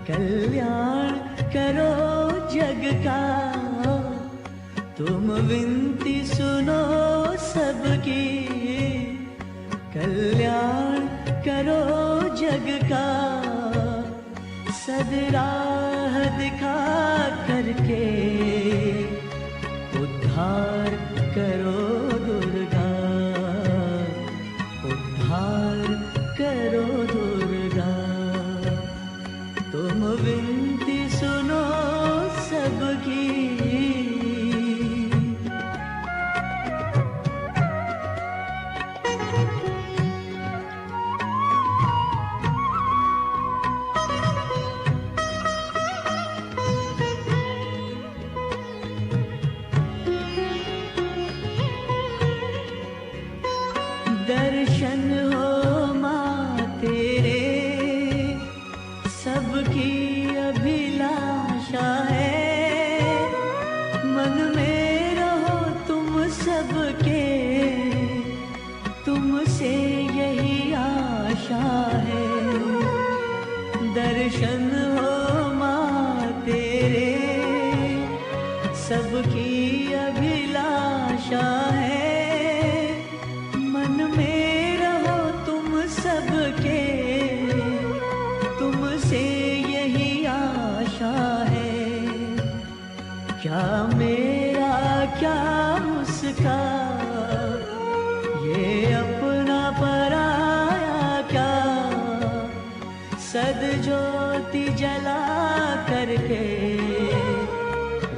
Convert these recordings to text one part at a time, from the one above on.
कल्याण करो जग का, तुम विनती सुनो सबकी। कल्याण करो जग का, सदराह दिखा करके उद्धार करो दुर्गा, उद्धार करो दुर्गा। तुम विनती सुनो सबकी। दर्शन हो माँ तेरे सबकी अभिलाषा है, मन में रहो तुम सबके, तुमसे यही आशा है। दर्शन हो माँ तेरे सबकी अभिलाषा है, मन में रहो तुम सबके, तुमसे यही आशा है। क्या मेरा क्या उसका, ये अपना पराया क्या, सद्ज्योति जला करके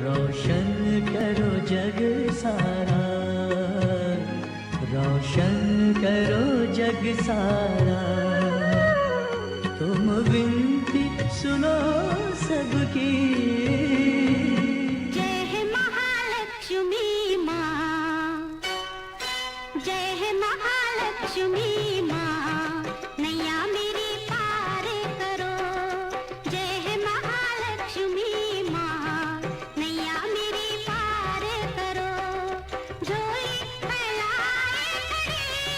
रोशन करो जग सारा, रोशन करो जग सारा। तुम विनती सुनो सबकी। जय है महालक्ष्मी माँ, जय है महालक्ष्मी माँ, नैया मेरी पार करो। जय है महालक्ष्मी माँ, नैया मेरी पार करो। झोली फैलाए खड़ी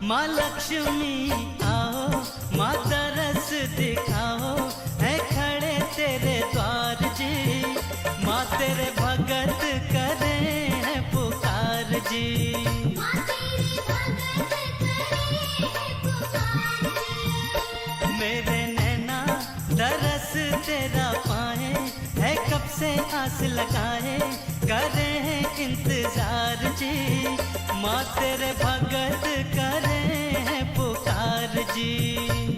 माँ लक्ष्मी आओ, माँ तरस दिखाओ, है खड़े तेरे द्वार जी। माँ तेरे भगत करे है पुकार जी। माँ तेरी भगत करे है पुकार जी। मेरे नैना तरस तेरा पाए, है कब से आस लगाए, करे हैं इंतजार जी। माँ तेरे भगत करे हैं पुकार जी।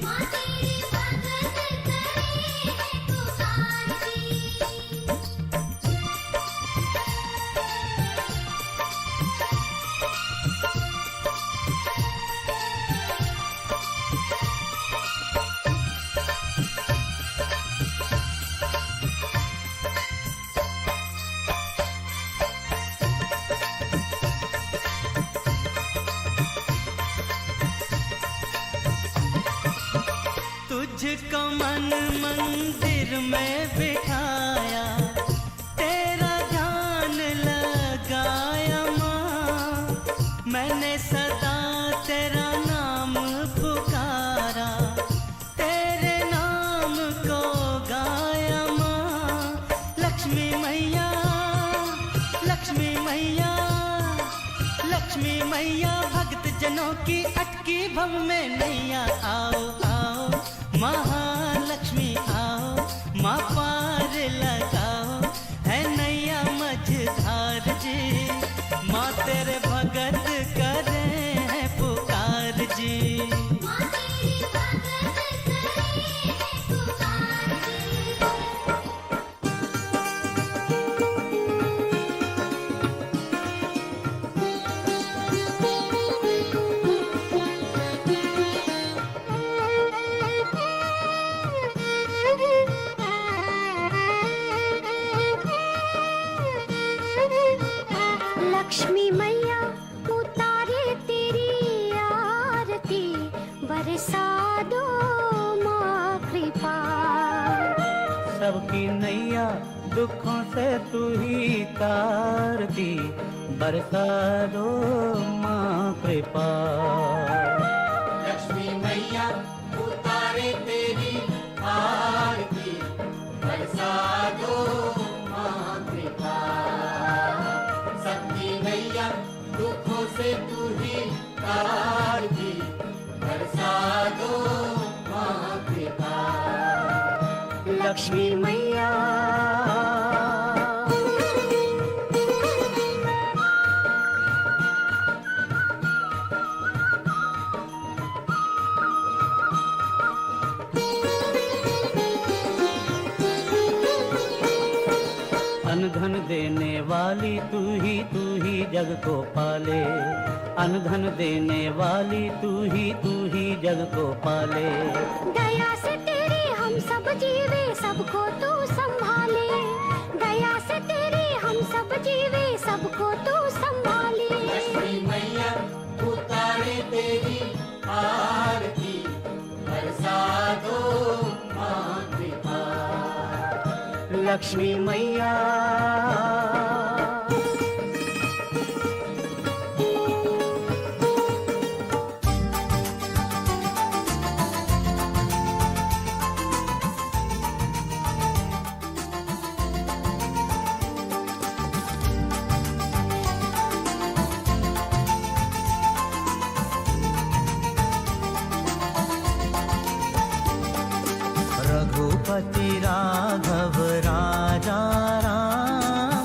माँ तेरी भगत करे है पुकार जी। तुझको मन मंदिर में बिठाया, तेरा ध्यान लगाया माँ। मैंने सदा तेरा नाम पुकारा, तेरे नाम को गाया माँ। लक्ष्मी मैया, लक्ष्मी मैया, लक्ष्मी मैया, भक्त जनों की अटकी भव में नैया। आओ आओ महालक्ष्मी आओ, माँ पार लगाओ, है नैया मझधार जी। माँ तेरे भगत करे हैं पुकार जी। माँ तेरी भगत करे है पुकार जी। लक्ष्मी मैया उतारे तेरी आरती, बरसा दो माँ कृपा। सबकी नैया दुखों से तू ही तारती, बरसा दो माँ कृपा। लक्ष्मी मैया उतारे तेरी आरती, बरसा दो माँ कृपा। सबकी नैया दुखों से तू ही तारती, बरसा दो माँ कृपा। लक्ष्मी मैया अनधन देने वाली तू ही जग को पाले। अनधन देने वाली तू ही जग को पाले। दया से तेरी हम सब जीवे, सबको तू संभाले। दया से तेरी हम सब जीवे, सबको तू संभाले। लक्ष्मी मैया उतारे तेरी आरती, बरसा दो माँ कृपा। लक्ष्मी मैया रघुपति राघव राजा राम,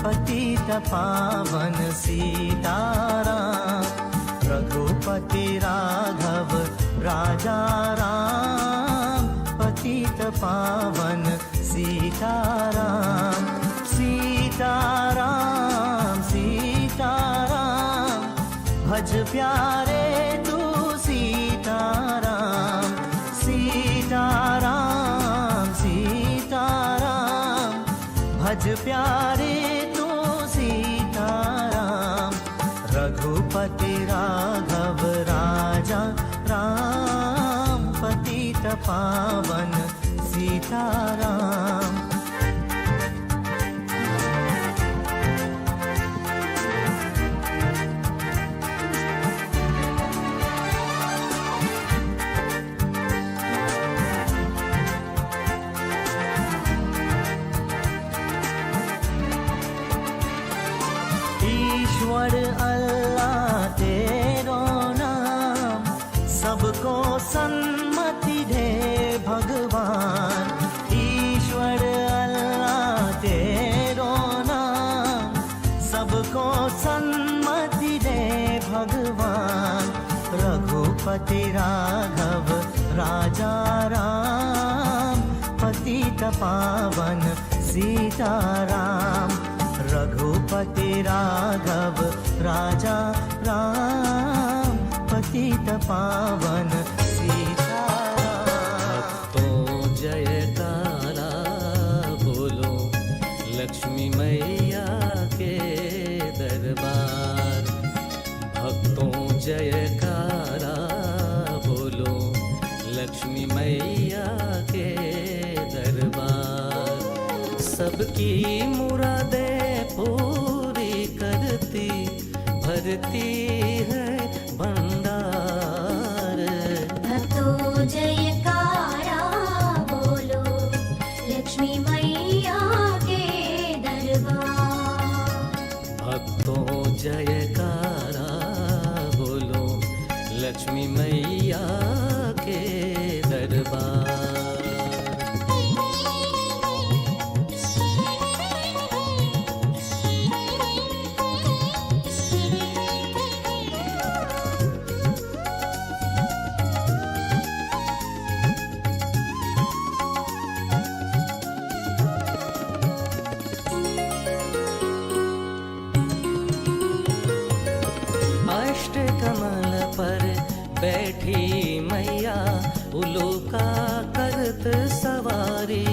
पतित पावन सीताराम। रघुपति राघव राजा राम, पतित पावन सीताराम। सीताराम सीताराम, भज प्यारे तू सीताराम। सीताराम सीताराम, भज प्यारे तू सीताराम। रघुपति राघव राजा राम, पतित पावन सीताराम। रघुपति राघव राजा राम, पतित पावन सीताराम। रघुपति राघव राजा राम, पतित पावन सीताराम। तो जयकारा बोलो लक्ष्मी मैया के दरबार। भक्तों जयकारा बोलो लक्ष्मी मैया के दरबार। सबकी मुरादें पूरी करती भरती है भंडार। भक्तों जयकारा बोलो लक्ष्मी मैया के दरबार। भक्तों जयकारा बोलो लक्ष्मी मैया के दरबार। अष्टकमल पर बैठी मैया उलोका करत सवारी।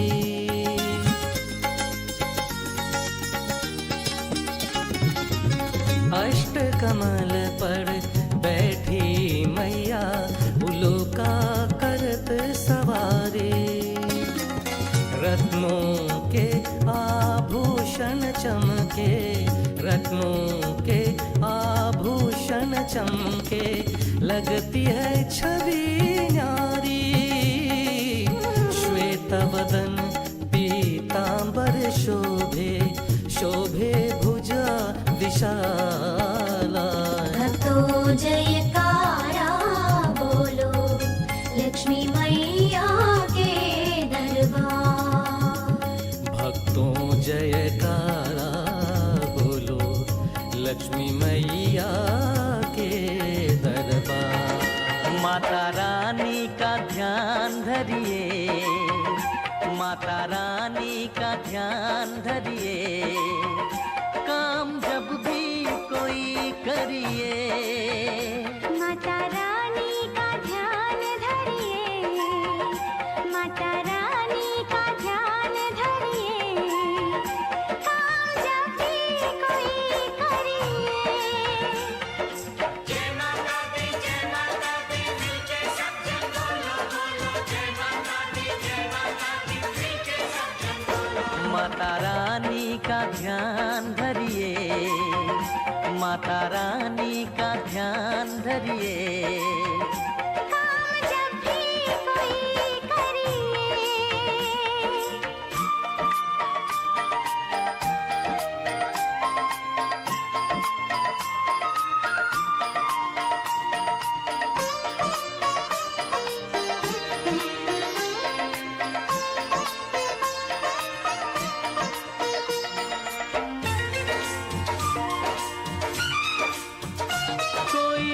अष्टकमल पर बैठी मैया उलोका करत सवारी। रत्नों के आभूषण चमके, रत्नों के आभूषण चमके, लगती है छवि न्यारी। श्वेत वदन पीतांबर शोभे, शोभे भुजा विशाला। भक्तों जयकारा बोलो लक्ष्मी मैया के दरबार। भक्तों जयकारा बोलो लक्ष्मी मैया के दरबार। माता रानी का ध्यान धरिए, माता रानी का ध्यान धरिए, काम जब भी कोई करिए। माता रानी का ध्यान धरिए, माता रानी का ध्यान धरिए, काम जब भी कोई करिए। जय माता दी मिलके सब जन बोलो बोलो। जय माता दी मिलके सब जन बोलो। माता रानी का ध्यान धरिए, माता रानी का ध्यान धरिए, काम जब भी कोई करिए।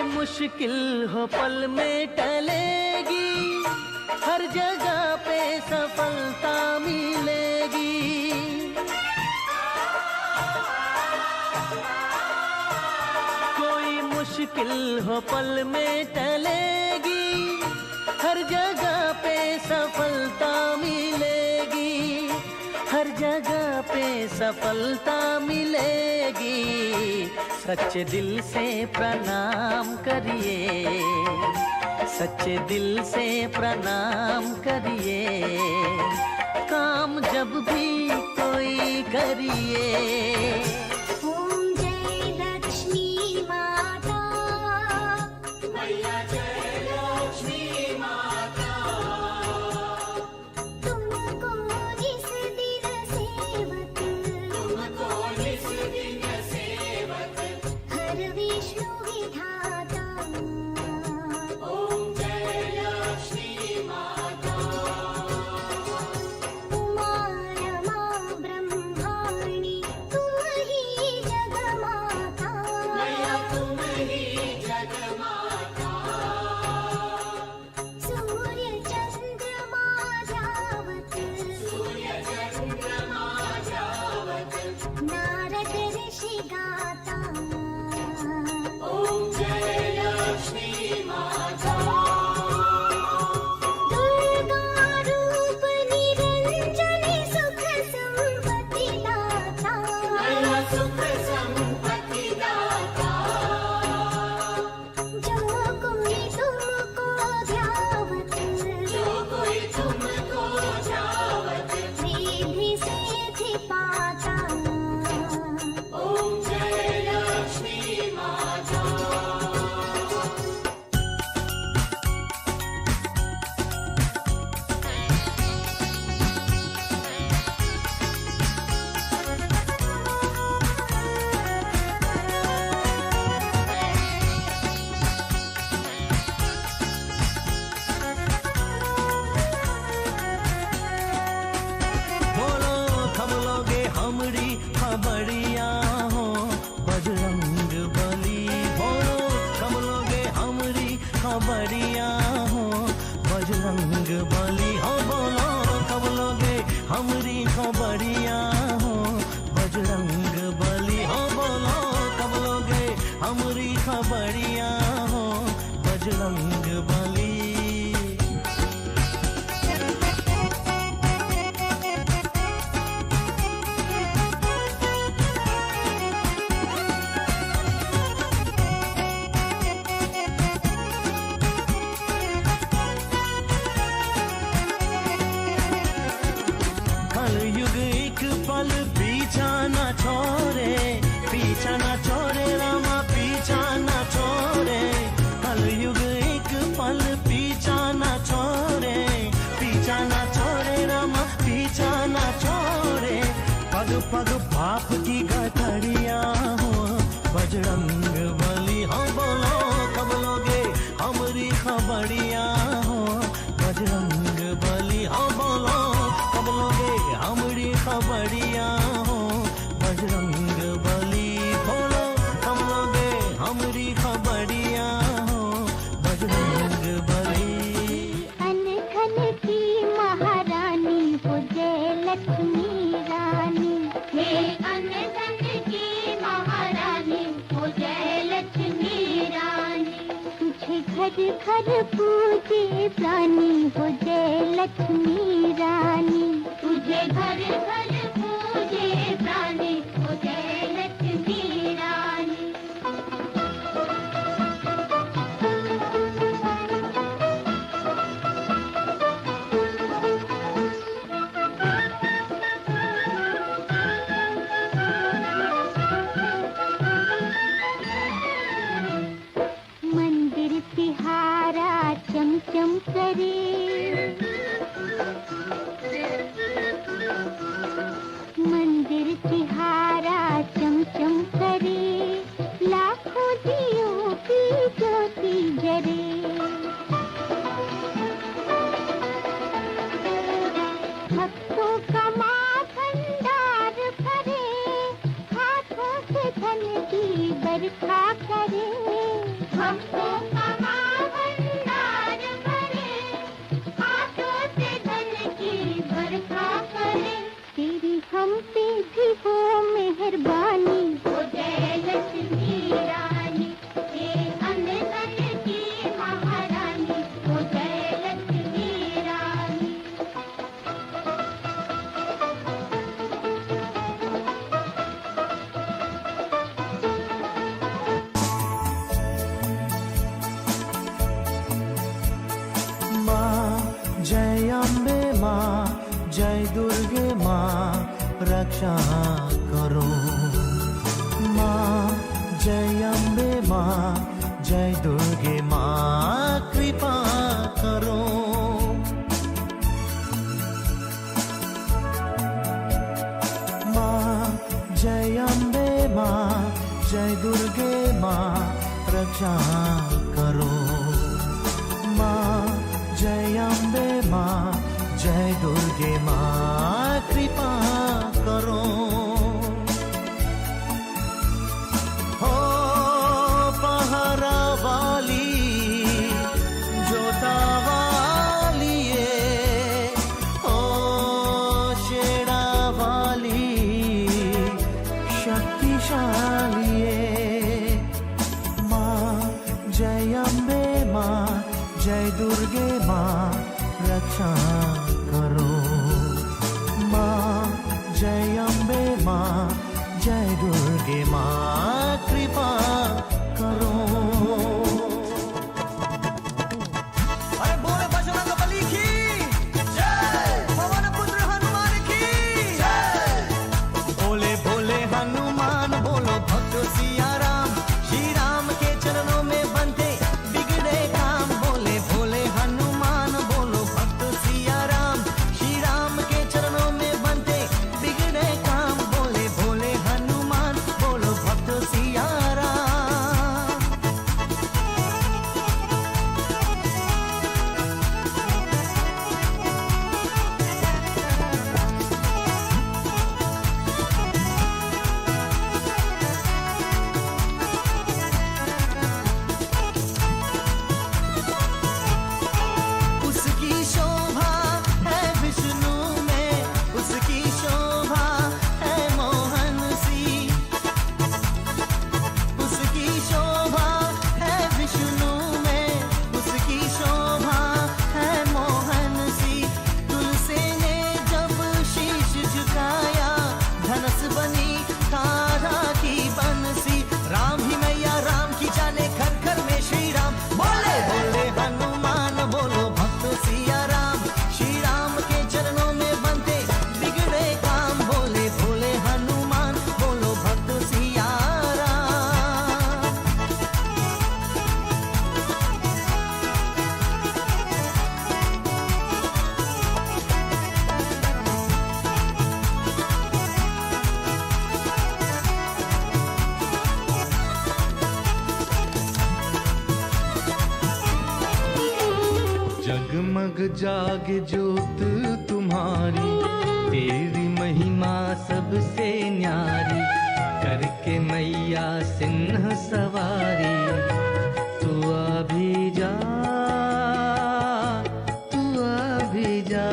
मुश्किल हो पल में टलेगी, हर जगह पे सफलता मिलेगी। कोई मुश्किल हो पल में टलेगी, हर जगह पे सफलता मिलेगी, हर जगह पे सफलता मिलेगी। सच्चे दिल से प्रणाम करिए, सच्चे दिल से प्रणाम करिए, काम जब भी कोई करिए। ओम जय लक्ष्मी माता, मैया जय लक्ष्मी माता। तुमको जिस दिन सेवक, तुमको जिस दिन सेवक, हर विष्णु विधाता। ओम जय लक्ष्मी माता। उमा रमा ब्रह्माणी तुम ही हमरी खबरिया हो बजरंग बली हो बोलो कब लोगे हमरी खबरिया हो बजरंग बली कलयुग एक पल पीछा न छोड़े रामा पीछा न छोड़े कलयुग एक पल पीछा न छोड़े रामा पीछा न छोड़े पग पग पाप की गठरिया हो बजरंग बली हो बोलो कब लोगे हमरी खबरिया हो बजरंग बली हो बोलो कब लोगे हमरी खबरिया हो बजरंग बली बोलो कब लोगे हमरी खबरिया हो बजरंग बली अनधन की महारानी हो जय लक्ष्मी रानी हे अनधन की महारानी हो जय लक्ष्मी रानी तुझे घर घर पूजे प्राणी हो जय लक्ष्मी रानी तुझे घर घर पूजे प्राणी हो जय लक्ष्मी रानी मंदिर तिहारा चमचम करे मंदिर तिहारा चमचम करे लाखों दियों की ज्योति जरे भक्तों का माँ भंडार भरे हाथों से धन की बरखा करे भक्तों का माँ भंडार भरे हाथों से धन की बरखा करे तेरी हम पे भी हो मेहरबानी हो जय लक्ष्मी रानी हे अनधन की महारानी हो जय लक्ष्मी रानी माँ जय अम्बे माँ जय दुर्गे माँ रक्षा करो माँ जय अम्बे माँ जय दुर्गे माँ कृपा करो माँ जय अम्बे माँ जय दुर्गे माँ रक्षा करो माँ जय अम्बे माँ जय दुर्गे माँ कृपा करो हो पहरा वाली जोता वाली हो शेरा वाली शक्तिशाली माँ जय अम्बे माँ जय दुर्गे माँ रक्षा करो जाग ज्योत तुम्हारी, तेरी महिमा सबसे न्यारी, करके मैया सिंह सवारी। तू अभी जा, तू अभी जा।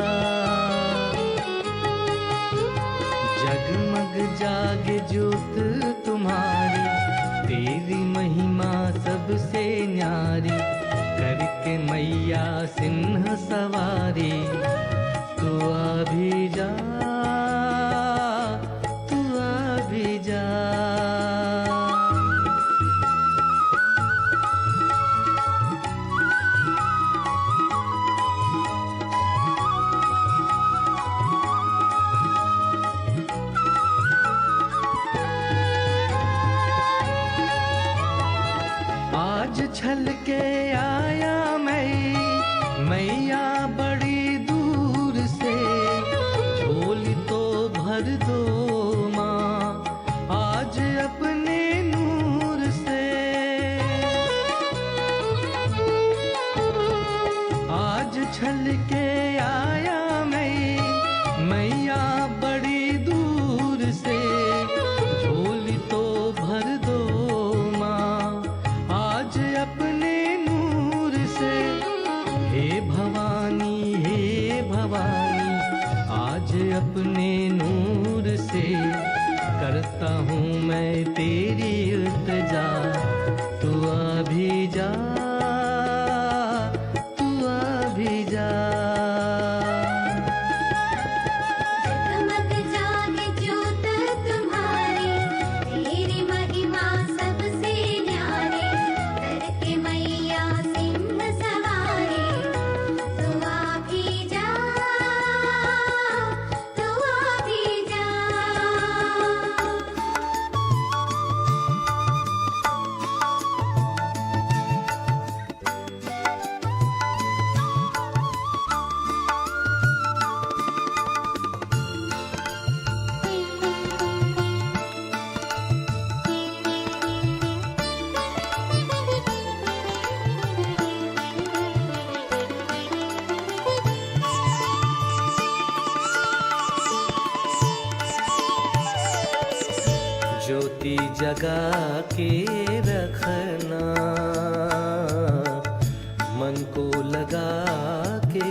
जगमग जाग ज्योत तुम्हारी, तेरी महिमा सबसे न्यारी, करके मैया सिंह सवारी। तू अभी जा, तू अभी जा। आज छल के आया मैया बड़ी दूर से, झोली तो भर दो माँ आज अपने नूर से। आज छल के आया मैया बड़ी दूर से, झोली तो भर दो माँ आज अपने नूर से। हे भवानी आज अपने नूर से, करता हूँ मैं तेरी इल्तिजा। तू अभी जा, तू अभी जा। जगमग जागे ज्योत तुम्हारी, तेरी महिमा सबसे न्यारी, करके मैया सिंह सवारी। तू अभी जा, तू अभी जा। ज्योति जगा के रखना, मन को लगा के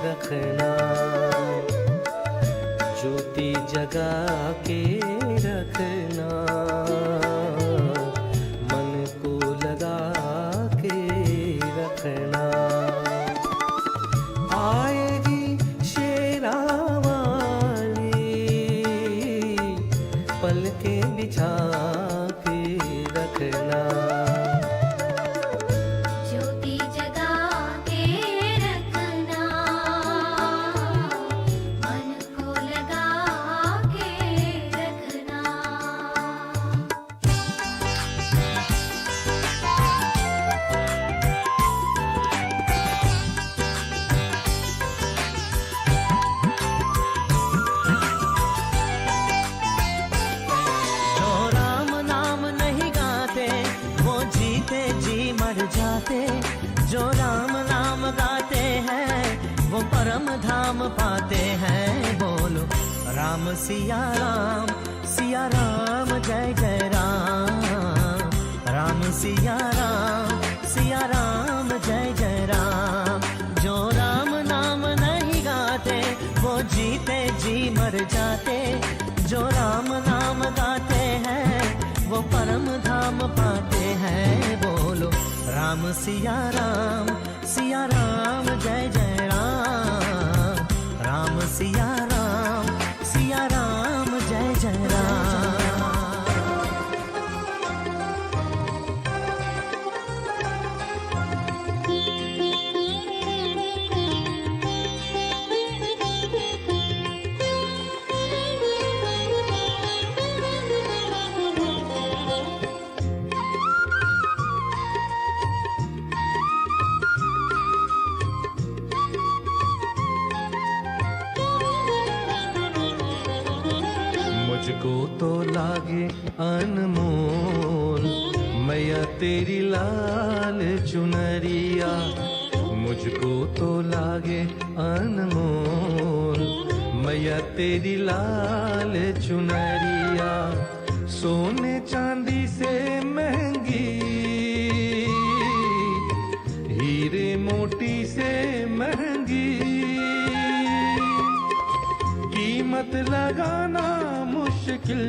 रखना। ज्योति जगा के रखना, मन को लगा के रखना। आएगी शेरा वाली, पलके बिछा के रखना। ज्योति जगा के रखना, मन को लगा के रखना। जो राम नाम नहीं गाते वो जीते जी मर जाते। जो राम नाम गाते हैं वो परम धाम पाते हैं। बोलो राम सिया राम जय जय राम। राम सिया राम जय जय राम। जो राम नाम नहीं गाते वो जीते जी मर जाते। जो राम नाम गाते हैं वो परम धाम पाते हैं। बोलो राम सिया राम जय जय राम। राम सिया राम जय जय राम। मुझको तो लागे अनमोल मैया तेरी लाल चुनरिया। मुझको तो लागे अनमोल मैया तेरी लाल चुनरिया, सोने चांदी से महंगी, हीरे मोती से महंगी, कीमत लगाना मुश्किल,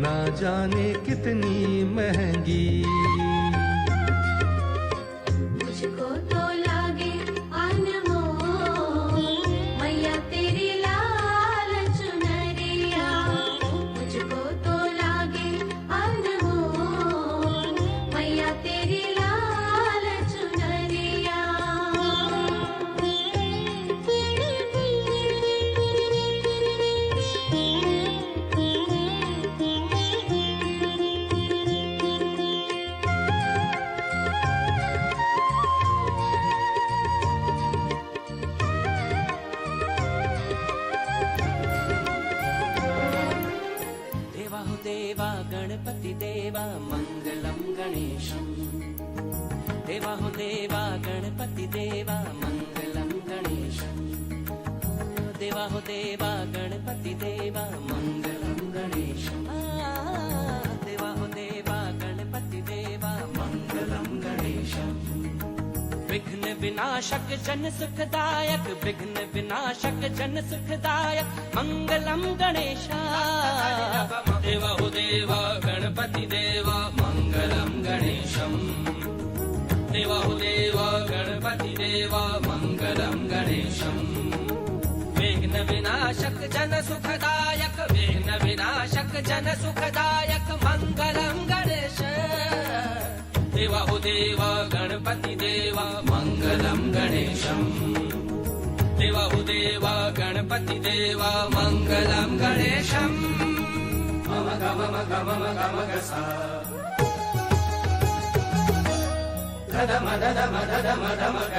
ना जाने कितनी महंगी। मुझको तो लागे अनमोल मैया तेरी लाल चुनरिया, मुझको तो लागे अनमोल मैया तेरी लाल चुनरिया। देवा हो देवा गणपति देवा मंगलम गणेशम, देवा हो देवा गणपति देवा मंगलम गणेशम, देवा हो देवा गणपति देवा मंगलम गणेशम, देवा हो देवा गणपति देवा मंगलम गणेशम। विघ्न विनाशक जन सुखदायक, विघ्न विनाशक जन सुखदायक मंगलम गणेशा। देवा हो देवा गणपति देवा मंगलम गणेशम, देवा हो देवा गणपति देवा मंगलम गणेशम। विघ्न विनाशक जन सुखदायक, विघ्न विनाशक जन सुखदायक मंगलम गणेश। देवा हो देवा गणपति देवा मंगलम गणेशम, देवा हो देवा गणपति देवा मंगलम गणेशम। मम गम गम गम गसा धम धम धम धम ग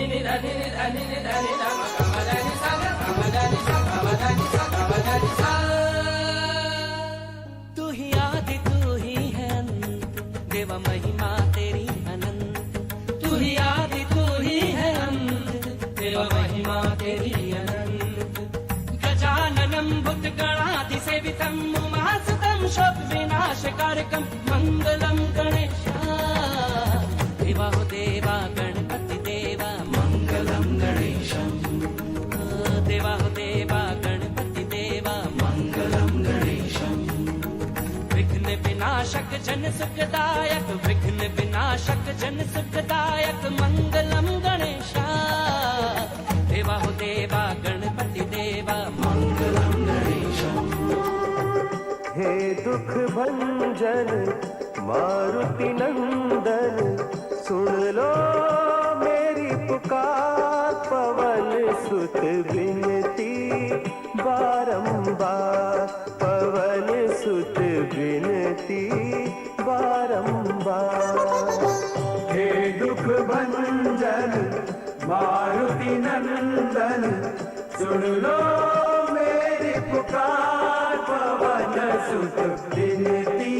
नि धनि धनि धनि धम गम धनि सा गम धनि सा गम धनि सा गम धनि सा। तू ही आदि तू ही है अंत, देवा महिमा तेरी अनंत। तू ही आदि तू ही है अंत, देवा महिमा तेरी अनंत। गजाननं भूत गणाधि सेवितं उमासुतं शोक विनाशकारकं मंगलम गणेशा। देवा हो देवा गणपति देवा मंगलम गणेशम, देवा हो देवा गणपति देवा मंगलम गणेशम। विघ्न विनाशक जन सुखदायक, विघ्न विनाशक जन सुखदायक मंगलम गणेशा। देवा हो देवा गणपति देवा मंगलम गणेशम। हे दुख भंजन मारुति नंदन, सुन लो मेरी पुकार, पवन सुत विनती बारंबार, पवन सुत विनती बारंबार। हे दुख भंजन मारुति नंदन, सुन लो मेरी पुकार, पवन सुत विनती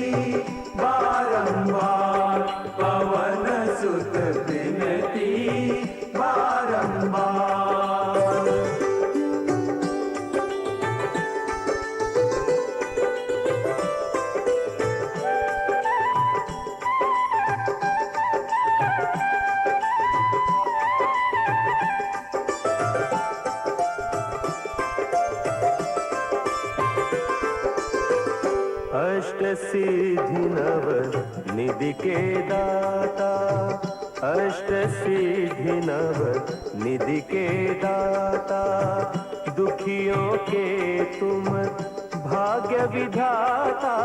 बारंबार, पवन सुत विनती बारंबार। अष्ट सिद्धि नव निधि के दाता, अष्ट सिद्धि नव निधि के दाता, दुखियों के तुम भाग्य विधाता,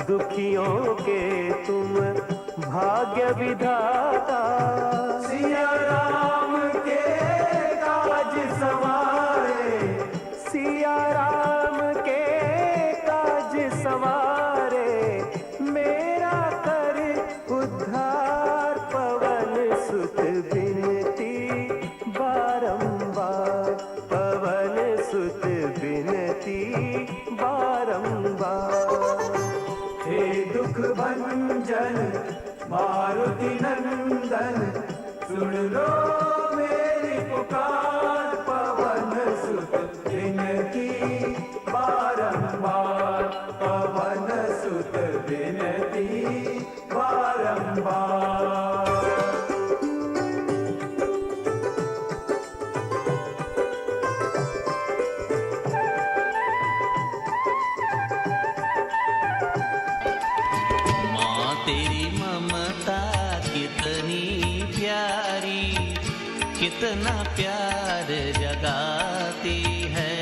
दुखियों के तुम भाग्य विधाता। सिया राम के काज सवारे, सिया राम के काज सवारे, मेरा कर उद्धार, पवन सुत विनती बारंबार, पवन सुत विनती बारंबार। हे दुख भंजन लो मेरी पुकार, पवन सुत विनती बारंबार, पवन सुत विनती बारंबार। माँ तेरी ममता कितनी प्यारी, कितना प्यार जगाती है,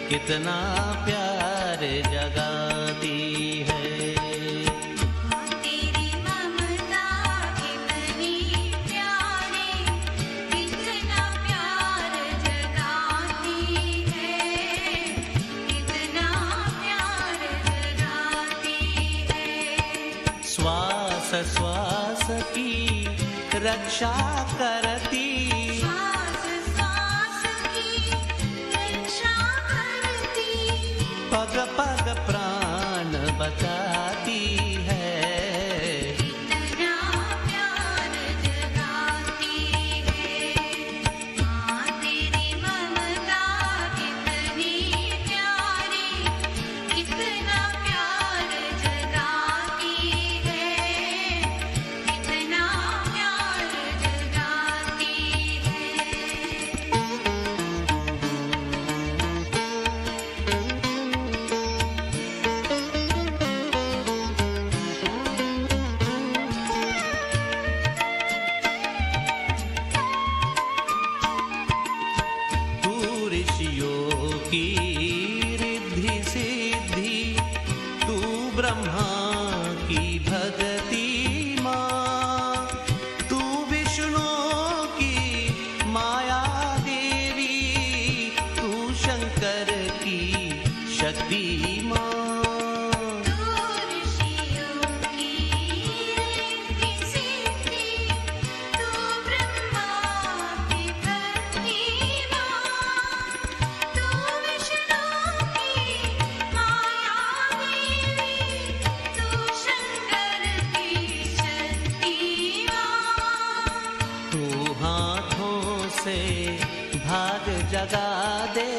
कितना प्यार जगाती है। तेरी ममता कितनी प्यारी, कितना प्यार जगाती है, कितना प्यार जगाती है। श्वास श्वास की रक्षा करती, श्वास श्वास की रक्षा करती, पग पग प्राण बचाती है। कितना प्यार जगाती है। माँ तेरी ममता कितनी प्यारी, कितना प्यार जगाती है, कितना प्यार जगाती है। तू ऋषियों की रिद्धि सिद्धि, तू ब्रह्मा की भगती माँ, तू विष्णु की माया देवी, तू शंकर की शक्ति माँ। तू ऋषियों की रिद्धि सिद्धि, तू ब्रह्मा की भक्ति माँ, तू विष्णु की माया देवी, तू शंकर की शक्ति माँ। तू हाथों से भाग जगा दे,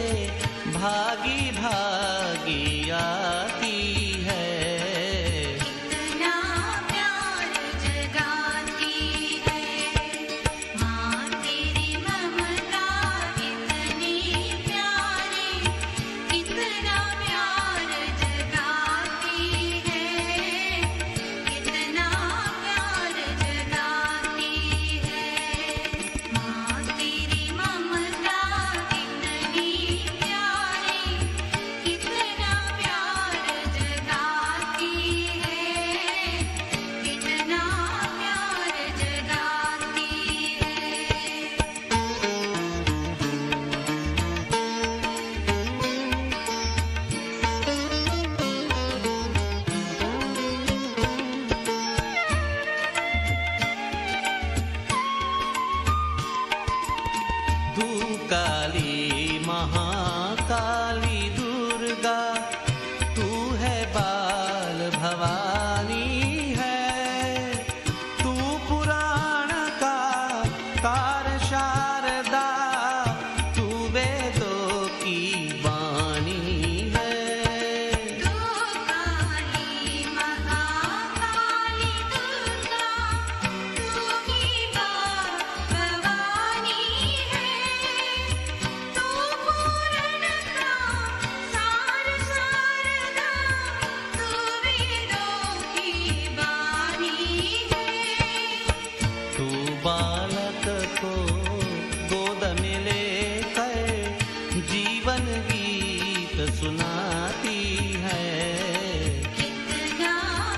भागी भागी आती है। कितना प्यार जगाती है। माँ तेरी ममता कितनी प्यारी, कितना प्यार जगाती है, कितना प्यार जगाती है। माँ तेरी ममता कितनी प्यारी, कितना प्यार जगाती है, कितना प्यार जगाती है। तू काली महाकाली दुर्गा, तू है बाल भवानी है, तू पुराण का कार शारदा, तू वेदों की वाणी है। तू काली महाकाली दुर्गा, तू ही भवानी है, तू पूर्ण का सार शारदा, तू वेदों की वाणी है। तू बालक को गोद में लेकर जीवन गीत सुनाती है। कितना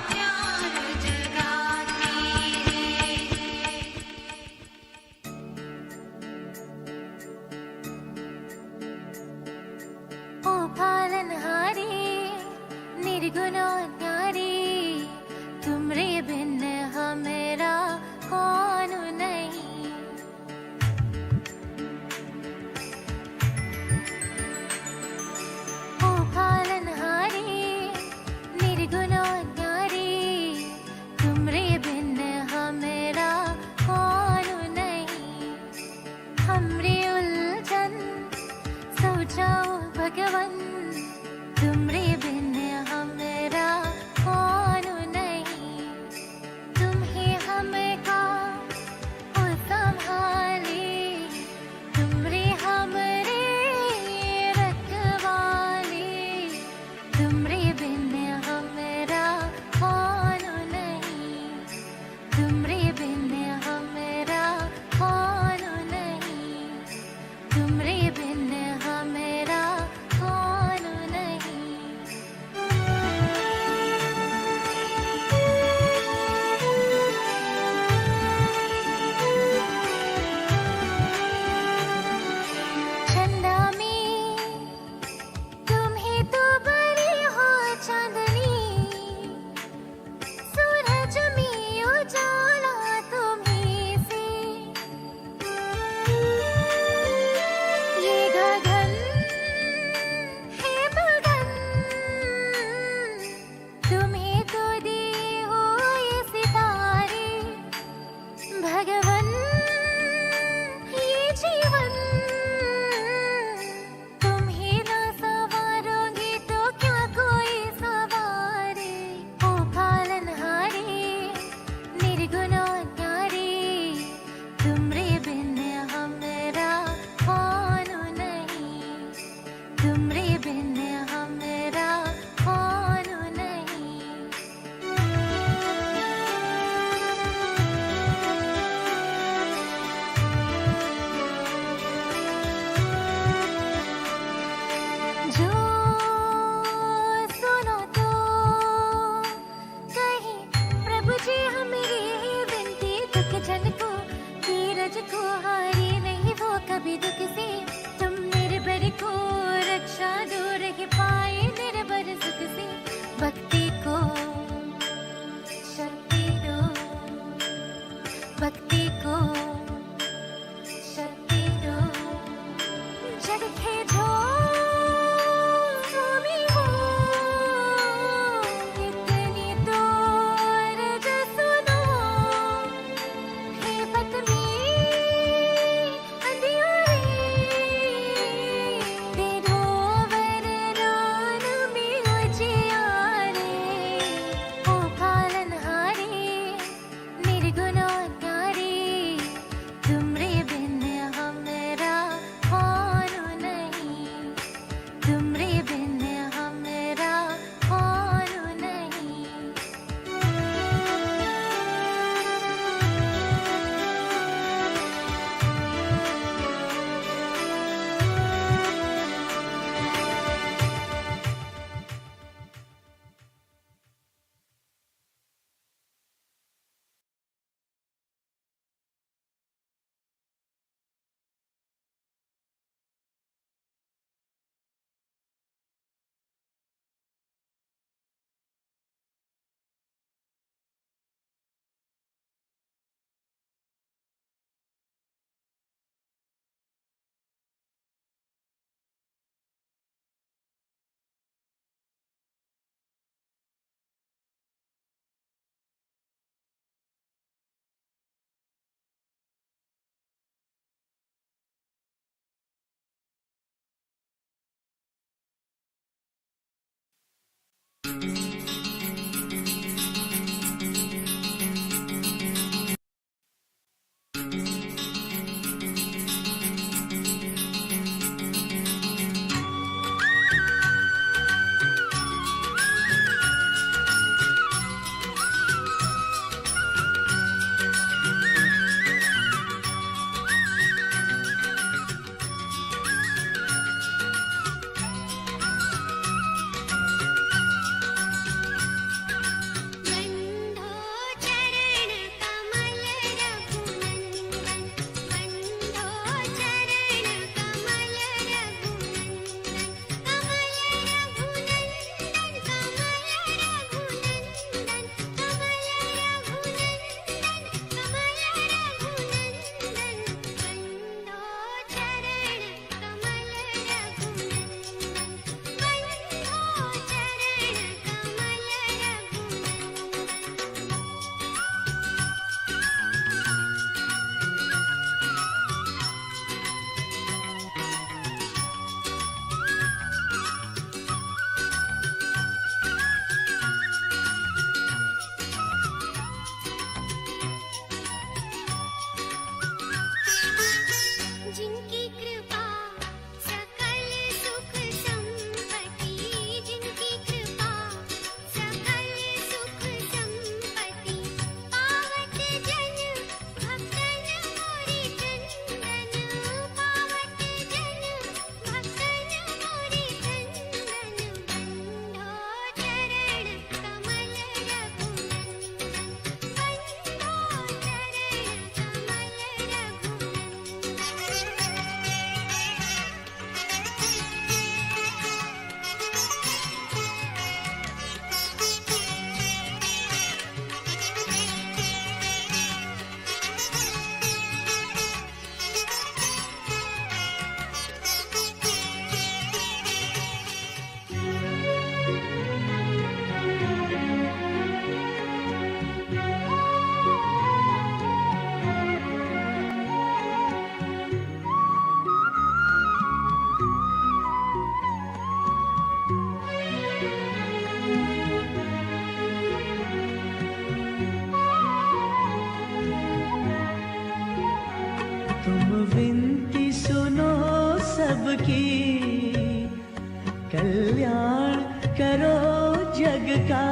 प्यार जगाती है। ओ पालनहारी निर्गुण न्यारी, तुमरे बिन हमेरा कौन नहीं। ओ पालनहारी निर्गुण न्यारी, तुमरे बिन हमेरा कौन भगवन तुमरे बिन हमरा कौन नहीं, तुम्हें हमका ओ संभाले, तुमरे हमरे रखवाले, तुमरे बिन हमरा कौन नहीं, तुमरे बिन हमरा कौन नहीं, तुमरे बिन हमरा कौन नहीं। चंदा में तुम्हें तो बड़ी हो चांदनी, सूरज में उजाला तुम्हीं से, ये गगन है मगन, तुम्हें तो दिए हो ये सितारे, भगवन ये जीवन, तुम्हें ना संवारोगे तो क्या कोई संवारे, ओ पालनहारे निर्गुण न्यारे, तुमरे बिन हमरा कौन नहीं, तुमरे बिन हमरा कौन नहीं। जो सुनो तो कहीं प्रभु जी हमारी विनती, दुख जन को धीरज को हारे नहीं वो कभी दुख से, तुम निर्भर को रक्षा दो रह पाए निर्भर सुख से, भक्ति को शक्ति दो, भक्ति को शक्ति दो, जग के जो स्वामी हो, इतनी तो अर्ज सुनो, हे पथ में अंधियारे, दे दो वरदान में उजियारे, ओ पालनहारे निर्गुण न्यारे, तुमरे बिन हमरा कौन नहीं, तुमरे बिन हमरा कौन नहीं। तुम विनती सुनो सबकी, कल्याण करो जग का।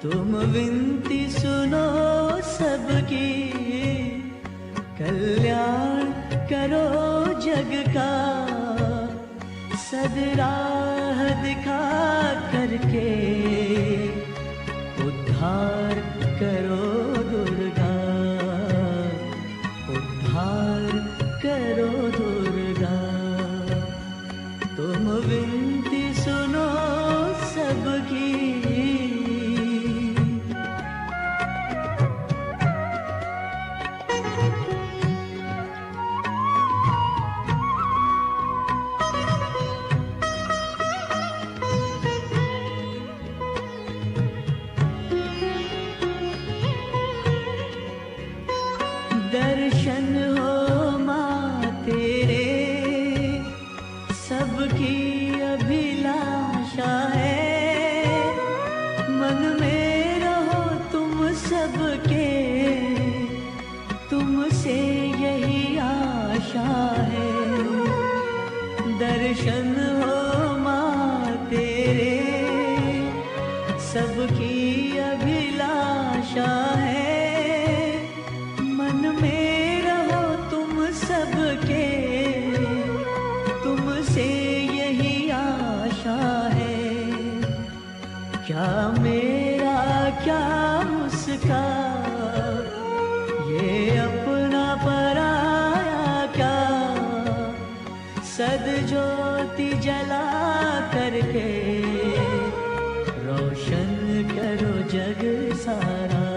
तुम विनती सुनो सबकी, कल्याण करो जग का। सदराह दिखा करके उद्धार करो दुर्गा, उद्धार करो दुर्गा। तुम विनती सुनो सबकी। दर्शन हो माँ तेरे सबकी अभिलाषा है। मन में रहो तुम सबके, तुमसे यही आशा है। दर्शन हो माँ तेरे सबकी अभिलाषा है। मन में रहो तुम सबके, तुमसे यही आशा है। क्या मेरा क्या उसका, ये अपना पराया क्या। सदज्योति जला करके रोशन करो जग सारा,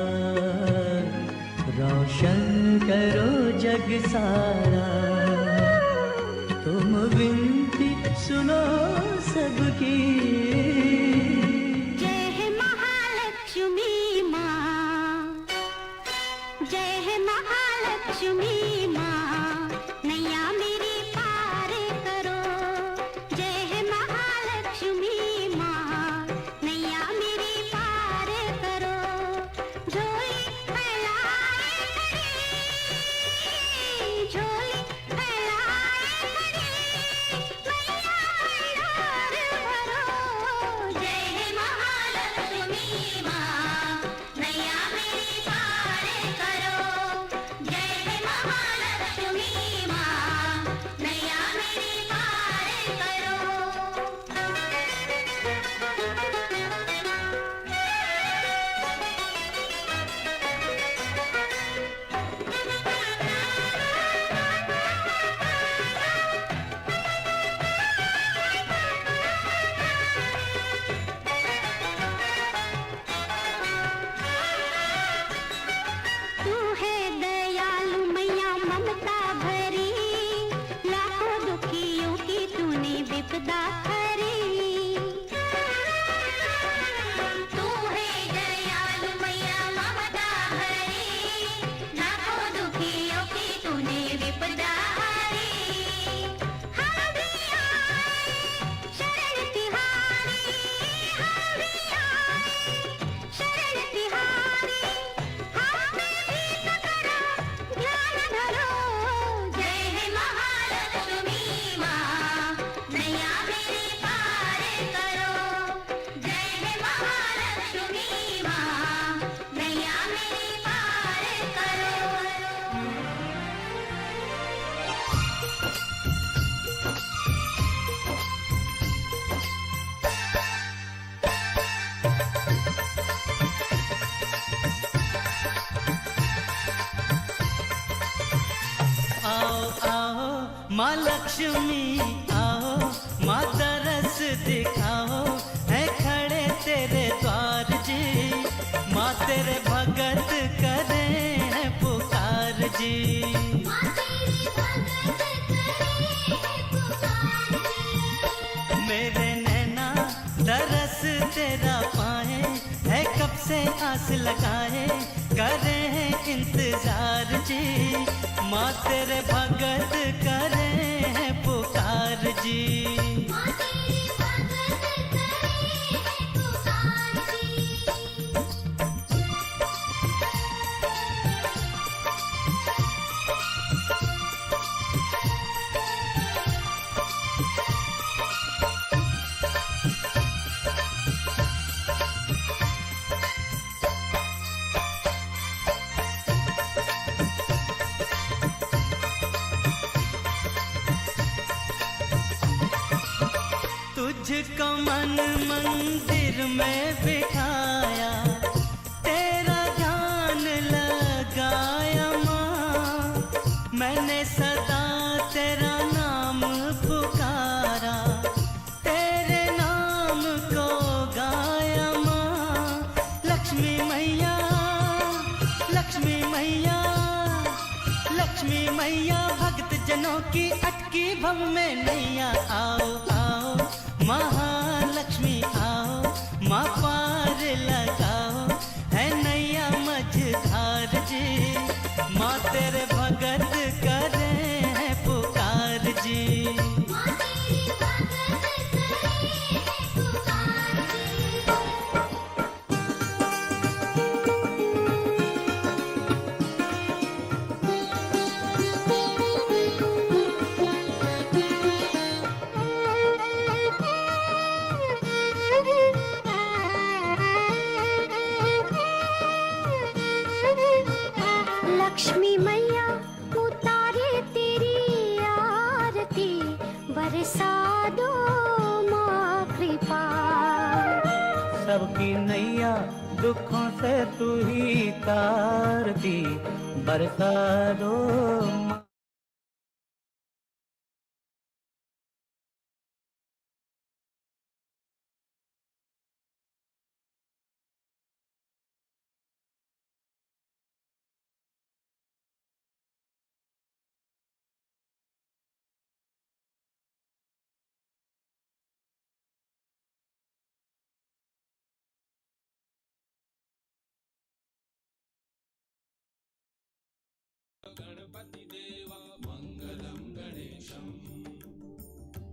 रोशन करो जग सारा। तुम विनती सुनो सबकी। जय है महालक्ष्मी माँ, जय है महालक्ष्मी माँ, नैया मेरी पार करो। जय है महालक्ष्मी माँ, नैया मेरी पार करो। झोली फैलाए खड़ी, झोली फैलाए खड़ी, मैया भंडार भरो। जय है महालक्ष्मी माँ, नैया मेरी पार करो। जय है महालक्ष्मी माँ, नैया मेरी पार करो। तू है दयालु मैया ममता भरी, लाखों दुखियों की तूने विपदा हरी। तू है दयालु मैया ममता भरी, लाखों दुखियों की तूने विपदा हरी। हम भी आए शरण तिहारी, हम भी आए शरण तिहारी। हमें भी पकड़ो ध्यान धरो। जय है महालक्ष्मी माँ, नैया मेरी पार करो। जय है महालक्ष्मी माँ, नैया मेरी पार करो। आओ आओ माँ लक्ष्मी आओ, माँ तरस दिखाओ, है खड़े तेरे द्वार जी। माँ तेरे भगत करे हैं पुकार जी। माँ तेरी भगत करे है पुकार जी। मेरे नैना तरस तेरा पाए, है कब से आस लगाए, करे हैं इंतजार जी। माँ तेरे भगत करे हैं पुकार जी। माँ तेरी भगत करे है पुकार जी। तुझको मन मंदिर में बिठाया, तेरा ध्यान लगाया माँ, मैंने सदा तेरा नाम पुकारा, तेरे नाम को गाया माँ। लक्ष्मी मैया, लक्ष्मी मैया, लक्ष्मी मैया, भक्त जनों की अटकी भव में नैया। आओ आओ महालक्ष्मी आओ, माँ पार लगाओ, है नैया मझधार जी, माँ तेरे भगत करे हैं पुकार जी। माँ तेरी भगत करे है पुकार जी। लक्ष्मी मैया उतारे तेरी आरती, बरसा दो माँ कृपा। सबकी नैया दुखों से तू ही तारती, बरसा दो माँ। गणपति देवा मंगलम गणेशम,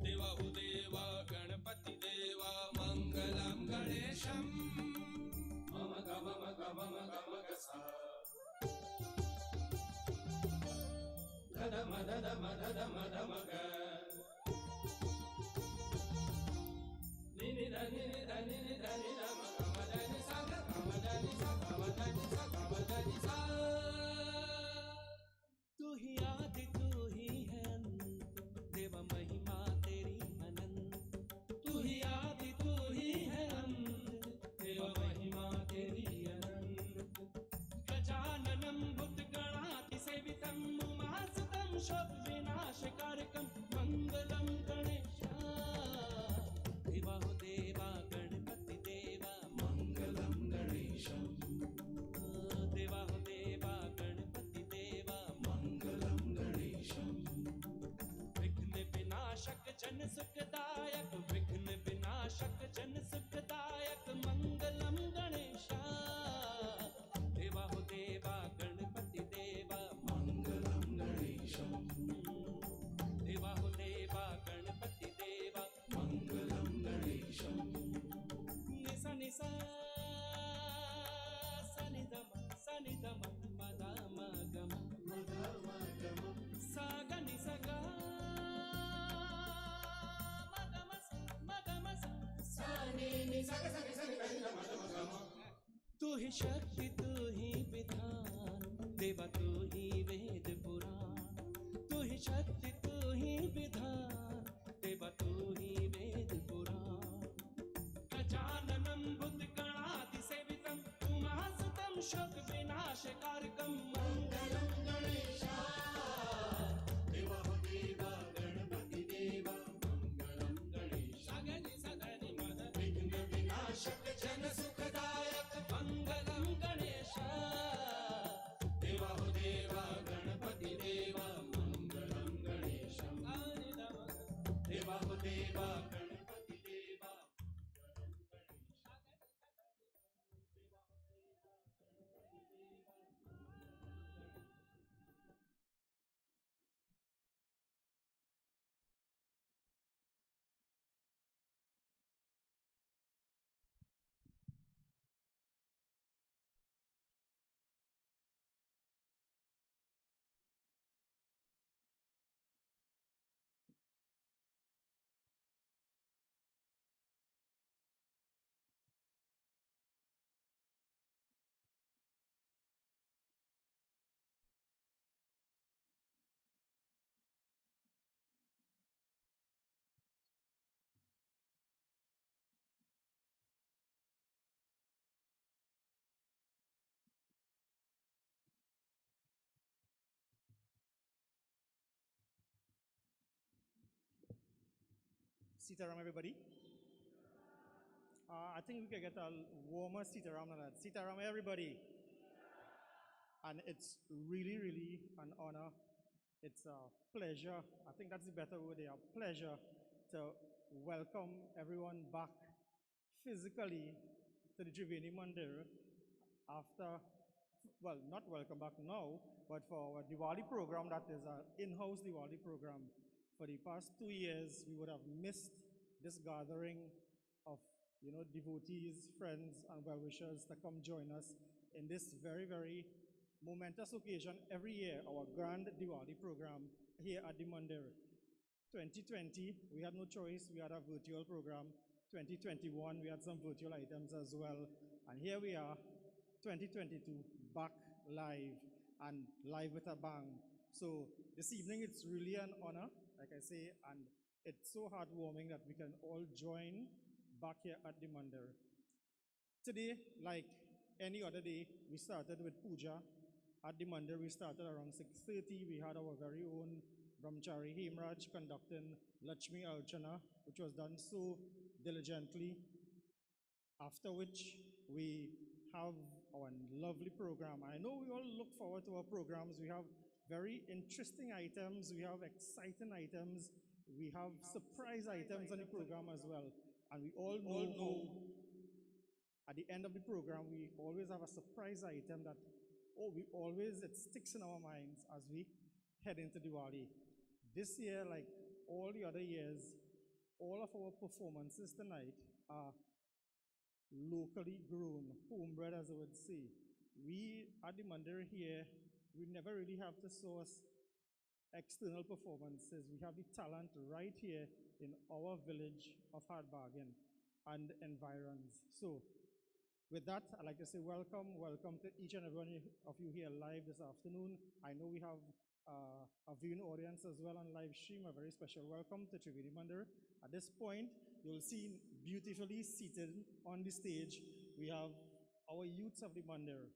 देवाहु देवा गणपति देवा मंगलम गणेशम। मम गम गम गम गसा, धद मद मद मद मग, निनि धनि धनि धनि धम गम धनि सा गम धनि सा गम धनि सा गम धनि सा। तू ही आदि तू ही है अंत, देवा महिमा तेरी अनंत। तू ही आदि तू ही है अंत, देवा महिमा तेरी अनंत। गजाननं भूतगणातिसेवितं उमासुतं शोकविनाशकारकं मङ्गलं गणेशाय। देवाहो देवा गणपति देवा मंगलम गणेशम, देवाहो देवा गणपति देवा मंगलम गणेशम। विघ्न विनाशक जन सुखदायक, विघ्न विनाशक जन सुखदायक मंगलम गणेशाय। देवाहो देवा गणपति देवा मंगलम गणेशम, देवाहो देवा गणपति देवा मंगलम गणेशम। निसा निसा सनिधम मदा मगम सागा निसा गा मगम सानि नि सा ग सा नि सा नि ध नि ध म ध म ग म। तू ही शक्ति तू ही विधान, देवा तू ही वेद पुराण। तू ही शक्ति तू ही विधान, देवा तू ही वेद पुराण। गजाननं भूतगणातिसेवितं उमासुतं शोकविनाशकारकं मङ्गलं गणेशाय। देवाहो देवा गणपति देवा मंगलम गणेशम। विघ्न विनाशक जन सुखदायक मङ्गलं गणेशाय। देवाहो देवा गणपति देवा मंगलम गणेशम। देवाहो देवा गणपति देवा Sitaram, everybody. I think we could get a warmer Sitaram than that. Sitaram, everybody. And it's really, really an honor. It's a pleasure. I think that's the better word there. Pleasure to welcome everyone back physically to the Triveni Mandir after, well, not welcome back now, but for our Diwali program, that is our in-house Diwali program. For the past 2 years, we would have missed this gathering of devotees, friends, and well-wishers to come join us in this very, very momentous occasion every year, our grand Diwali program here at the Mandir. 2020, we had no choice, we had a virtual program. 2021, we had some virtual items as well. And here we are, 2022, back live, and live with a bang. So this evening, it's really an honor, like I say, and it's so heartwarming that we can all join back here at the Mandir. Today, like any other day, we started with puja. At the Mandir, we started around 6:30. We had our very own Brahmachari Hemraj conducting Lakshmi Archana, which was done so diligently. After which, we have our lovely program. I know we all look forward to our programs. We have very interesting items. We have exciting items. We have surprise items on the program as well. And we all know at the end of the program, we always have a surprise item that, it sticks in our minds as we head into Diwali. This year, like all the other years, all of our performances tonight are locally grown, homebred as I would say. We at the Mandir here, we never really have to source external performances. We have the talent right here in our village of Hard Bargain and environs. So with that, I'd like to say welcome to each and every one of you here live this afternoon. I know we have a viewing audience as well on live stream. A very special welcome to Triveni Mandir. At this point, you'll see beautifully seated on the stage, we have our youths of the Mandir,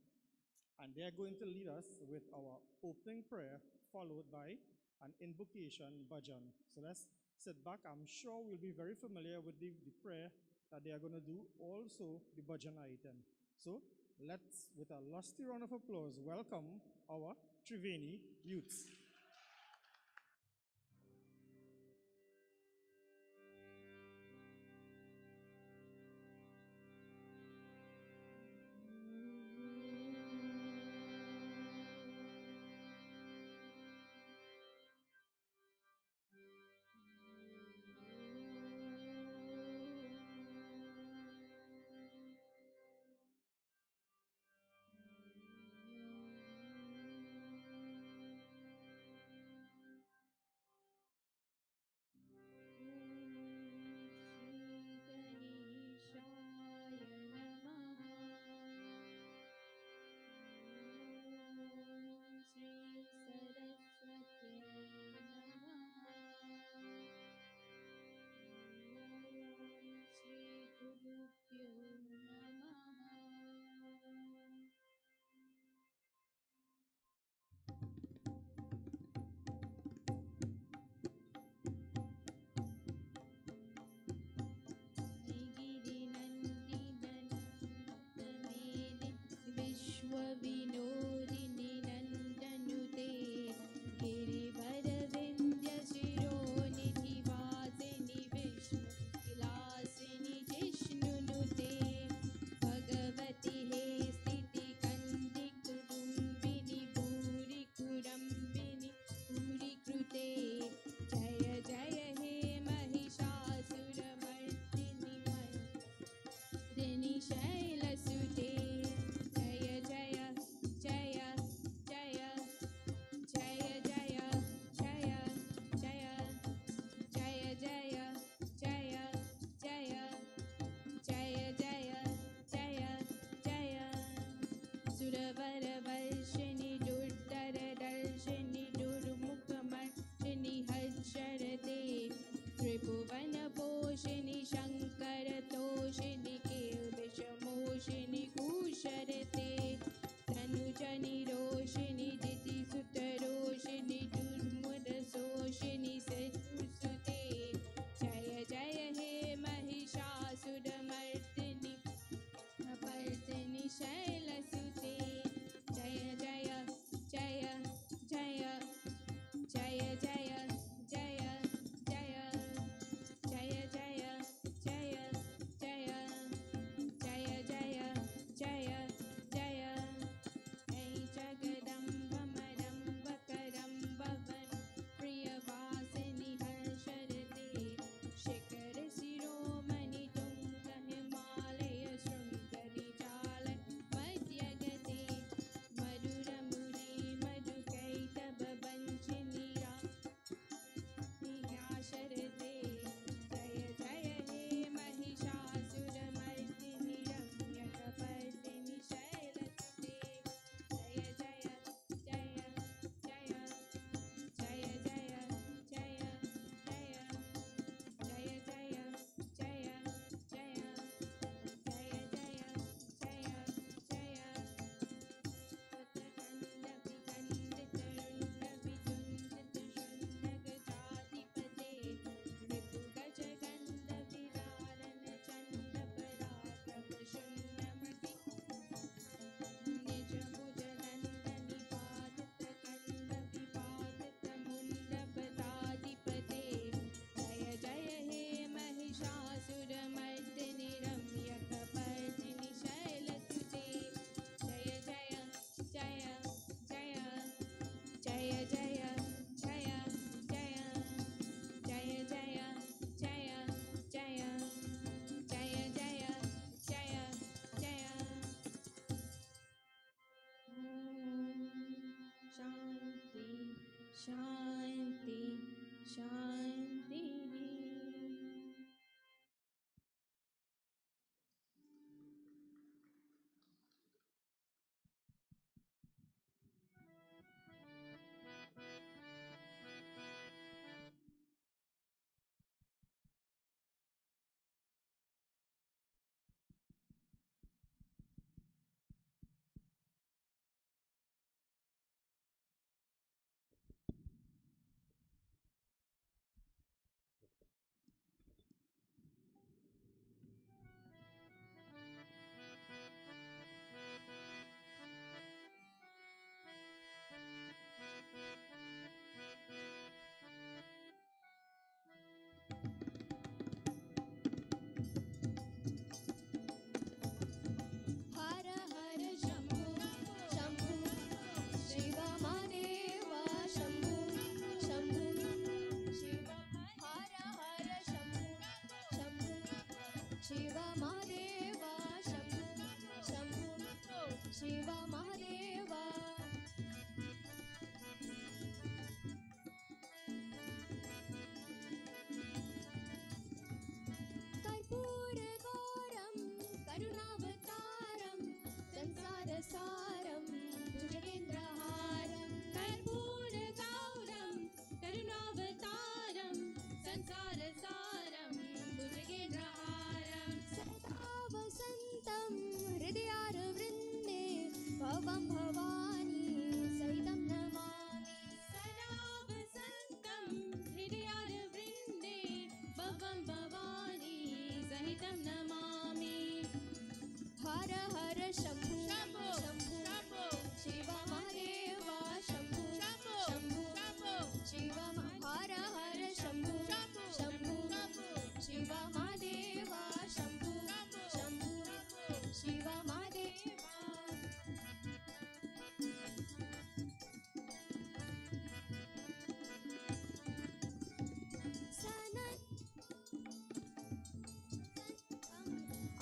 and they're going to lead us with our opening prayer, followed by an invocation bhajan. So let's sit back. I'm sure we'll be very familiar with the prayer that they are going to do, also the bhajan item. So let's, with a lusty round of applause, welcome our Triveni youths. विश्वविनोदिनि नन्दनुते गिरिवरविन्द्य शिरोनिधिवासिनि विष्णुविलासिनि जिष्णुनुते भगवति हे स्थितिकन्दिकुटुम्बिनि भूरिकुरम्बिनि भूरिकृते जय जय हे महिषासुरमर्दिनि मर्दिनि शैलसुते जय जय जय शान्ति शान्तिः हर हर शम्भु शम्भु शिव महादेव शम्भु शम्भु शिव हर हर शम्भु शम्भु शिव महादेव शम्भु शम्भु शिव महादेव कर्पूरगौरं करुणावतारं संसारसारं भुजगेन्द्रहारं कर्पूरगौरं करुणावतारं संसारसारं भुजगेन्द्रहारं सदा वसन्तं हृदयारवृन्दे भवं भवानी सहितं नमामि सदा वसन्तं हृदयारवृन्दे भवं भवानी सहितं नमामि हर हर शम्भु शम्भु शिव महादेव शम्भु शम्भु शिव हर हर शम्भु शम्भु शिव महादेव शम्भु शम्भु शिव महादेव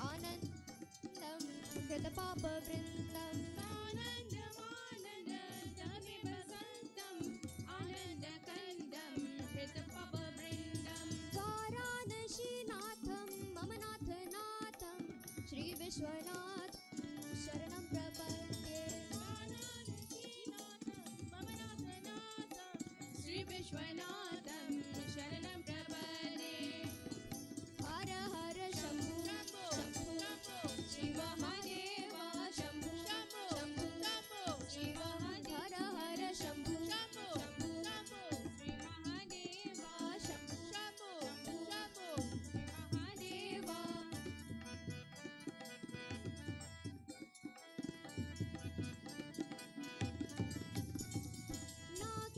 आनन्दं कृतपापवृन्दम् आनन्दमानन्दमिवसन्तम् आनन्दकन्दं कृतपापवृन्दं वाराणसीनाथं मम नाथनाथं श्रीविश्वनाथ शरणं प्रपद्ये वाराणसीनाथं मम नाथनाथं श्रीविश्वनाथं शरणं प्रपद्ये हर हर शम्भु शम्भु शिव महादेव शम्भु शम्भु शिव हर हर शम्भु शम्भु शिव महादेव शम्भु शम्भु शिव महादेव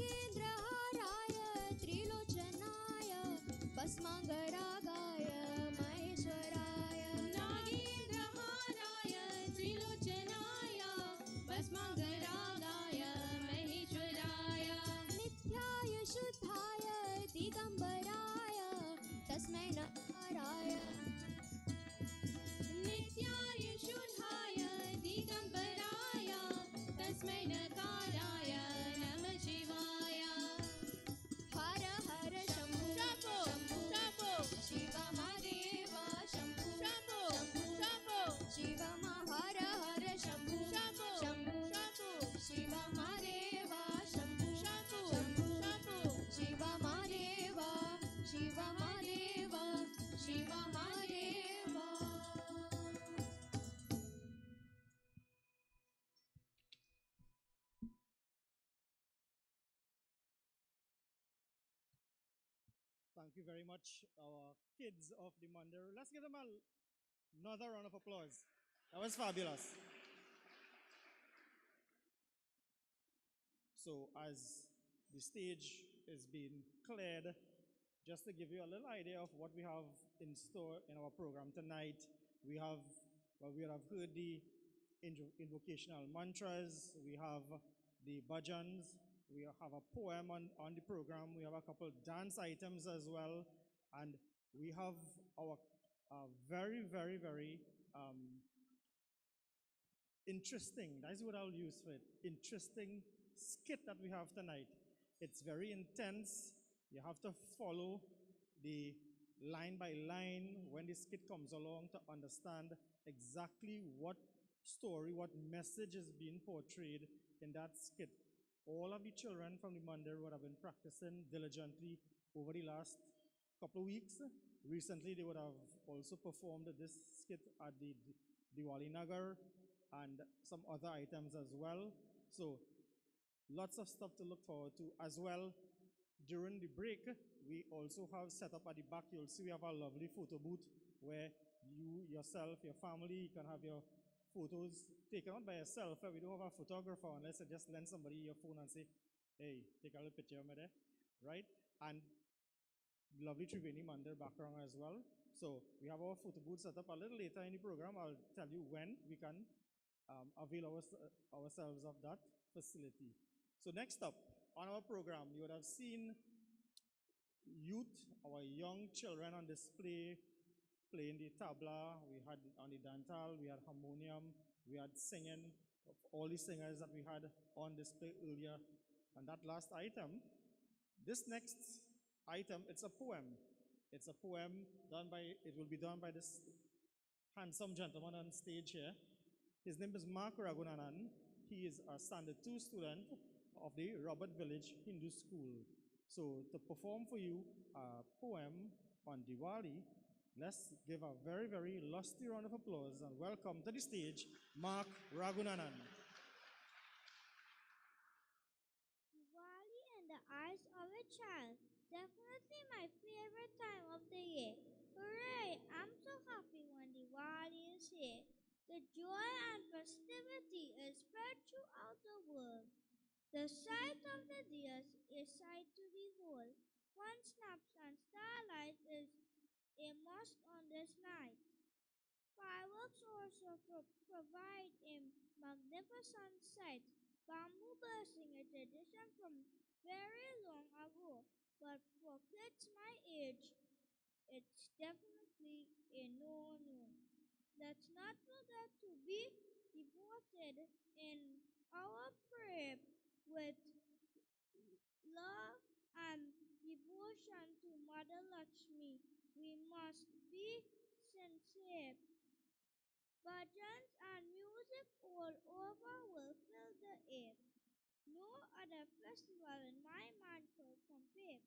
नागेन्द्रहाराय त्रिलोचनाय भस्माङ्गरागाय महेश्वराय नागेन्द्रहाराय त्रिलोचनाय भस्माङ्गरागाय महेश्वराय नित्याय शुद्धाय दिगम्बराय तस्मै नकाराय नित्याय शुद्धाय दिगम्बराय तस्मै नकाराय नमः शिवाय हर हर शम्भु शम्भु शिव महादेव शम्भु शम्भु शिव हर हर Shambhu Shambhu Shiv Mahadev Shambhu Shambhu Shiv Mahadev Shiv Mahadev Shiv Mahadev Thank you very much, our kids of the Mandir. Let's give them another round of applause. That was fabulous. So, as the stage is being cleared, just to give you a little idea of what we have in store in our program tonight, we have heard the invocational mantras, we have the bhajans, we have a poem on the program, we have a couple dance items as well, and we have our very, very, very interesting, that's what I'll use for it, interesting skit that we have tonight. It's very intense. You have to follow the line by line when the skit comes along to understand exactly what story, what message is being portrayed in that skit. All of the children from the Mandir would have been practicing diligently over the last couple of weeks. Recently, they would have also performed this skit at the Diwali Nagar and some other items as well. So lots of stuff to look forward to as well. During the break, we also have set up at the back, you'll see we have a lovely photo booth where you, yourself, your family, you can have your photos taken out by yourself. We don't have a photographer unless you just lend somebody your phone and say, hey, take a little picture of me there, right? And lovely Triveni Mandir background as well. So we have our photo booth set up a little later in the program. I'll tell you when we can avail ourselves of that facility. So next up on our program, you would have seen youth, our young children on display, playing the tabla, we had on the dantal, we had harmonium, we had singing, all the singers that we had on display earlier. And that last item, this next item, it's a poem. It's a poem done by, it will be done by this handsome gentleman on stage here. His name is Mark Ragunanan. He is a standard 2 student of the Robert Village Hindu School. So to perform for you a poem on Diwali, let's give a very, very lusty round of applause and welcome to the stage, Mark Ragunanan. Diwali and the eyes of a child. Definitely my favorite time of the year. Hooray! I'm so happy when Diwali is here. The joy and festivity is spread throughout the world. The sight of the diyas is sight to behold. One snaps and starlight is a must on this night. Fireworks also provide a magnificent sight. Bamboo bursting a tradition from very long ago, but for kids my age, it's definitely a no-no. Let's not forget to be devoted in our prayer with love and devotion to Mother Lakshmi. We must be sincere. Bhajans and music all over will fill the air. No other festival in my mind could compare.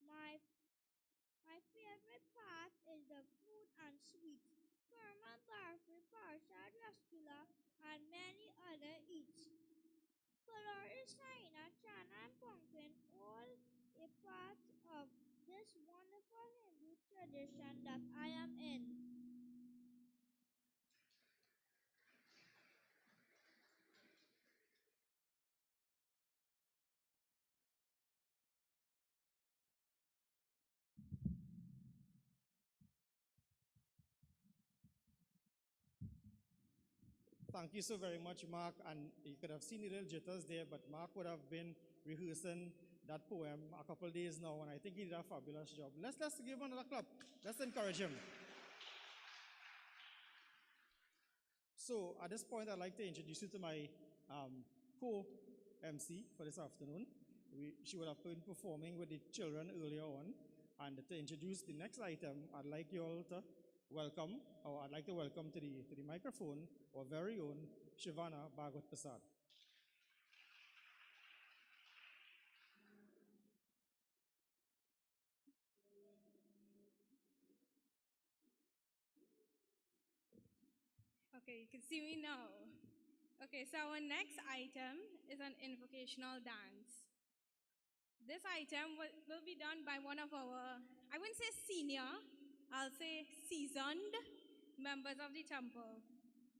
My, my favorite part is the food and sweets. Kurma, barfi, parsad, rasgulla, and many other eats. Kalori, saina, chana, and pumpkin, all a part of this wonderful Hindu tradition that I am in. Thank you so very much, Mark. And you could have seen the little jitters there, but Mark would have been rehearsing that poem a couple of days now, and I think he did a fabulous job. Let's give him another clap. Let's encourage him. So at this point, I'd like to introduce you to my co-MC for this afternoon. She would have been performing with the children earlier on. And to introduce the next item, I'd like you all to welcome, or I'd like to welcome to the microphone our very own Shivana Bhagwat Prasad. Okay, you can see me now. Okay, so our next item is an invocational dance. This item will be done by one of our, I wouldn't say senior, I'll say seasoned members of the temple.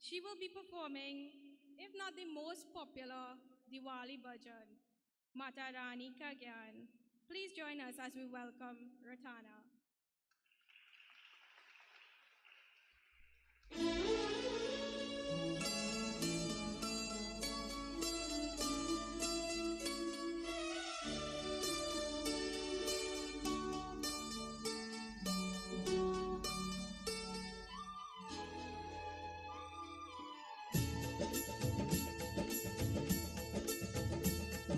She will be performing, if not the most popular Diwali bhajan, Mata Rani Ka Gyan. Please join us as we welcome Ratana.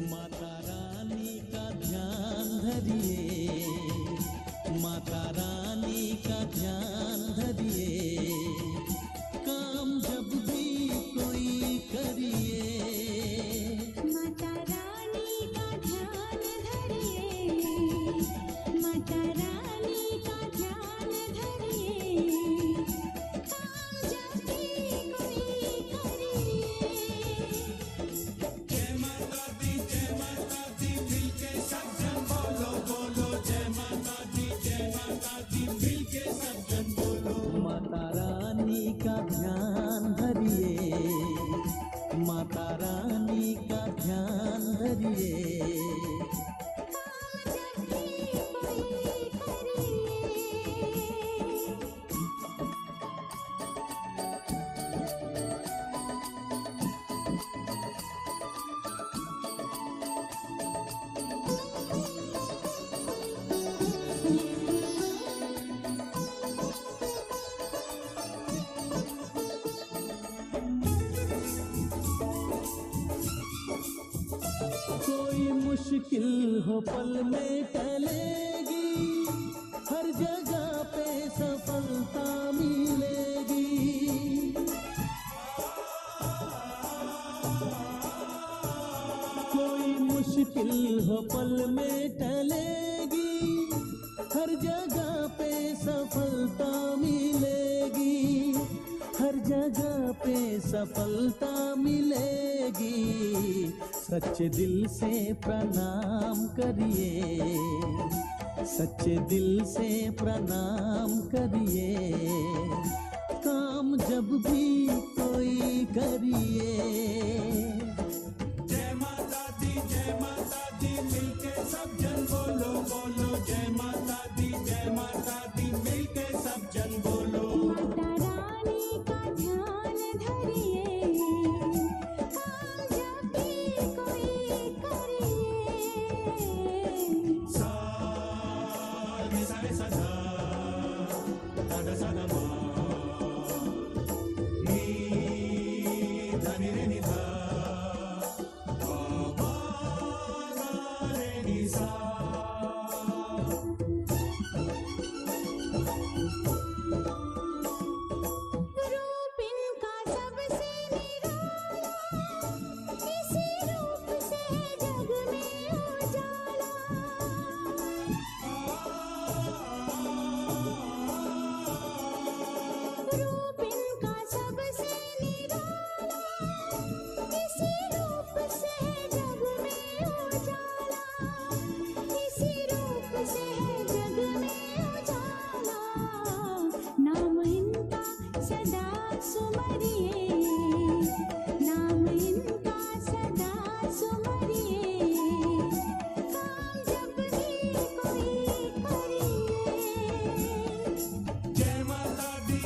माता मुश्किल हो पल में टलेगी, हर जगह पे सफलता मिलेगी। कोई मुश्किल हो पल में टलेगी, हर जगह पे सफलता मिलेगी, हर जगह पे सफलता मिलेगी। सच्चे दिल से प्रणाम करिए, सच्चे दिल से प्रणाम करिए, काम जब भी कोई करिए। जय माता दी मिलके सब जन बोलो बोलो, जय माता दी मिलके सब जन बोलो। माता रानी का ध्यान धरिए, काम जब भी कोई करिए। सा रे सा धा, धा धा सा धा मा, नी धा नि रे नि धा, पा पा धा रे नि सा। रूप इनका सबसे निराला, इसी रूप से है जग में उजाला। रूप इनका सबसे निराला, इसी रूप से है जग में उजाला, इसी रूप से है जग में उजाला। नाम इनका सदा सुमरिए, नाम इनका सदा सुमरिए, काम जब भी कोई करिए। जय माता दी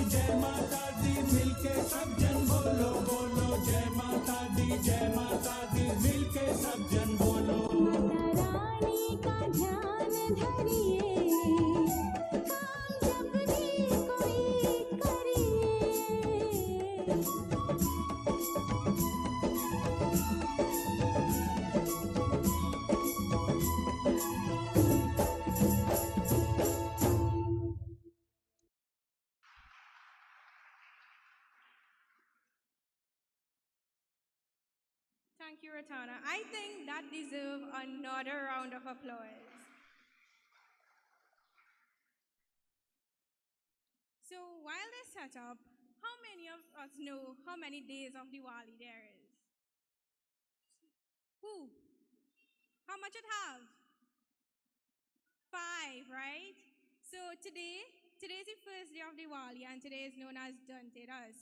मिलके सब जन बोलो बोलो, जय माता दी मिलके सब जन बोलो। माता रानी का ध्यान धरिए, काम जब भी कोई करिए। Thank you, Ratana. I think that deserves another round of applause. So while they set up, how many of us know how many days of Diwali there is? Who? How much it have? 5, right? So today's the first day of Diwali, and today is known as Dhanteras.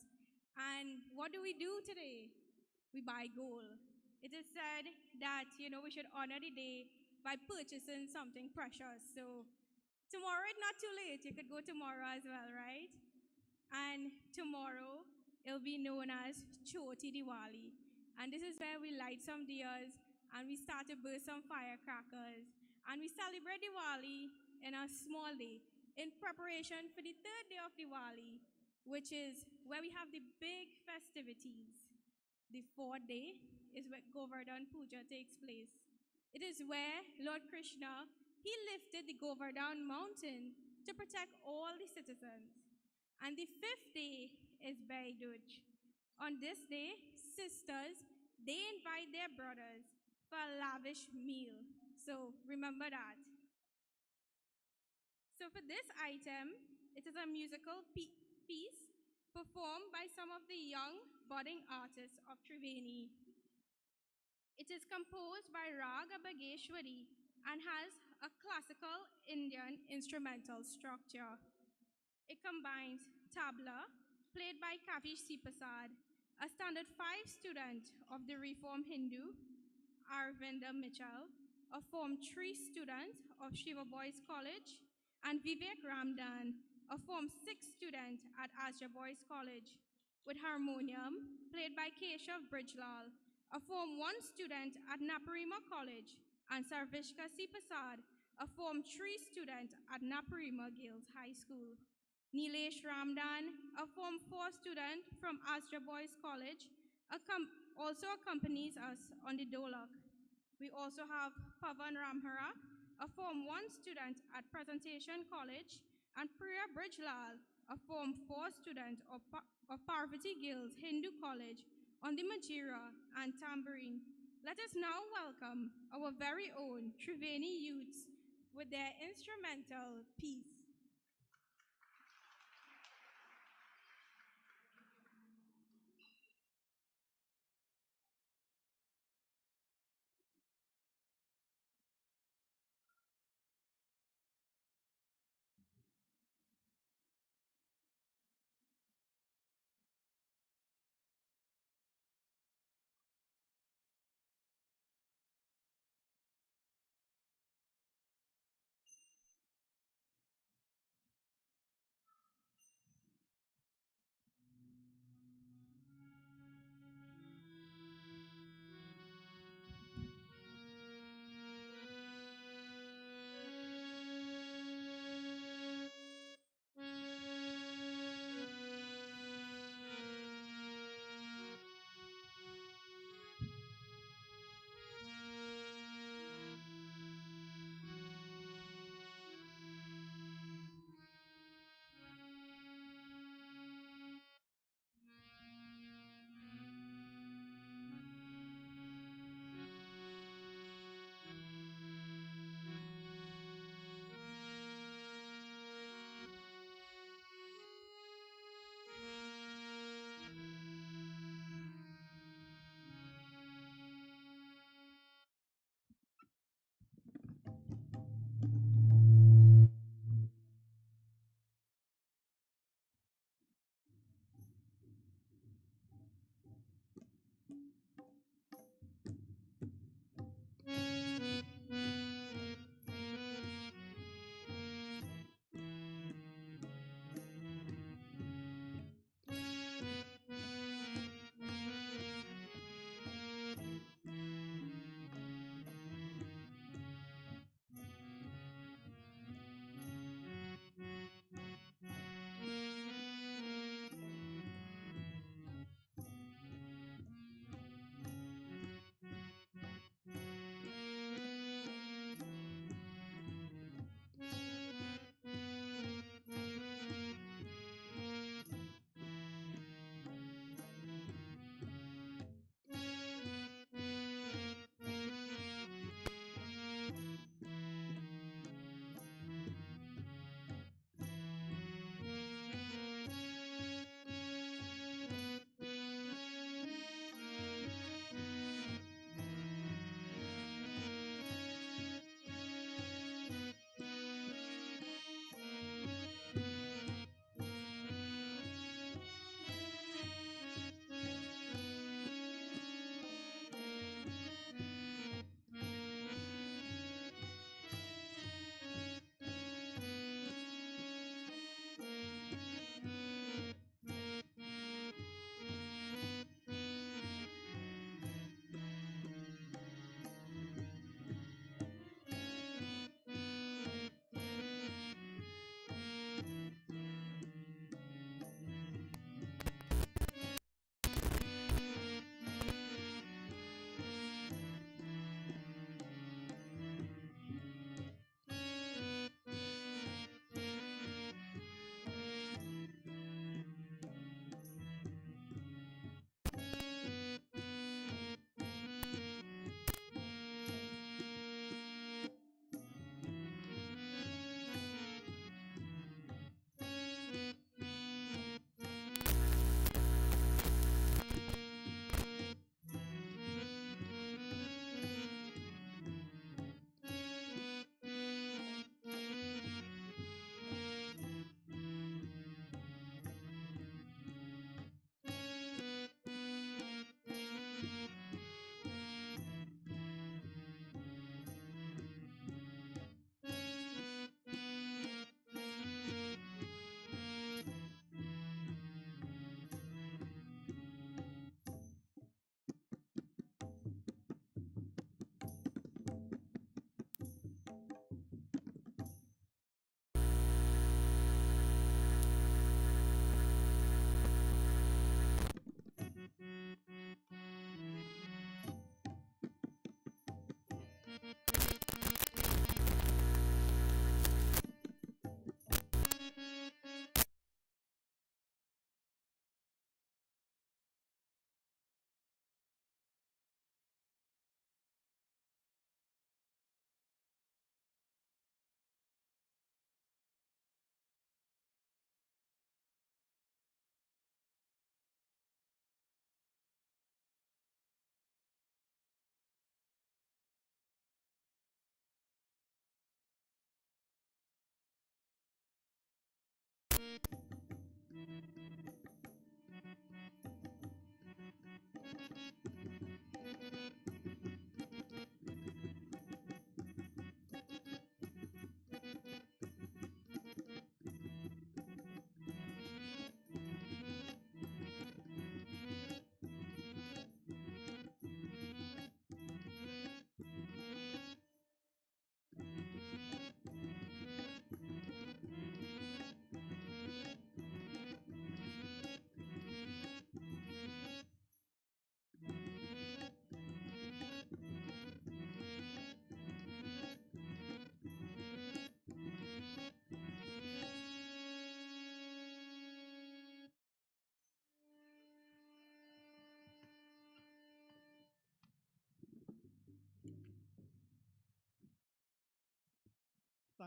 And what do we do today? We buy gold. It is said that, we should honor the day by purchasing something precious. So tomorrow it's not too late. You could go tomorrow as well, right? And tomorrow it'll be known as Choti Diwali. And this is where we light some diyas and we start to burst some firecrackers. And we celebrate Diwali in a small day in preparation for the third day of Diwali, which is where we have the big festivities. The fourth day is where Govardhan Puja takes place. It is where Lord Krishna, he lifted the Govardhan mountain to protect all the citizens. And the fifth day is Bhai Dooj. On this day, sisters, they invite their brothers for a lavish meal. So remember that. So for this item, it is a musical piece performed by some of the young budding artists of Triveni. It is composed by Raga Bageshwari and has a classical Indian instrumental structure. It combines tabla, played by Kavish Sipasad, a standard 5 student of the Reform Hindu, Arvinda Mitchell, a Form 3 student of Shiva Boys College, and Vivek Ramdan, a Form 6 student at Asja Boys College, with harmonium, played by Keshav Brijlal, a Form 1 student at Naparima College, and Sarvishka Sipasad, a Form 3 student at Naparima Girls High School. Nilesh Ramdan, a Form 4 student from Asja Boys College, also accompanies us on the dolak. We also have Pavan Ramhara, a Form 1 student at Presentation College, and Priya Brijlal, a Form 4 student of Parvati Gills Hindu College on the Majira and tambourine. Let us now welcome our very own Triveni youths with their instrumental piece.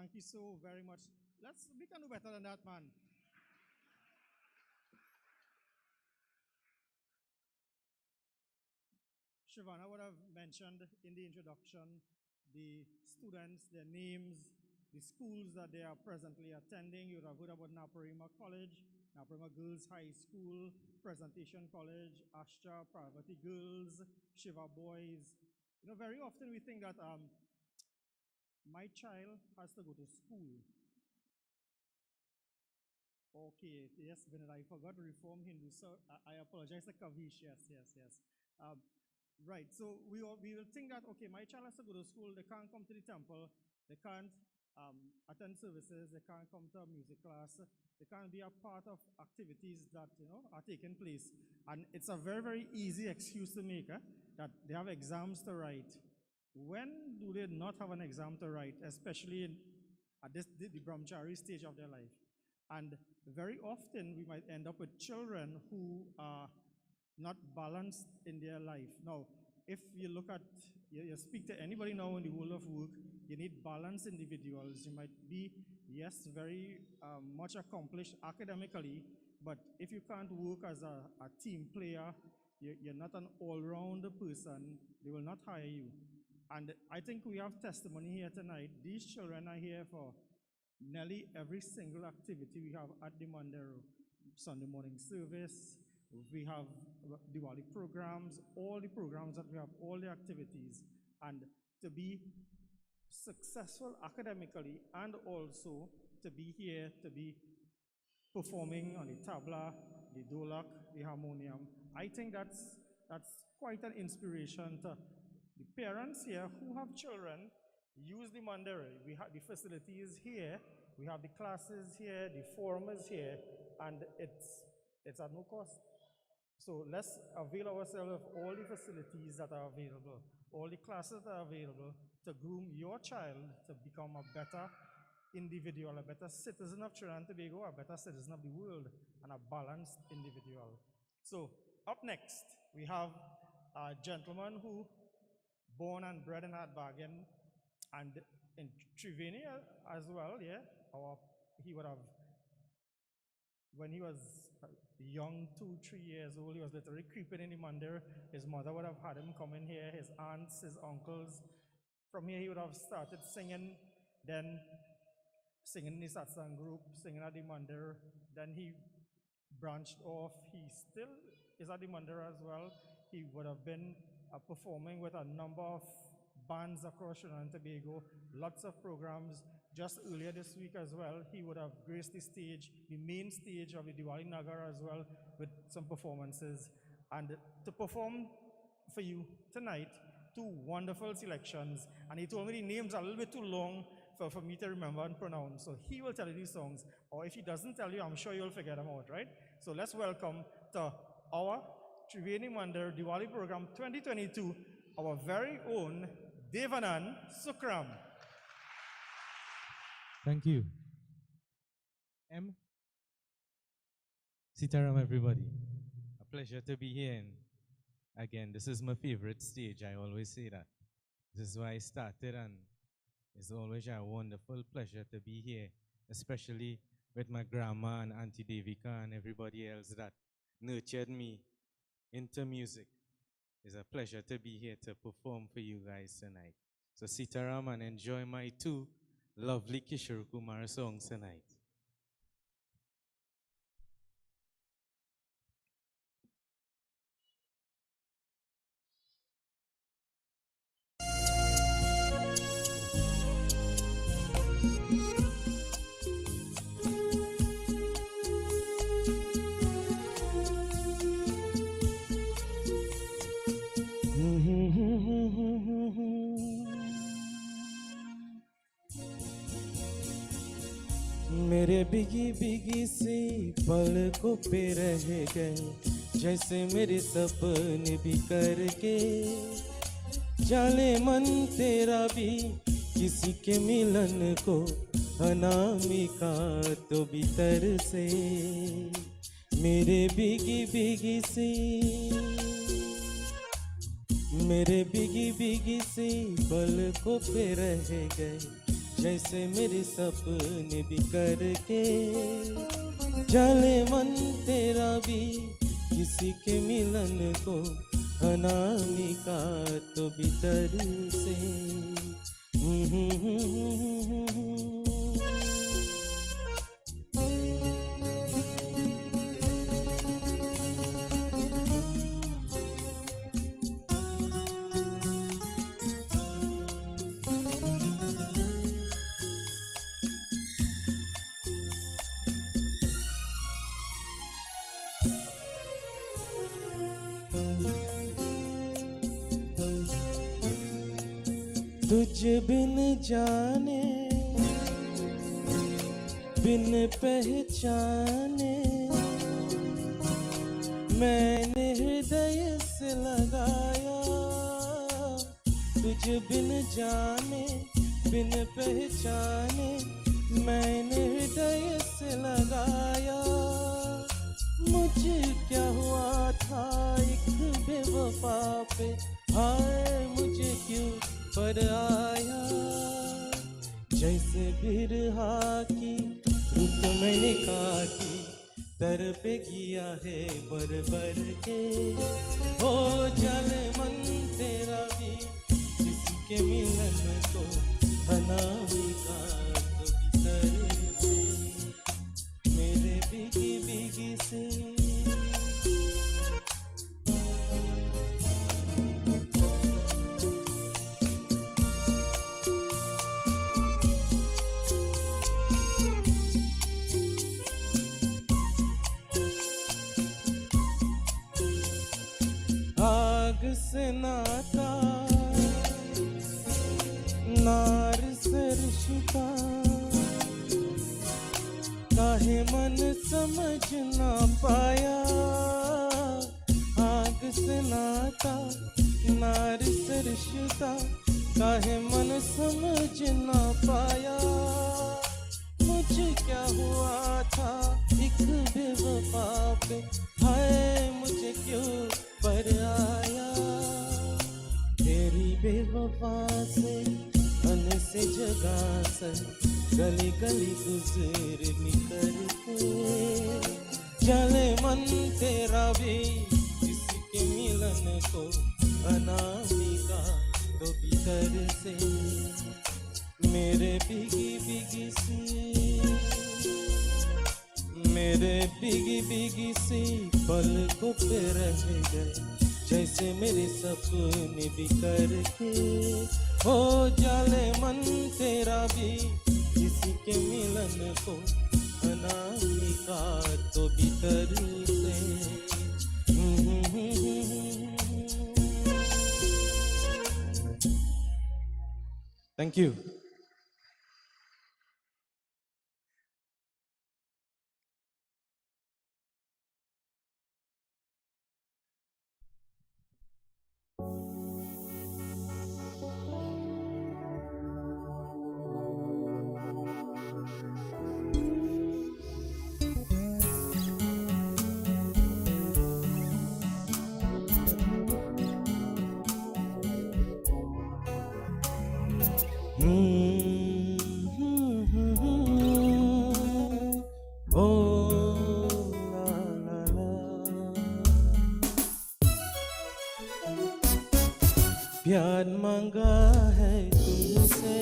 Thank you so very much. We can do better than that, man. Shivana would have mentioned in the introduction the students, their names, the schools that they are presently attending. You would have heard about Naparima College, Naparima Girls High School, Presentation College, Ashtra, Parvati Girls, Shiva Boys. You know, very often we think that my child has to go to school. Okay, yes, Vinod, I forgot Reform Hindu, so I apologize to Kavish, yes. Right, so we will think that, okay, my child has to go to school, they can't come to the temple, they can't attend services, they can't come to a music class, they can't be a part of activities that, you know, are taking place. And it's a very, very easy excuse to make, that they have exams to write. When do they not have an exam to write, especially at the brahmachari stage of their life? And very often we might end up with children who are not balanced in their life. Now, if you look at, you speak to anybody now in the world of work, you need balanced individuals. You might be, yes, very much accomplished academically, but if you can't work as a team player, you're not an all-round person, they will not hire you. And I think we have testimony here tonight. These children are here for nearly every single activity we have at the Mandir. Sunday morning service, we have Diwali programs, all the programs that we have, all the activities. And to be successful academically and also to be here, to be performing on the tabla, the dolak, the harmonium, I think that's quite an inspiration to the parents here who have children. Use the Mandir. We have the facilities here, we have the classes here, the forum is here, and it's at no cost. So let's avail ourselves of all the facilities that are available, all the classes that are available to groom your child to become a better individual, a better citizen of Trinidad and Tobago, a better citizen of the world, and a balanced individual. So up next, we have a gentleman who born and bred in Hadbagen and in Triveni as well, yeah. He would have, when he was young, 2-3 years old, he was literally creeping in the Mandir. His mother would have had him come in here, his aunts, his uncles. From here he would have started singing, then singing in the satsang group, singing at the Mandir. Then he branched off. He still is at the Mandir as well. He would have been performing with a number of bands across Trinidad and Tobago, lots of programs. Just earlier this week as well, he would have graced the stage, the main stage of the Diwali Nagar as well, with some performances. And to perform for you tonight, 2 wonderful selections. And he told me the names are a little bit too long for me to remember and pronounce. So he will tell you these songs, or if he doesn't tell you, I'm sure you'll figure them out, right? So let's welcome to our Triveni Mandir Diwali program 2022, our very own Devanand Sukram. Thank you. M. Sitaram, everybody. A pleasure to be here. And again, this is my favorite stage. I always say that. This is why I started, and it's always a wonderful pleasure to be here, especially with my grandma and Auntie Devika and everybody else that nurtured me into music. It's a pleasure to be here to perform for you guys tonight. So Sitaram, and enjoy my 2 lovely Kishore Kumar songs tonight. मेरे बिगी बिगी सी पलकों पे रह गए, जैसे मेरे सपने बिखर के। जाने मन तेरा भी किसी के मिलन को, अनामिका तो भीतर से। मेरे बिगी बिगी सी, मेरे बिगी बिगी सी पलकों पे रह गए, जैसे मेरे सपने बिखर के जले मन तेरा भी किसी के मिलन को अनामिका तो भीतर से तुझ बिन जाने बिन पहचाने मैंने हृदय से लगाया तुझ बिन जाने बिन पहचाने मैंने हृदय से लगाया मुझे क्या हुआ था एक बेवफा पे हाय मुझे क्यों पर आया जैसे बिरहा की रुत मैंने काटी दर पे किया है बर बर के हो जले मन तेरा भी किसके मिलन को अनामिका तो भीतर से मेरे बिगी बिगी से से नाता नार से रिश्ता काहे मन समझ ना पाया आग से नाता नार से रिश्ता काहे मन समझ ना पाया मुझे क्या हुआ था एक बेवफा पे हाय मुझे क्यों पर आया तेरी बेवफा से मन से जगा से गली गली गुजर निकल के चले मन तेरा भी किसके मिलन को अनामिका तो भीतर से मेरे बिगी बिगी सी मेरे बिगी बिगी सी पलकों पे रह गए जैसे मेरे सपने बिखर के हो जाले मन तेरा भी किसी के मिलन को अनामिका तो भीतर से थैंक यू प्यार मांगा है तुमसे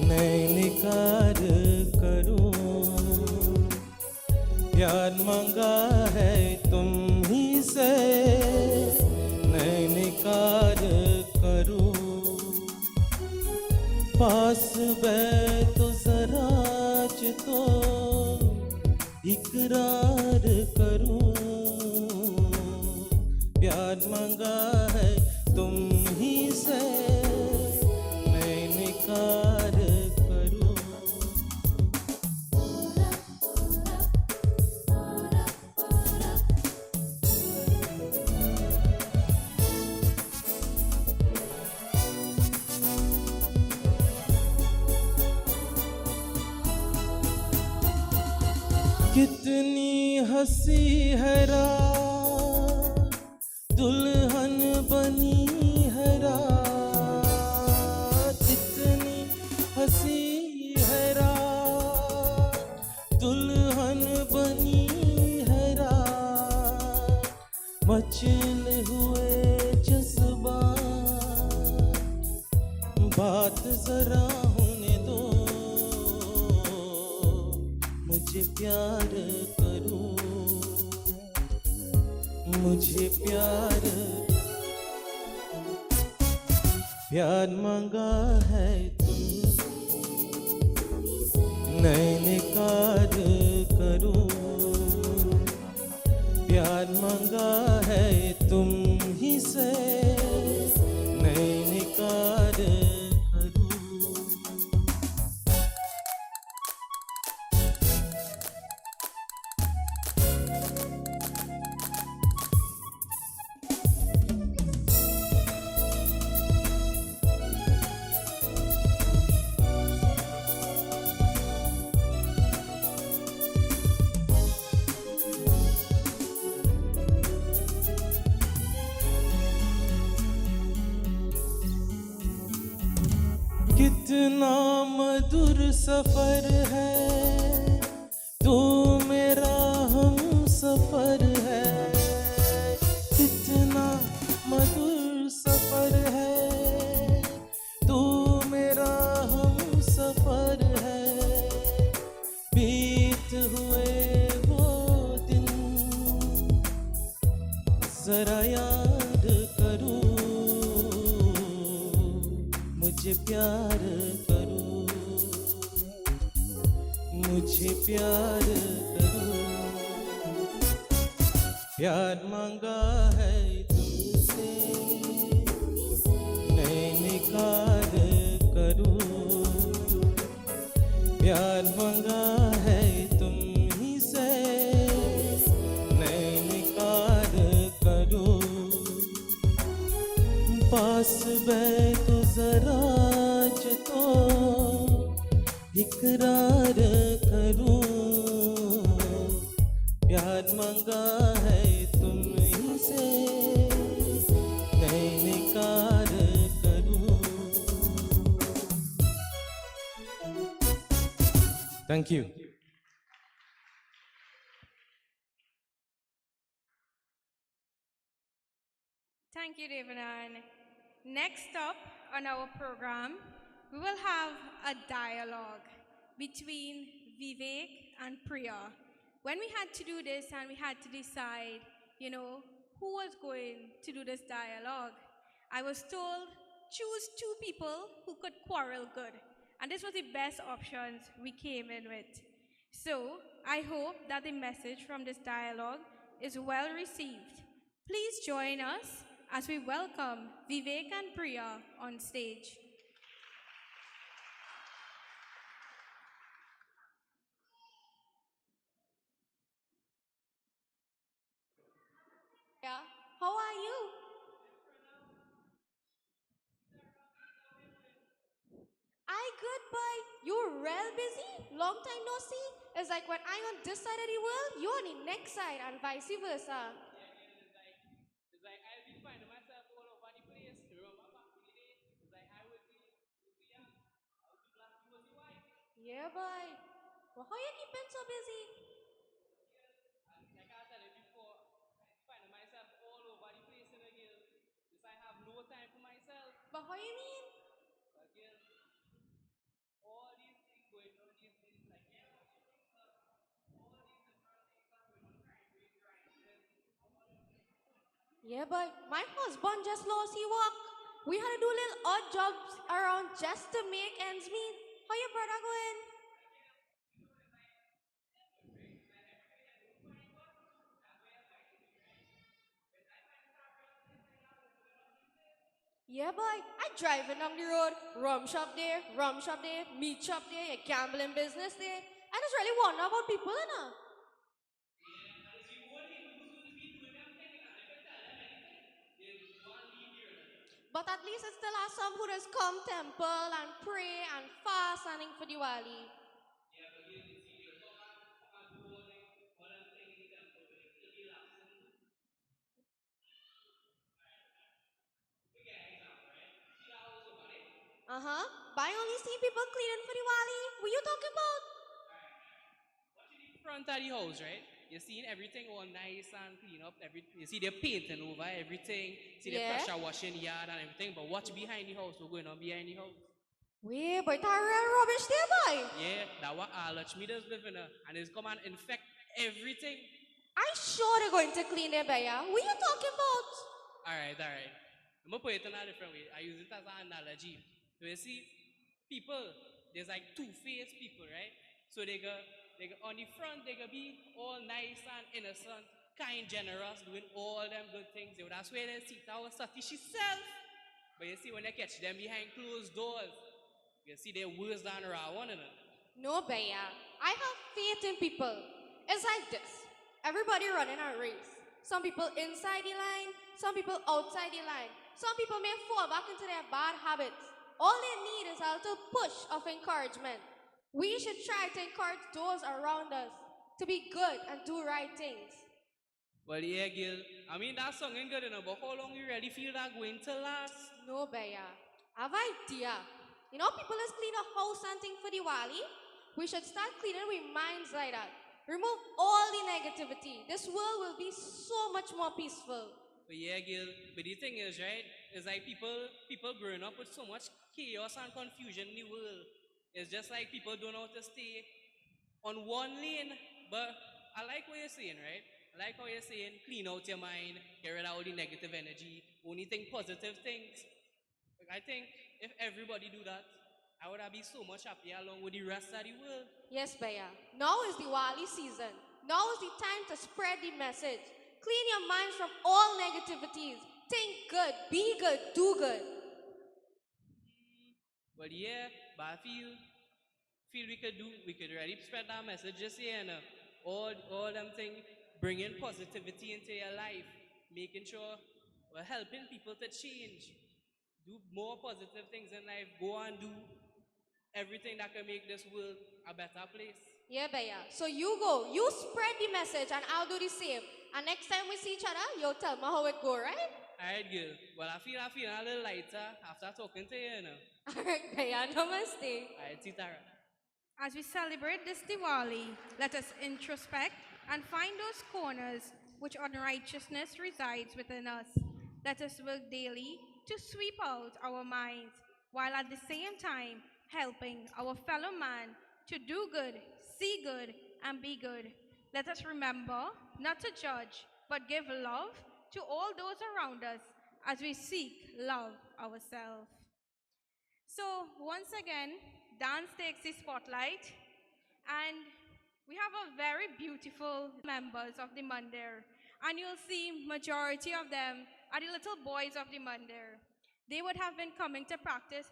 मैं इनकार करूं प्यार मांगा है तुम ही से मैं इनकार करूं पास बैठ तो जरा तो इकरार करूं प्यार मांगा है तुम ही से मैं इनकार करूं कितनी हंसी है रात दुल्हन बनी है रात इतनी हंसी है रात दुल्हन बनी है रात मचले हुए जज्बात बात जरा होने दो मुझे प्यार करो मुझे प्यार प्यार मांगा है नैने कार करो प्यार मांगा है तुम ही से नैने कार करो कितना मधुर सफर है तू मेरा हम सफर है कितना मधुर सफर है तू मेरा हम सफर है बीत हुए वो दिन जरा याद करो मुझे प्यार करो मुझे प्यार करो प्यार मांगा है तुमसे नैने कार करो प्यार मांगा है तुम ही से नैने कार करो पास बैठो जरा तो इकरार करो प्यार मांगा है तुम ही से नैने कार करो thank you Thank you, Devanan. Next up on our program, we will have a dialogue between Vivek and Priya. When we had to do this and we had to decide, who was going to do this dialogue, I was told choose two people who could quarrel good. And this was the best options we came in with. So I hope that the message from this dialogue is well received. Please join us as we welcome Vivek and Priya on stage. Yeah. How are you? I good, boy. You're real busy. Long time no see. It's like when I'm on this side of the world, you're on the next side, and vice versa. Yeah, boy. Well, how you keeping so busy? But how you mean? Yeah, boy. My husband just lost his work. We had to do little odd jobs around just to make ends meet. How your brother going? Yeah, boy. I driving down the road, rum shop there, meat shop there, a gambling business there. I just really wonder about people, you know. But at least it still has some who just come temple and pray and fast and for Diwali. But I only see people cleaning for Diwali. What you talking about? Front of the house, right? You're seeing everything all nice and clean up. You see they're painting over everything. See the Yeah. pressure washing yard and everything. But watch behind the house. What's going on behind the house? Wait, but that real rubbish there, boy. Yeah, that what Lakshmi does live in, and it's come and infect everything. I sure they're going to clean their baya. What you talking about? All right. I'm gonna put it in a different way. I use it as an analogy. So you see, people, there's like two-faced people, right? So they go on the front, they gonna be all nice and innocent, kind, generous, doing all them good things. They would have swear they see our Satish self. But you see, when they catch them behind closed doors, you see they're worse than one another. No, baya. I have faith in people. It's like this. Everybody running a race. Some people inside the line, some people outside the line. Some people may fall back into their bad habits. All they need is a little push of encouragement. We should try to encourage those around us to be good and do right things. Well, yeah, Gil. I mean, that song ain't good enough, but how long you really feel that going to last? No, baya. I have idea. You know, people is clean a house and thing for Diwali. We should start cleaning with minds like that. Remove all the negativity. This world will be so much more peaceful. But yeah, Gil. But the thing is, right? It's like people growing up with so much chaos and confusion in the world. It's just like people don't know how to stay on one lane. But I like what you're saying, right? I like how you're saying, clean out your mind, get rid of all the negative energy, only think positive things. Like, I think if everybody do that, I would be so much happier along with the rest of the world. Yes, baya. Now is Diwali season. Now is the time to spread the message. Clean your minds from all negativities. Think good, be good, do good. But yeah, but I feel we could really spread that message just here, all them things, bringing positivity into your life, making sure we're helping people to change, do more positive things in life, go and do everything that can make this world a better place. Yeah, baya. So you go, you spread the message and I'll do the same. And next time we see each other, you'll tell me how it go, right? Alright, girl. Well, I feel a little lighter after talking to you, Alright, baya. Namaste. Alright, Tara. As we celebrate this Diwali, let us introspect and find those corners which unrighteousness resides within us. Let us work daily to sweep out our minds, while at the same time helping our fellow man to do good, see good, and be good. Let us remember not to judge, but give love to all those around us as we seek love ourselves. So once again, dance takes the spotlight, and we have a very beautiful members of the Mandir, and you'll see majority of them are the little boys of the Mandir. They would have been coming to practice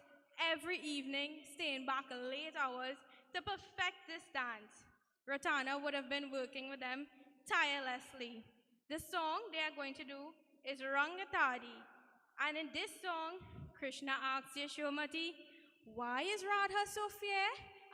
every evening, staying back late hours to perfect this dance. Ratana would have been working with them tirelessly. The song they are going to do is Rangatadi, and in this song, Krishna asks Yashomati, "Why is Radha so fair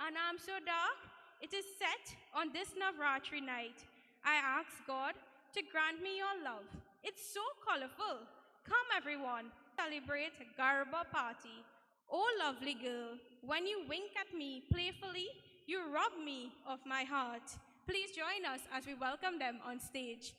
and I'm so dark? It is set on this Navratri night. I ask God to grant me your love. It's so colorful. Come everyone, celebrate Garba party. Oh lovely girl, when you wink at me playfully, you rob me of my heart." Please join us as we welcome them on stage.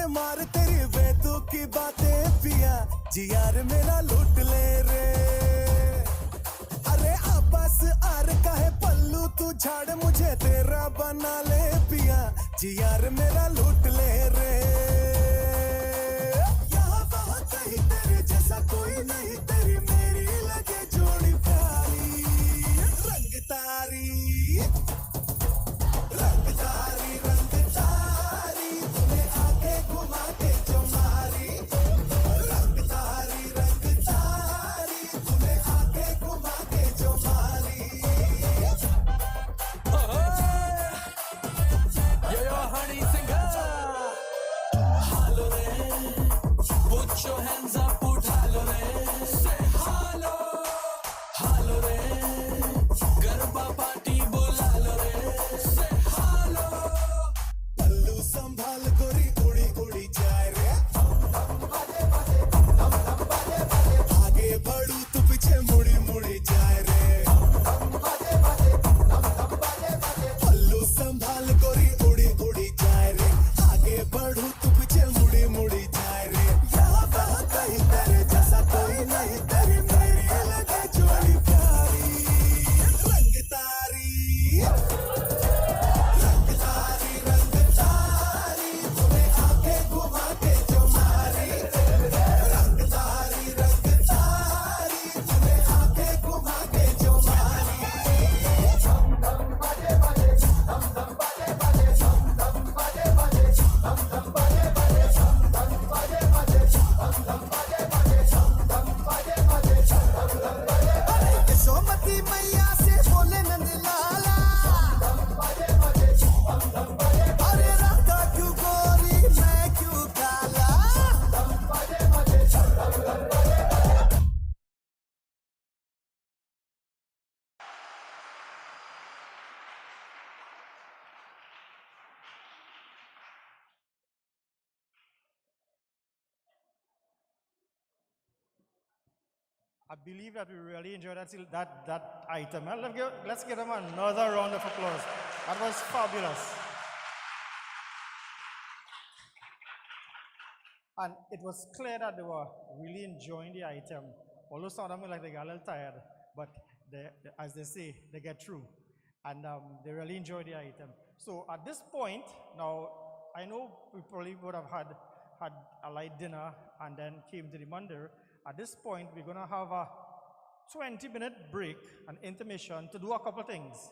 मार तेरी बेतु की बातें पिया जी यार मेरा लूट ले रे अरे आपस आर का है पल्लू तू झाड़ मुझे तेरा बना ले पिया जी यार मेरा लूट ले रे यहाँ बहुत ही तेरे जैसा कोई नहीं तेरी मेरी लगे जोड़ पार्वती मैया से बोले नंद लाला अरे राधा क्यों गोरी मैं क्यों काला I believe that we really enjoyed that item. Well, let's give them another round of applause. That was fabulous. And it was clear that they were really enjoying the item. Although some of them were like they got a little tired, but as they say, they get through. And they really enjoyed the item. So at this point, now I know we probably would have had a light dinner and then came to the Mandir. At this point, we're going to have a 20-minute break, an intermission, to do a couple things.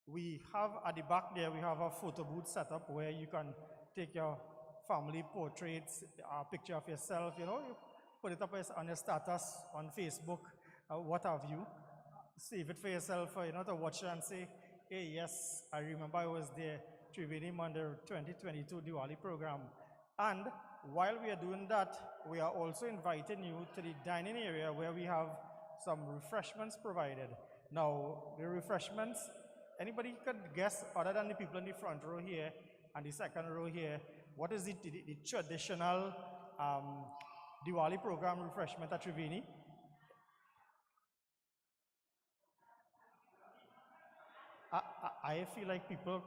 We have at the back there, we have a photo booth set up where you can take your family portraits, a picture of yourself, you know, you put it up on your status on Facebook, what have you. Save it for yourself, you know, to watch and say, hey, yes, I remember I was there, Triveni Mandir 2022 Diwali program. And while we are doing that, we are also inviting you to the dining area where we have some refreshments provided. Now, the refreshments, anybody could guess, other than the people in the front row here and the second row here, what is the traditional Diwali program refreshment at Triveni? I feel like people,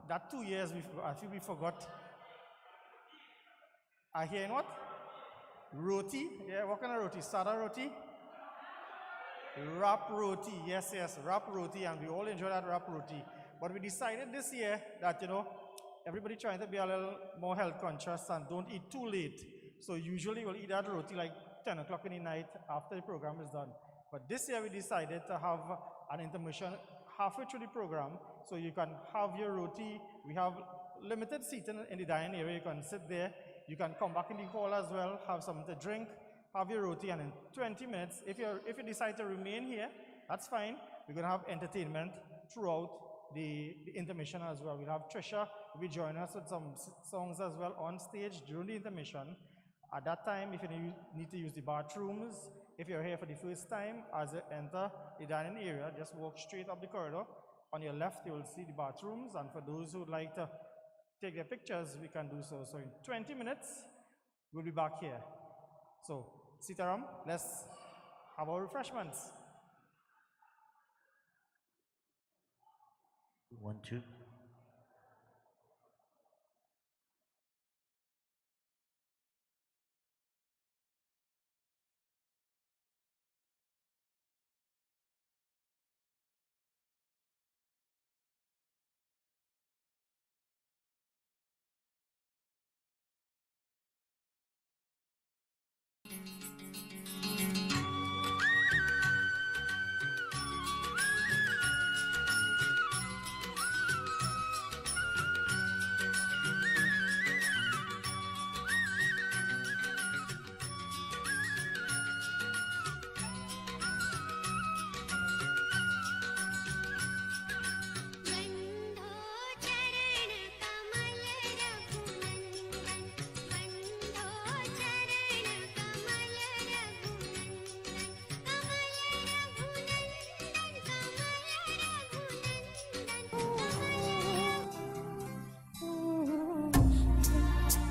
that 2 years, I feel we forgot. I hear what? Roti? Yeah, what kind of roti? Sada roti? Wrap roti, yes, wrap roti, and we all enjoy that wrap roti. But we decided this year that, you know, everybody trying to be a little more health conscious and don't eat too late. So usually we'll eat that roti like 10 o'clock in the night after the program is done. But this year we decided to have an intermission halfway through the program, so you can have your roti. We have limited seating in the dining area. You can sit there. You can come back in the hall as well, have something to drink, have your roti, and in 20 minutes, if you decide to remain here, that's fine. We're going to have entertainment throughout the intermission as well. We'll have Trisha will be joining us with some songs as well on stage during the intermission. At that time, if you need to use the bathrooms, if you're here for the first time, as you enter the dining area, just walk straight up the corridor. On your left, you will see the bathrooms, and for those who would like to take their pictures, we can do so. So in 20 minutes, we'll be back here. So, Sitaram, let's have our refreshments. 1, 2.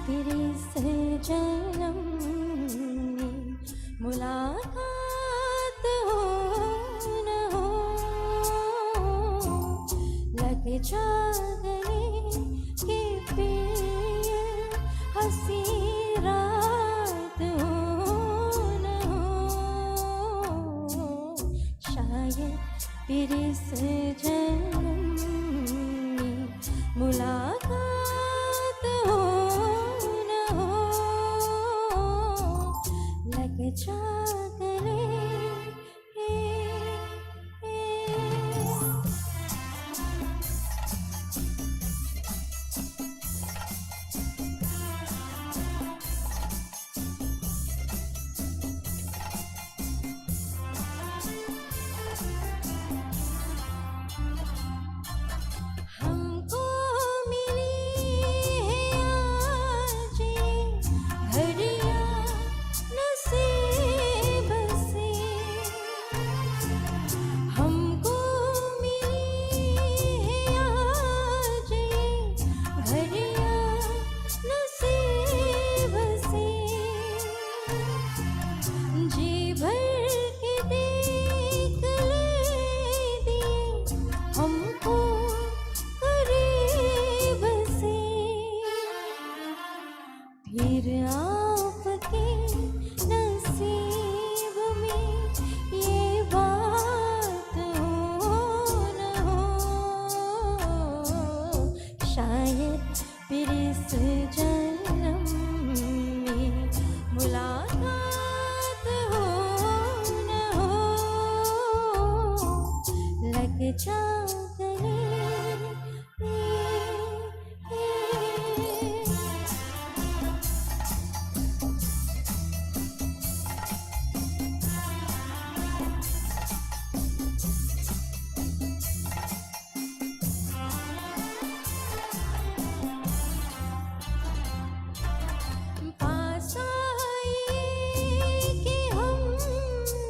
तेरे से जन्म में मुलाकात हो न हो लगे जा गले के प्रिय हंसी रात हो न हो शायद तेरे से जन्म में मुलाकात हो जागले जा गले पास आइए कि हम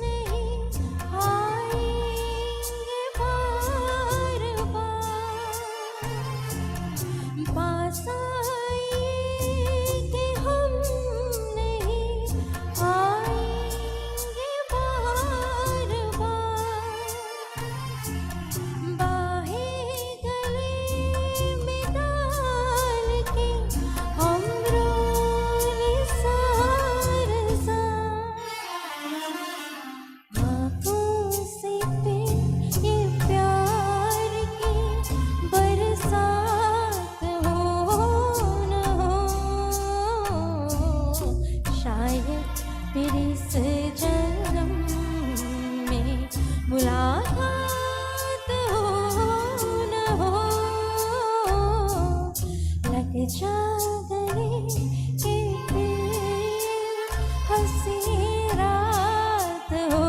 नहीं आएंगे बार बार पास आइए कि हम नहीं आएंगे बार बार बाहें गले में डाल के हम रोने सार आँखों से फिर ये प्यार की बरसात हो न हो शायद फिर इस जन्म में मुलाकात हो न हो लग जा गले कि फिर हंसी रात हो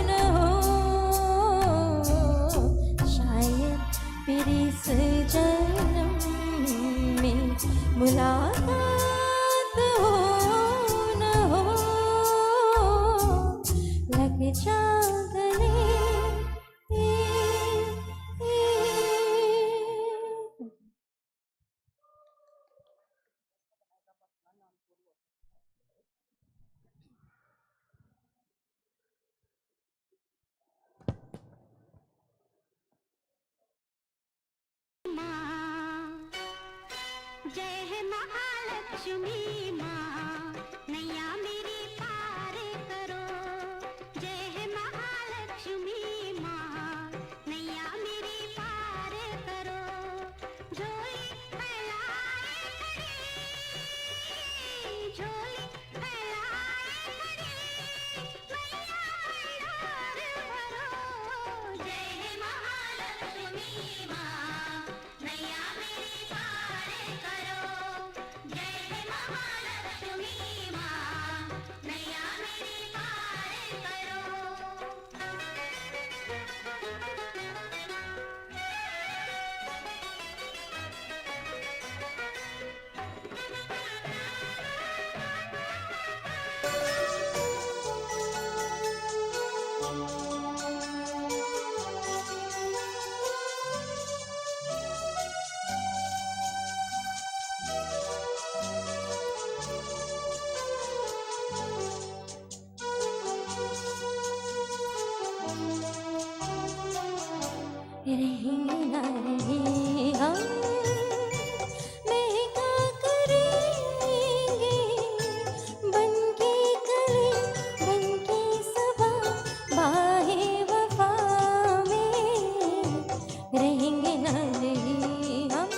न हो शायद फिर इस जन्म में मुलाकात हो न हो लग जा गले जय है महालक्ष्मी माँ नैया मेरी पार करो जय है महालक्ष्मी माँ नैया मेरी पार करो झोली फैलाए खड़ी झोली फैलाए खड़ी मैया भंडार भरो जय है महालक्ष्मी माँ नैया मेरी पार करो जय है महालक्ष्मी माँ नैया मेरी पार करो रहेंगे ना रहे हम महका करेंगे बनके कली बनके सबा बाहे वफा में रहेंगे ना रहे हम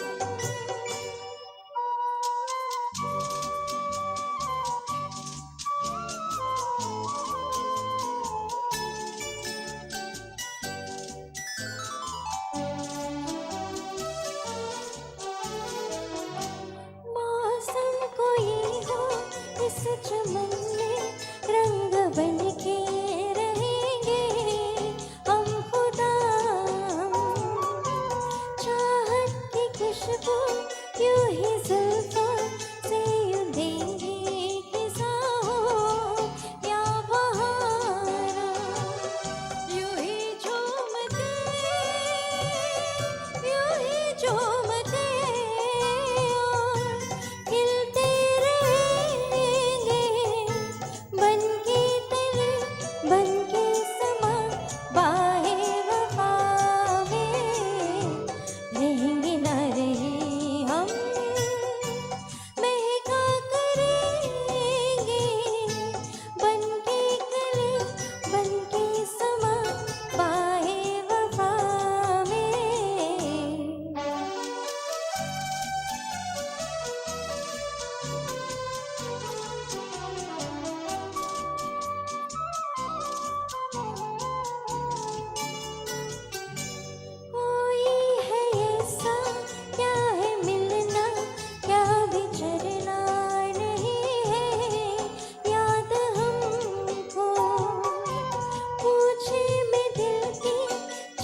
मौसम कोई हो इस चमन में रंग बन के रहेंगे हम खुदा चाहत की खुशबू यूं ही जुल्फों से यूं देंगे खिसा हो या बहारा यूं ही झूमते और खिलते रहेंगे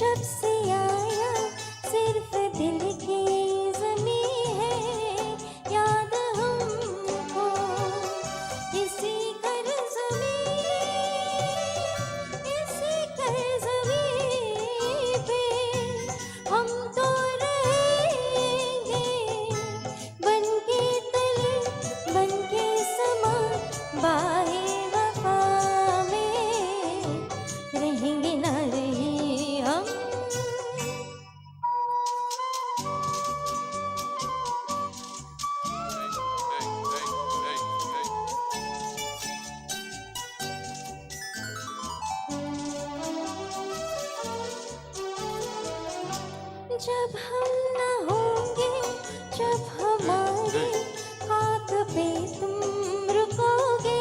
जब से आया सिर्फ दिल की जमी है याद हमको इसी कर्ज में पे हम तो रहेंगे बन के तले बन के समा बाहे वफा में रहेंगे ना रहे हम जब हम न होंगे जब हमारे हाथ पे तुम रुकोगे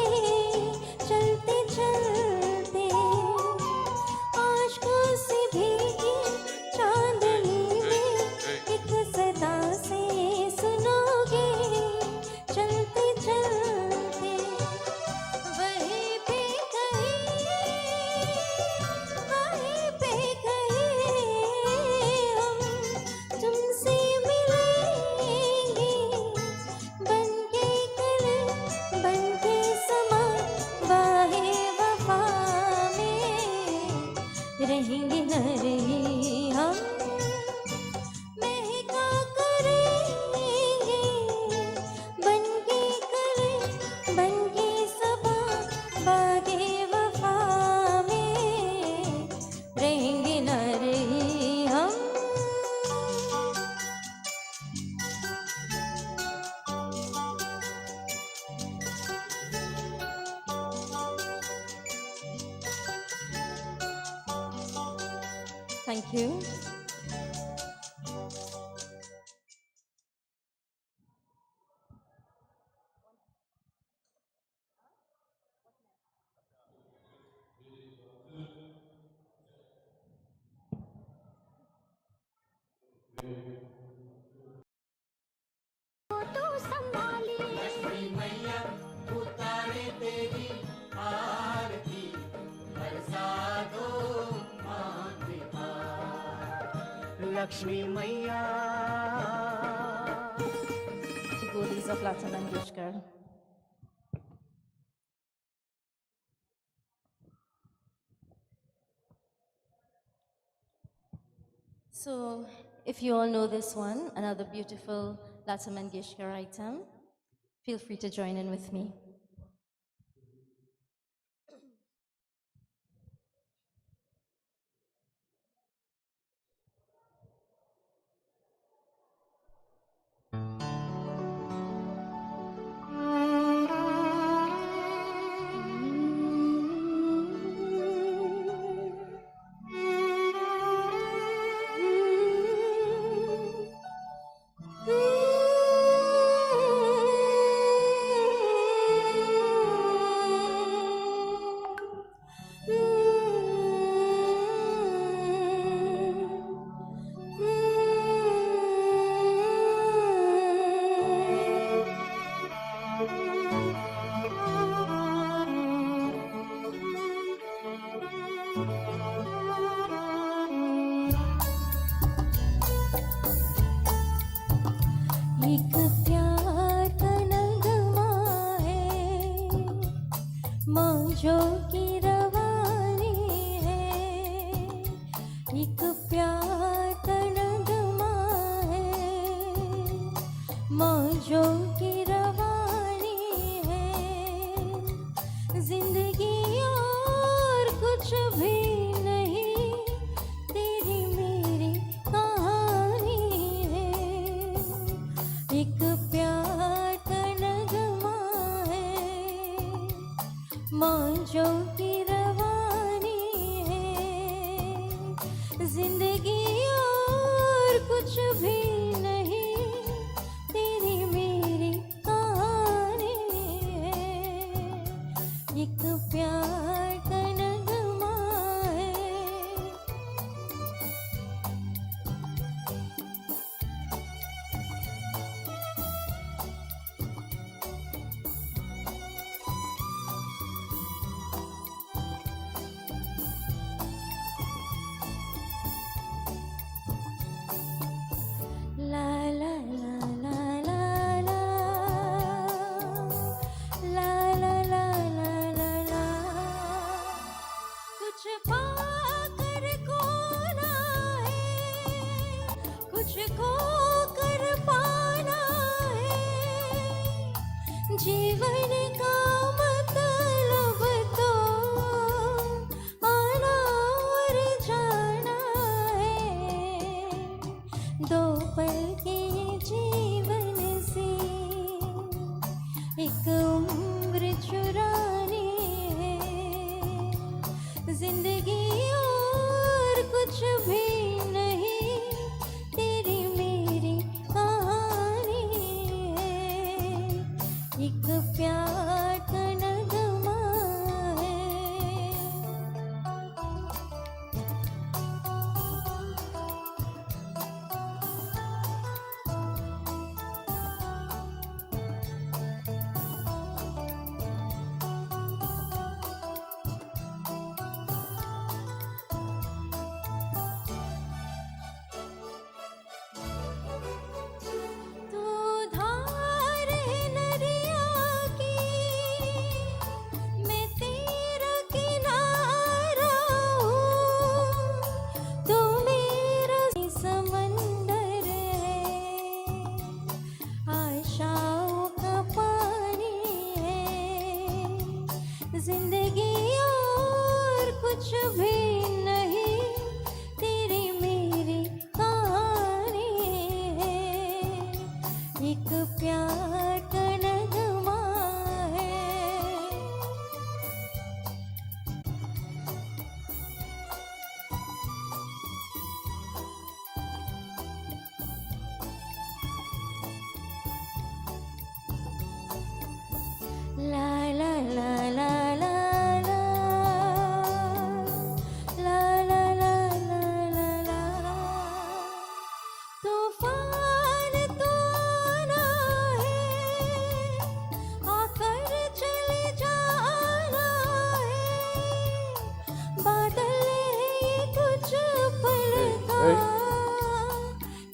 चलते चलते आशकों से भीगी चांदनी में एक सदा से सुनोगे चलते चलते वहीं पे कहीं हम तुमसे मिलेंगे बन के कले बन के समा बाहे वफा में रहेंगे न रहे हम महका करेंगे बन के कले बन के समा बाहे वफा में रहेंगे न रहे हम Thank you. तो संभाली लक्ष्मी मैया उतारे तेरी आरती बरसा दो मातृका लक्ष्मी मैया Goodies of Lata Mangeshkar. So, if you all know this one, another beautiful Lata Mangeshkar item, feel free to join in with me. एक प्यार का नगमा है मौजों की रवानी है एक प्यार का नगमा है मौजों की रवानी है जिंदगी और कुछ भी नहीं तेरी मेरी कहानी है एक प्यार का नगमा है मौजों की रवानी है जिंदगी और कुछ भी नहीं तेरी मेरी कहानी है एक प्यार का नगमा है तुझको कर पाना है जीवन का मतलब तो आना और जाना है दो पल के जीवन से एक उम्र चुरानी है जिंदगी और कुछ भी नहीं तेरी मेरी कहानी है एक प्यार का नगमा है तू धार है नदिया की मैं तेरा किनारा हूँ तू मेरा समंदर है आशाओं का पानी है जिंदगी और कुछ भी नहीं तेरी मेरी कहानी है एक प्यार का नगमा है ला ला ला ला ला ला ला ला ला ला ला ला तूफान तो आना है आकर चले जाना है बादल है कुछ पल का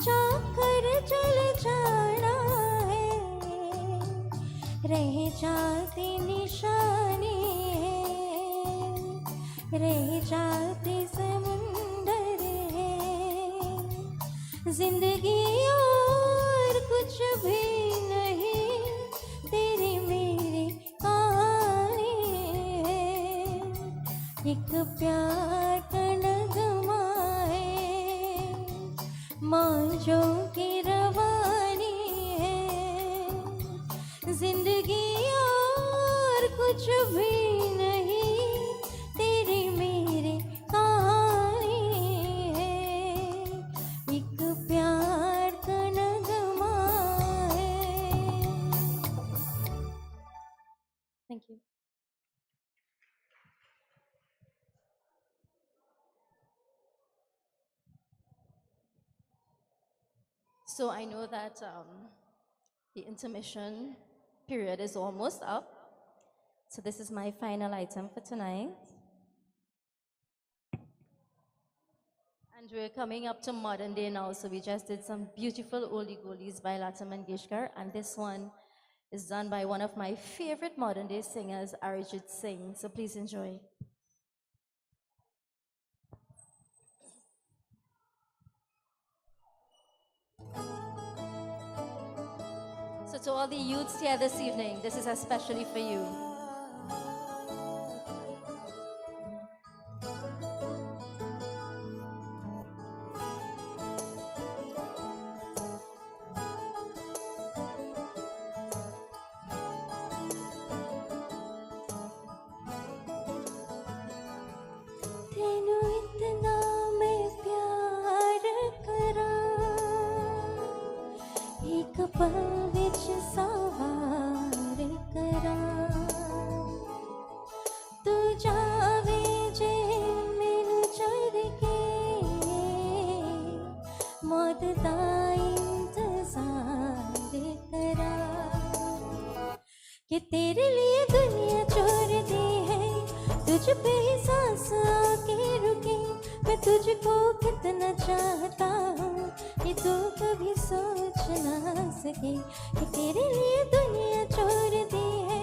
चाकर चले जाना है रह जाती निशानी है रह जाती समुंदर है जिंदगी और कुछ भी नहीं तेरी मेरी कहानी है एक प्यार का नगमा है मौजों की रवानी है जिंदगी और कुछ भी नहीं तेरी मेरी कहानी है एक प्यार का नगमा है thank you So I know that the intermission period is almost up. So this is my final item for tonight. And we're coming up to modern day now. So we just did some beautiful oldie goldies by Lata Mangeshkar. And this one is done by one of my favorite modern day singers, Arijit Singh. So please enjoy. So to all the youths here this evening, this is especially for you. तेनू इतना मैं प्यार करा एक पल विच सवार करा तू जावे जे मैनू छड़ के मौत दा इंतजार करा कि तेरे लिए दुनिया छोड़ दी है तुझ पे ही सांस आके रुके मैं तुझको कितना चाहता हूँ कि तू कभी सोच ना सके कि तेरे लिए दुनिया छोड़ दी है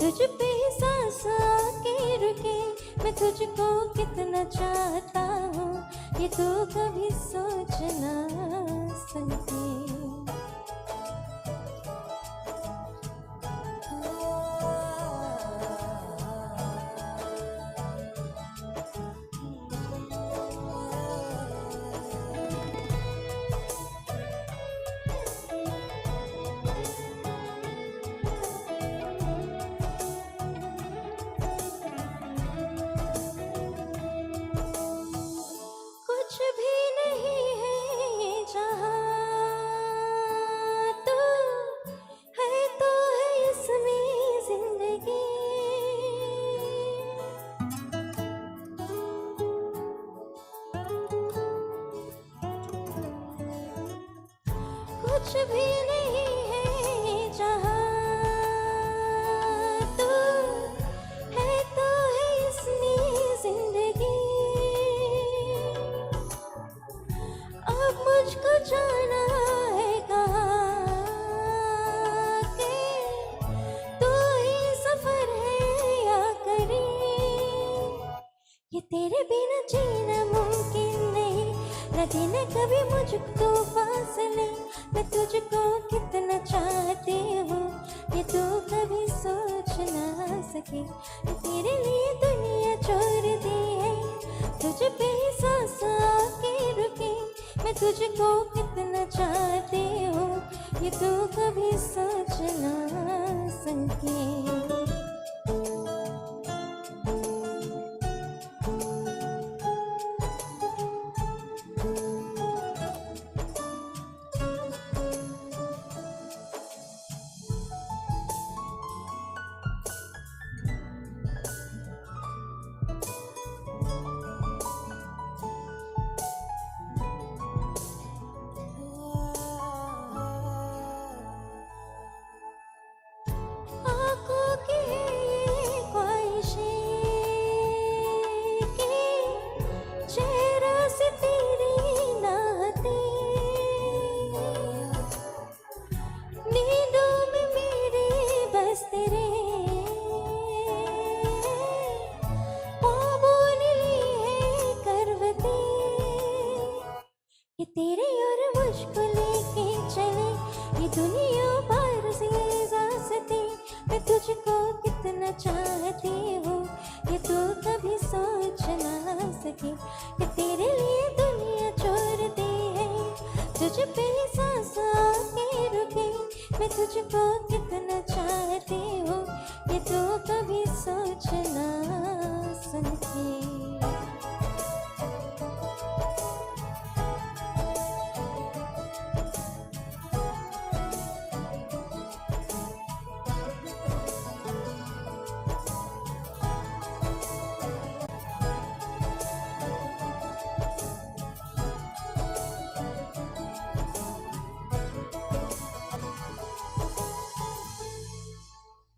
तुझ पे ही सांस आके रुके मैं तुझको कितना चाहता हूँ कि तू कभी सोच ना संग के कुछ भी नहीं है ये जहाँ तो है इसमें जिंदगी कुछ भी नहीं है ये जहाँ तो है इसमें जिंदगी अब मुझको जाना है कहाँ के तू ही सफर है या करीब ये तेरे बिना जीना मुमकिन नहीं लगे न कभी मुझको फासले मैं तुझको कितना चाहती हूँ ये तू कभी सोच ना सके ये तेरे लिए दुनिया छोड़ दी है तुझ पे ही सांस आके रुके मैं तुझको कितना चाहती हूँ ये तू कभी सोच ना सके आँखों की ये ख्वाहिशें कि चेहरा से तेरी नाते नींदों में मेरे बस तेरे ख्वाबों ने ली है करवतें ये तेरे और मुझको लेके चले ये दुनिया बाहर से रास्ते मैं तुझको कितना चाहती हूँ ये तू कभी सोच ना सके कि तेरे लिए दुनिया छोड़ दी है तुझ पे ही सांस आके रुके मैं तुझको कितना चाहती हूँ ये तू कभी सोच ना सके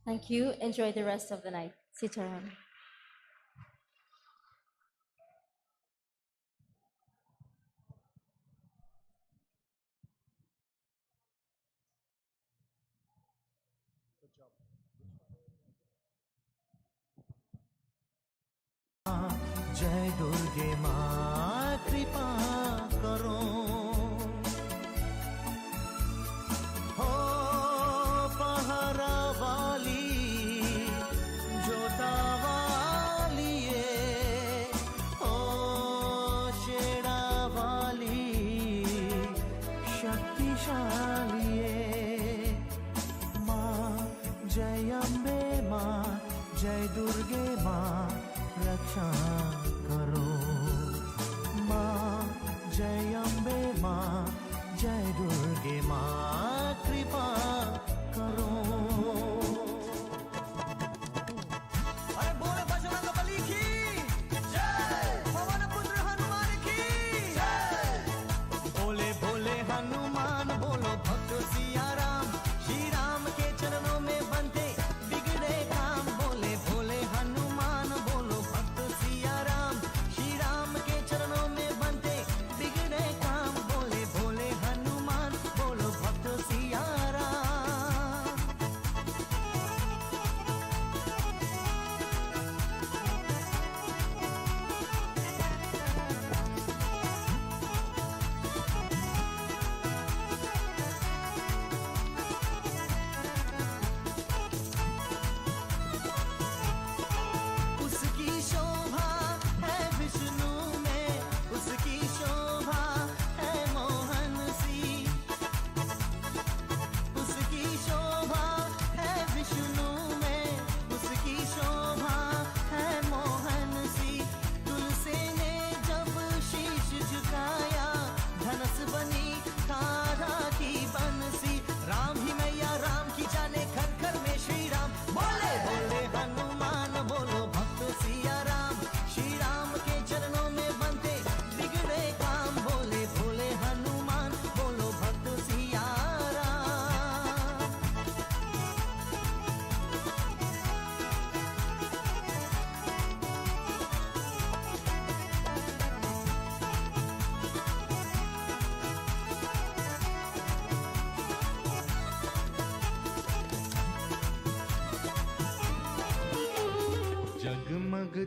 Thank you. Enjoy the rest of the night. Sitaram. जय दुर्गे माँ कृपा करो हो पहरा वाली जोता वाली हो शेरा वाली शक्तिशाली माँ जय अम्बे माँ जय दुर्गे माँ रक्षा करो माँ जय अम्बे माँ जय दुर्गे माँ कृपा करो अरे बोले बजरंग बली की जय पवन पुत्र हनुमान की जय बोले बोले हनुमान बोलो भक्त सिया राम श्री राम के चरणों में बनते बिगड़े काम बोले भोले हनुमान बोलो भक्त सिया राम श्री राम के चरणों में बनते बिगड़े काम बोले भोले हनुमान बोलो भक्त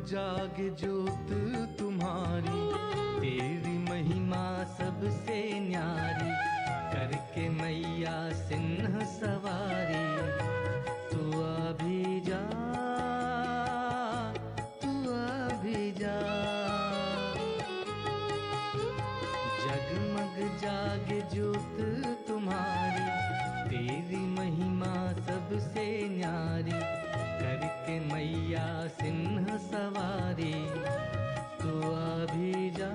जाग ज्योत तुम्हारी, तेरी महिमा सबसे न्यारी, करके मैया सिंह सवारी। तू अभी जा, तू अभी जा। जगमग जाग ज्योत तुम्हारी, तेरी महिमा सबसे न्यारी, करके मैया सिंह सवारी। तू अभी जा,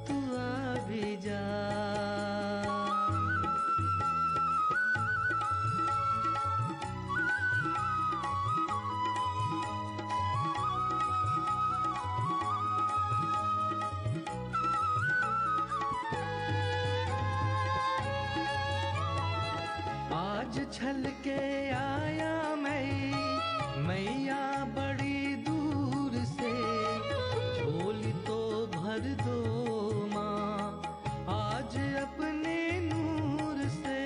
तू अभी जा। आज छल के आया मैया बड़ी दूर से, झोली तो भर दो माँ आज अपने नूर से।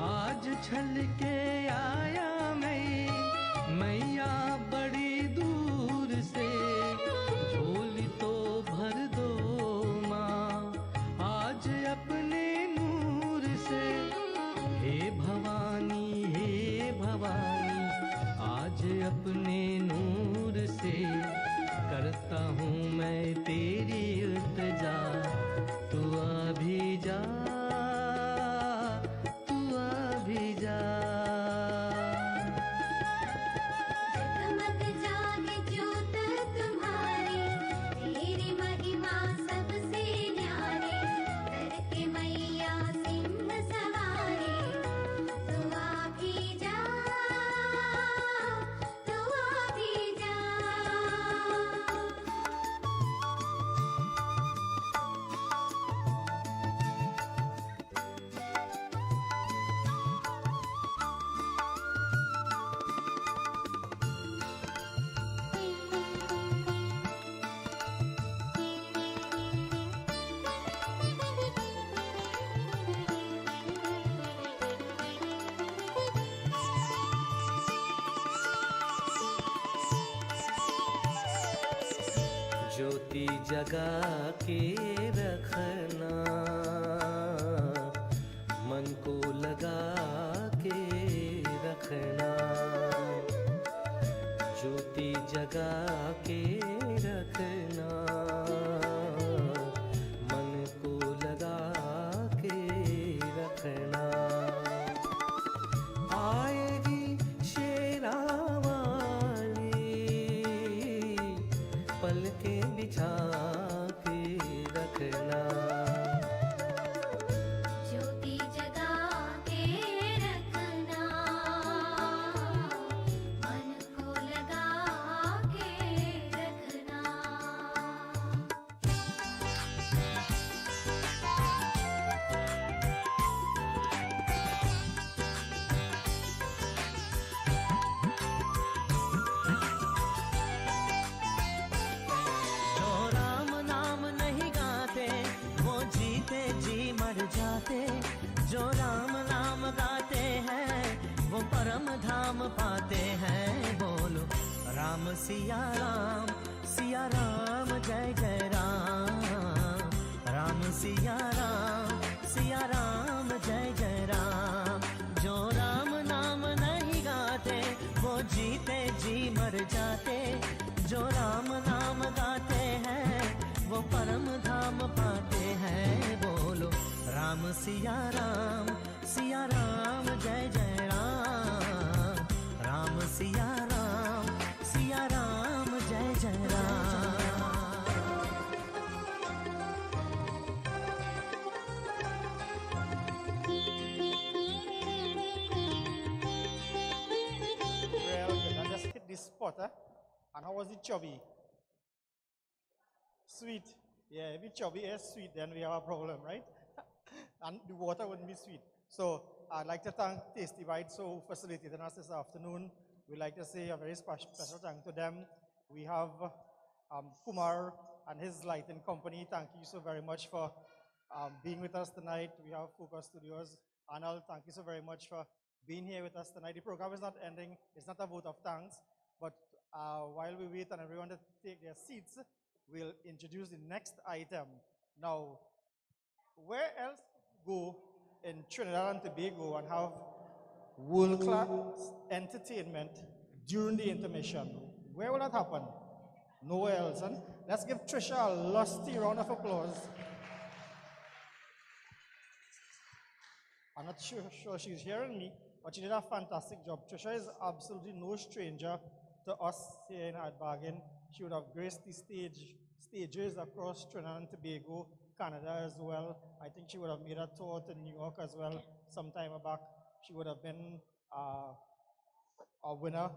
आज छल के आया मैया बड़ी दूर से, झोली तो भर दो माँ आज अपने नूर से। हे भवानी आज अपने नूर से, करता हूँ मैं तेरी इल्तिजा। तू अभी जा, तू अभी जा। जगमग जागे ज्योत तुम्हारी, तेरी महिमा सबसे न्यारी, करके मैया सिंह सवारी। तू अभी जा, तू अभी जा। ज्योति जगा के रखना, मन को लगा के रखना। ज्योति जगा के रखना, मन को लगा के रखना। आएगी शेरा वाली, पलके बिछा के रखना। ज्योति जगा के रखना, मन को लगा के रखना। जो राम नाम नहीं गाते वो जीते जी मर जाते। जो राम नाम गाते हैं वो परम धाम पाते हैं। बोलो राम सिया राम जय जय राम। राम सिया राम जय जय राम। जो राम नाम नहीं गाते वो जीते जी मर जाते। जो राम नाम गाते हैं वो परम धाम पाते हैं। बोलो राम सिया राम जय जय राम। राम सिया राम जय जय Ram. Well, I just hit this spot, eh? And how was it chubby? Sweet. Yeah, if it's chubby is sweet, then we have a problem, right? And the water wouldn't be sweet. So I'd like to thank Tasty Bites for facilitating us this afternoon. We'd like to say a very special thank to them. We have Kumar and his lighting company. Thank you so very much for being with us tonight. We have Focus Studios. Anal, thank you so very much for being here with us tonight. The program is not ending. It's not a vote of thanks. But while we wait and everyone to take their seats, we'll introduce the next item. Now, where else go in Trinidad and Tobago and have world-class entertainment during the intermission? Where will that happen? Nowhere else. And let's give Trisha a lusty round of applause. I'm not sure she's hearing me, but she did a fantastic job. Trisha is absolutely no stranger to us here in Ardbargain. She would have graced the stages across Trinidad and Tobago, Canada as well. I think she would have made a tour to New York as well some time back. She would have been a winner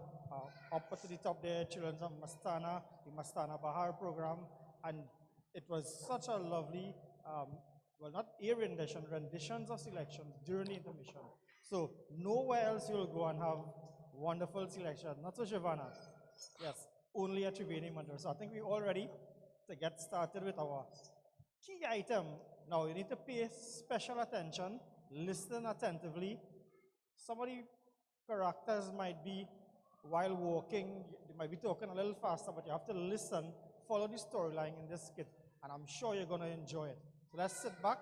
up to the top there, Children's of Mastana, the Mastana Bahar program, and it was such a lovely, well, not a rendition, renditions of selections during the intermission. So nowhere else you'll go and have wonderful selection. Not so, Giovanna. Yes, only at Triveni Mandir. So I think we're all ready to get started with our key item. Now you need to pay special attention, listen attentively. Some of the characters might be, while walking, they might be talking a little faster, but you have to listen, follow the storyline in this skit, and I'm sure you're going to enjoy it. So let's sit back,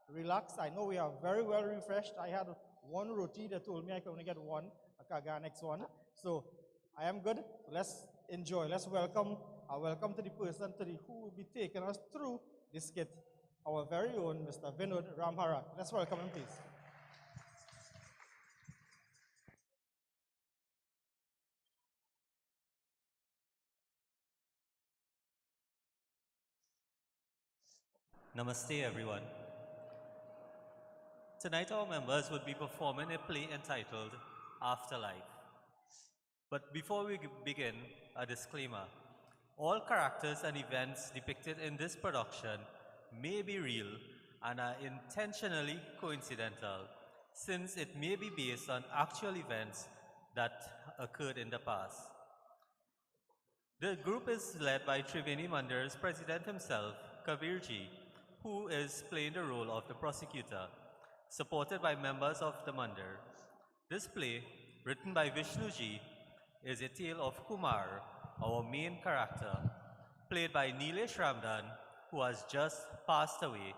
relax. I know we are very well refreshed. I had one roti. They told me I could only get one. I can get next one. So I am good. So let's enjoy. Let's welcome to the person who will be taking us through this skit, our very own Mr. Vinod Ramharak. Let's welcome him, please. Namaste everyone. Tonight our members would be performing a play entitled Afterlife. But before we begin, a disclaimer. All characters and events depicted in this production may be real and are intentionally coincidental, since it may be based on actual events that occurred in the past. The group is led by Triveni Mandir's president himself, Kabirji, who is playing the role of the prosecutor, supported by members of the Mandir. This play, written by Vishnuji, is a tale of Kumar, our main character, played by Nilesh Ramdan, who has just passed away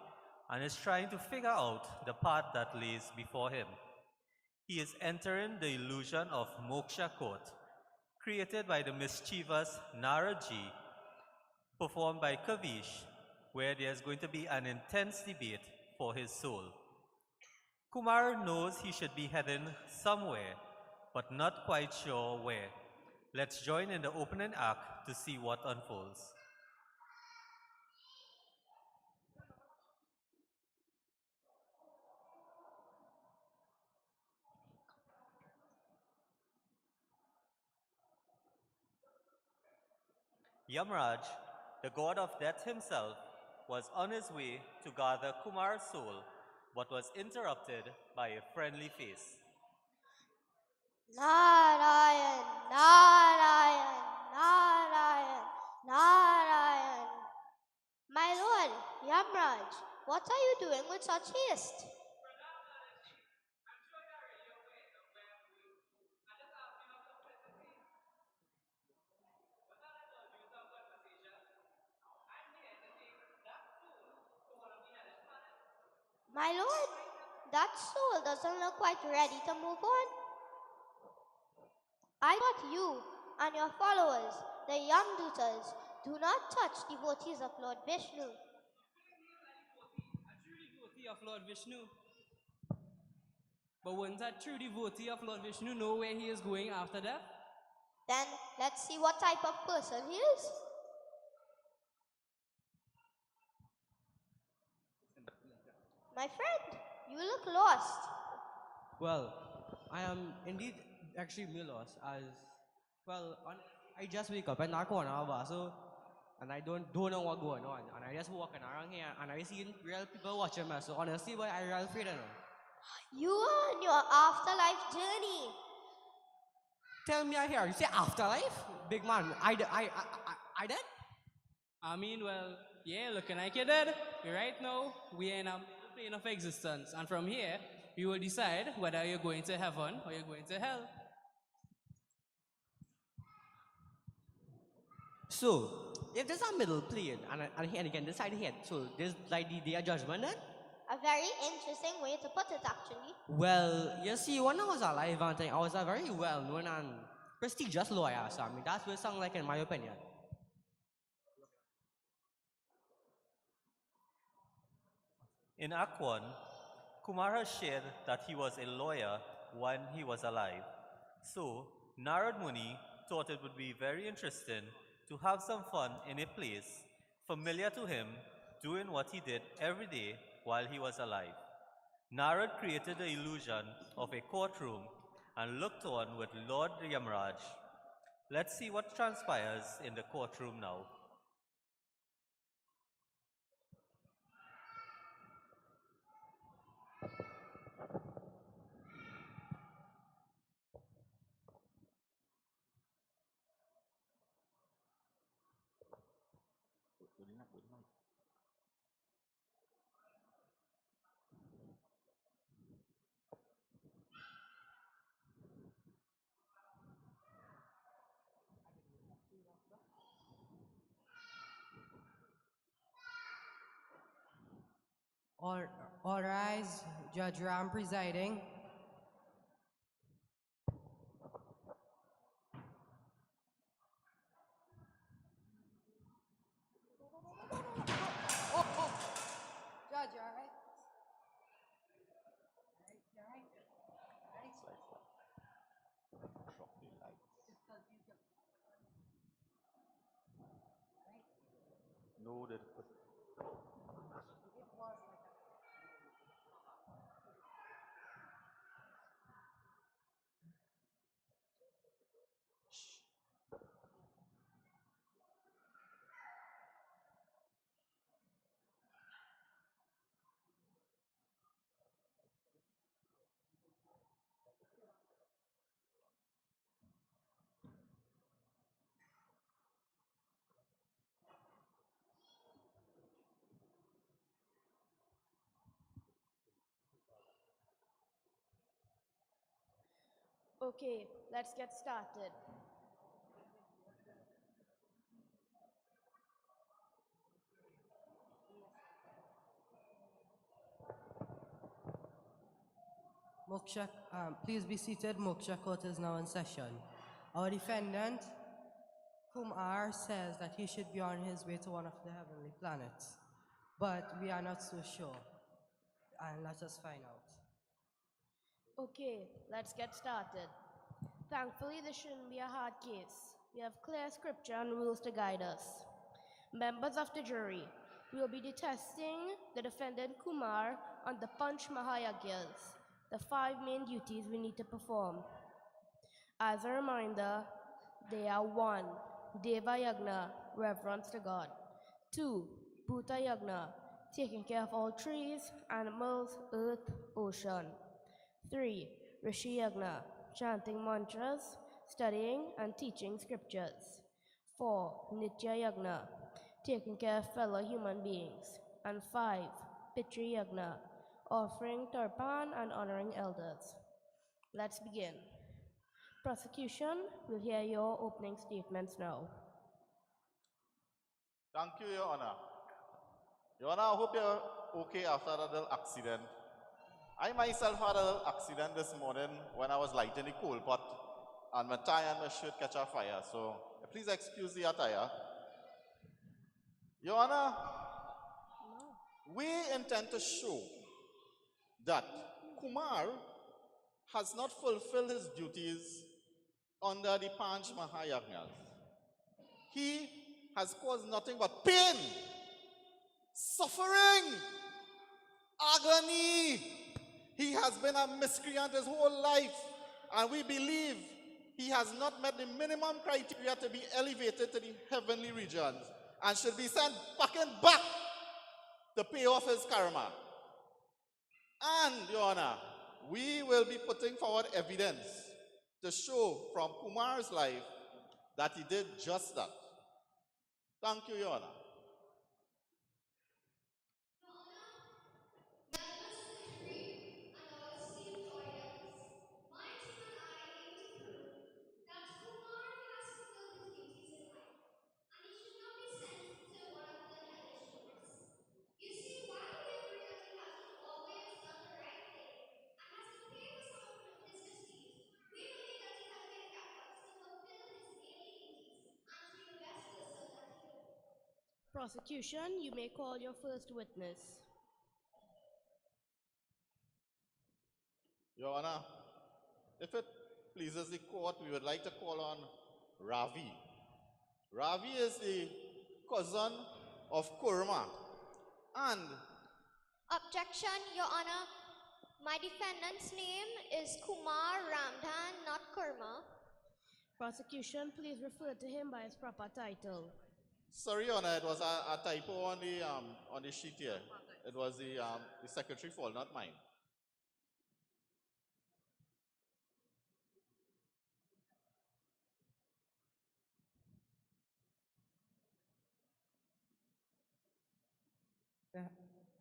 and is trying to figure out the path that lays before him. He is entering the illusion of Moksha Court, created by the mischievous Naraji, performed by Kavish, where there's going to be an intense debate for his soul. Kumar knows he should be heading somewhere, but not quite sure where. Let's join in the opening act to see what unfolds. Yamraj, the god of death himself, was on his way to gather Kumar's soul, but was interrupted by a friendly face. Narayan, Narayan, Narayan, Narayan. My lord, Yamraj, what are you doing with such haste? My lord, that soul doesn't look quite ready to move on. I thought you and your followers, the Yamdutas, do not touch devotees of Lord Vishnu. A true devotee of Lord Vishnu. But wouldn't a true devotee of Lord Vishnu know where he is going after death? Then let's see what type of person he is. My friend, you look lost. Well, I am indeed extremely lost as, well, I just wake up and I go on so and I don't know what's going on. And I just walking around here and I see real people watching me. So honestly, boy, I really afraid of them. You are on your afterlife journey. Tell me I hear you say afterlife? Big man, I dead? I mean, well, yeah, looking like you're dead. Right now, we're in a plane of existence. And from here, you will decide whether you're going to heaven or you're going to hell. So, if there's a middle plane and he can decide here, so there's like the day of judgment then? A very interesting way to put it, actually. Well, you see, when I was alive, I was a very well-known and prestigious lawyer, so I mean, that's what it sounds like in my opinion. In Act 1, Kumar has shared that he was a lawyer when he was alive. So, Narad Muni thought it would be very interesting to have some fun in a place familiar to him doing what he did every day while he was alive. Narad created the illusion of a courtroom and looked on with Lord Yamraj. Let's see what transpires in the courtroom now. All rise, Judge Ram presiding. Judge, all right? No, that. Okay, let's get started. Moksha, please be seated. Moksha court is now in session. Our defendant, Kumar, says that he should be on his way to one of the heavenly planets, but we are not so sure. And let us find out. Okay, let's get started. Thankfully, this shouldn't be a hard case. We have clear scripture and rules to guide us. Members of the jury, we will be detesting the defendant Kumar on the Panch Mahayagnas, the 5 main duties we need to perform. As a reminder, they are 1. Deva Yagna, reverence to God. 2. Bhuta Yagna, taking care of all trees, animals, earth, ocean. 3. Rishi Yagna, chanting mantras, studying and teaching scriptures. 4. Nitya Yagna, taking care of fellow human beings. And 5. Pitri Yagna, offering tarpan and honoring elders. Let's begin. Prosecution will hear your opening statements now. Thank you, Your Honor. Your Honor, I hope you're okay after that little accident. I myself had a little accident this morning when I was lighting the coal pot and my tie and my shirt catch a fire. So please excuse the attire. Your Honor, we intend to show that Kumar has not fulfilled his duties under the Panch Mahayagnas. He has caused nothing but pain, suffering, agony. He has been a miscreant his whole life, and we believe he has not met the minimum criteria to be elevated to the heavenly regions and should be sent back to pay off his karma. And, Your Honor, we will be putting forward evidence to show from Kumar's life that he did just that. Thank you, Your Honor. Prosecution, you may call your first witness. Your Honor, if it pleases the court, we would like to call on Ravi. Ravi is the cousin of Kurma. And Objection, Your Honor. My defendant's name is Kumar Ramdhan, not Kurma. Prosecution, please refer to him by his proper title. sorry, Your Honor, it was a typo on the sheet here. It was the secretary fault, not mine.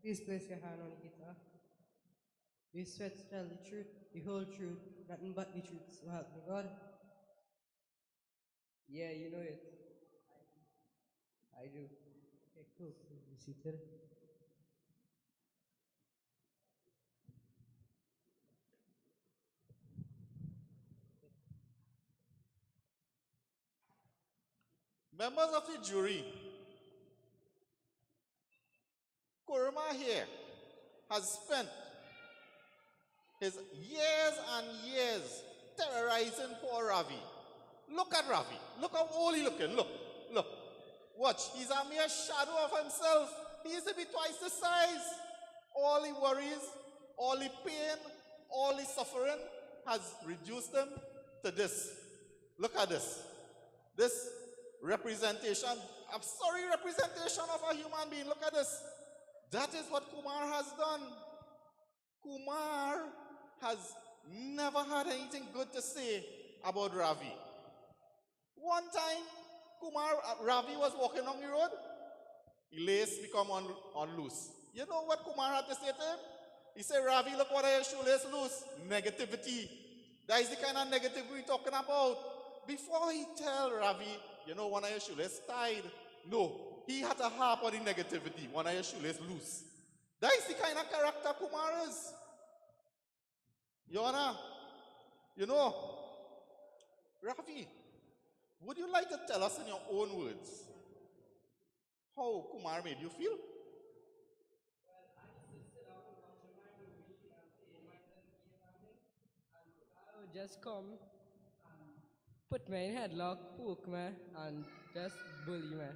Please place your hand on the guitar. Do you swear to tell the truth, the whole truth, nothing but the truth, so help me God? Yeah, you know it. I do. Okay, cool. Please be seated. Members of the jury, Kurma here has spent his years and years terrorizing poor Ravi. Look at Ravi. Look how old he's looking. Look, look. Watch. He's a mere shadow of himself. He used to be twice the size. All the worries, all the pain, all the suffering has reduced him to this. Look at this. This representation, a sorry representation of a human being. Look at this. That is what Kumar has done. Kumar has never had anything good to say about Ravi. One time, Ravi was walking on the road, his lace become on loose. You know what Kumar had to say to him? He said, Ravi, look what your shoelace loose. Negativity. That is the kind of negativity we're talking about. Before he tell Ravi, you know, one of your shoelace tied. No, he had to harp on the negativity. One of your shoelace loose. That is the kind of character Kumar is. Your Honor, you know, Ravi, would you like to tell us in your own words how Kumar made you feel? I would just come, put me in headlock, poke me, and just bully me.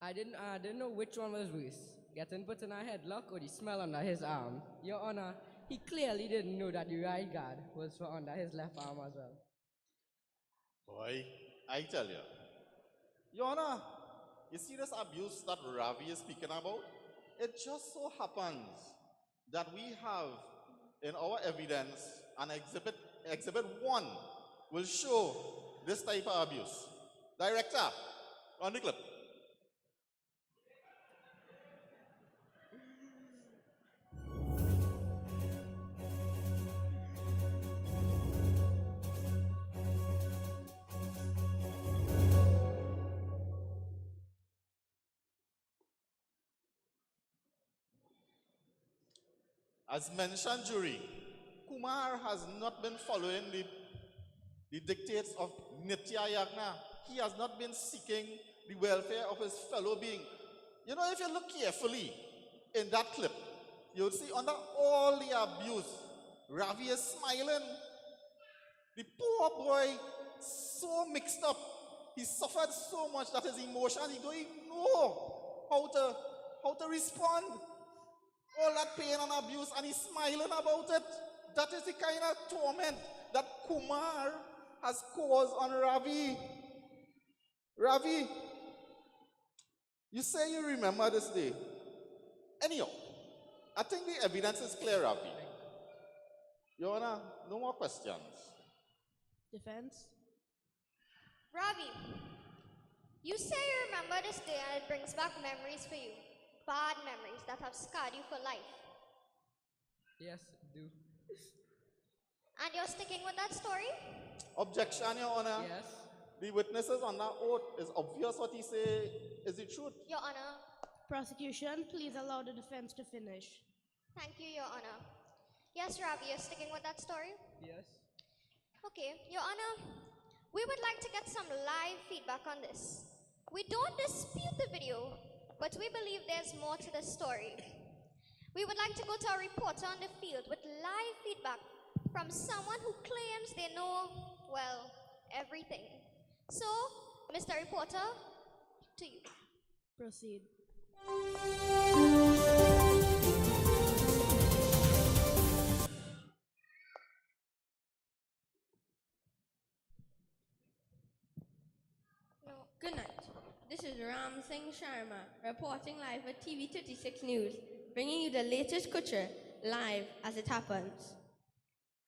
I didn't know which one was worse, getting put in a headlock or the smell under his arm. Your Honor, he clearly didn't know that the right guard was for under his left arm as well. Boy, I tell you. Your Honor, you see this abuse that Ravi is speaking about? It just so happens that we have in our evidence an exhibit 1 will show this type of abuse. Director, on the clip. As mentioned, jury, Kumar has not been following the dictates of Nitya Yagna. He has not been seeking the welfare of his fellow being. You know, if you look carefully in that clip, you'll see under all the abuse, Ravi is smiling. The poor boy, so mixed up. He suffered so much that his emotion, he don't even know how to respond. All that pain and abuse, and he's smiling about it. That is the kind of torment that Kumar has caused on Ravi. Ravi, you say you remember this day. Anyhow, I think the evidence is clear, Ravi. Your Honor, no more questions. Defense? Ravi, you say you remember this day and it brings back memories for you. Bad memories that have scarred you for life. Yes, do. And you're sticking with that story? Objection, Your Honor. Yes. The witnesses on that oath is obvious what he say is the truth. Your Honor. Prosecution, please allow the defense to finish. Thank you, Your Honor. Yes, Ravi, you're sticking with that story? Yes. Okay, Your Honor, we would like to get some live feedback on this. We don't dispute the video, but we believe there's more to the story. We would like to go to our reporter on the field with live feedback from someone who claims they know, well, everything. So, Mr. Reporter, to you. Proceed. Good night. This is Ram Singh Sharma reporting live at TV 36 News, bringing you the latest culture live as it happens.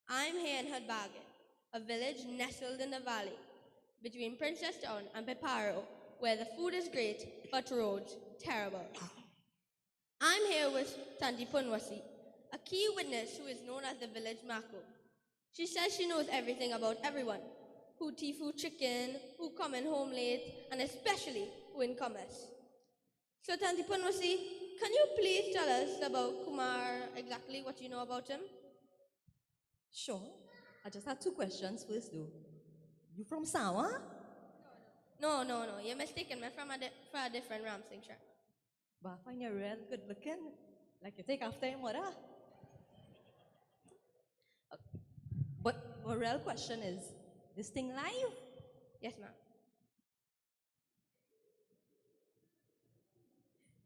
I'm here in Hudbagan, a village nestled in the valley between Princess Town and Peparo, where the food is great but roads terrible. I'm here with Tanti Punwasi, a key witness who is known as the village Mako. She says she knows everything about everyone, who tifu chicken, who coming home late, and especially who incomers. So Tanti Punwasi, can you please tell us about Kumar, exactly what you know about him? Sure. I just have 2 questions first though. You from Sawa? No, you're mistaken. I'm from a different Ram Singh Sharma. But I find you real good looking. Like you take after your mother. But my real question is, this thing live? Yes, ma'am.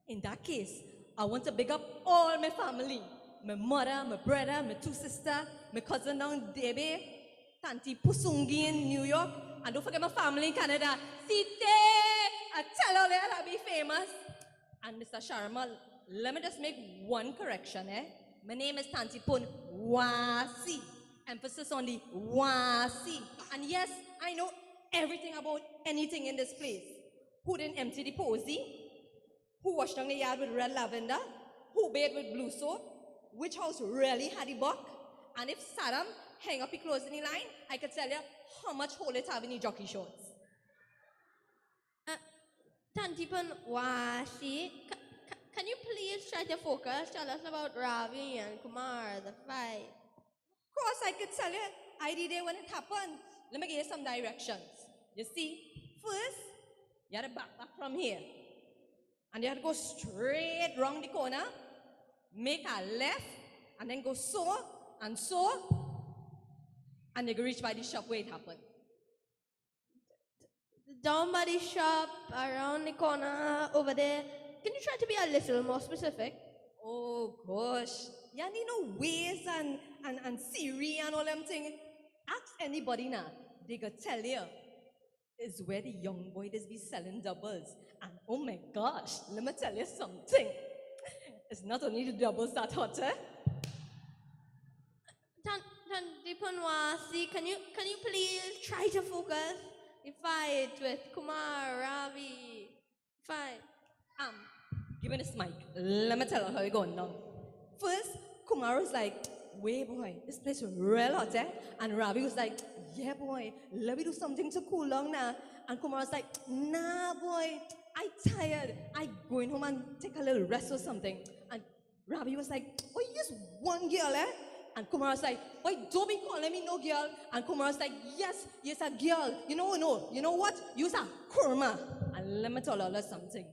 In that case, I want to big up all my family. My mother, my brother, my 2 sisters, my cousin down Debe, Tanti Pusungi in New York, and don't forget my family in Canada. Site! I tell all that I'll be famous. And Mr. Sharma, let me just make one correction, eh? My name is Tanti Pun Wasi. Emphasis on the Wasi. And yes, I know everything about anything in this place. Who didn't empty the posy? Who washed down the yard with red lavender? Who bathed with blue soap? Which house really had the buck? And if Saddam hang up his clothes in the line, I could tell you how much hole it have in the jockey shorts. Tanti Punwasi, can you please try to focus? Tell us about Ravi and Kumar, the fight. Of course, I could tell you. I did it when it happened. Let me give you some directions. You see, first, you had to back from here. And you had to go straight round the corner, make a left, and then go so, and you can reach by the shop where it happened. Down by the shop, around the corner, over there. Can you try to be a little more specific? Oh gosh, you need no Waze and Siri and all them things. Ask anybody now, they could tell you. It's where the young boy does be selling doubles. And oh my gosh, let me tell you something. It's not only the doubles that hot, eh? Tanti Punwasi, can you please try to focus? The fight with Kumar, Ravi, fight. Give me this mic. Let me tell you how it going now. First, Kumar was like, wait boy, this place is real hot, eh? And Ravi was like, yeah boy, let me do something to cool down now. And Kumar was like, nah boy, I tired. I going home and take a little rest or something. And Ravi was like, oh, you just one girl, eh? And Kumar was like, why don't be calling me no girl? And Kumar was like, yes, a girl. You know what? You're a kurma. And let me tell you something.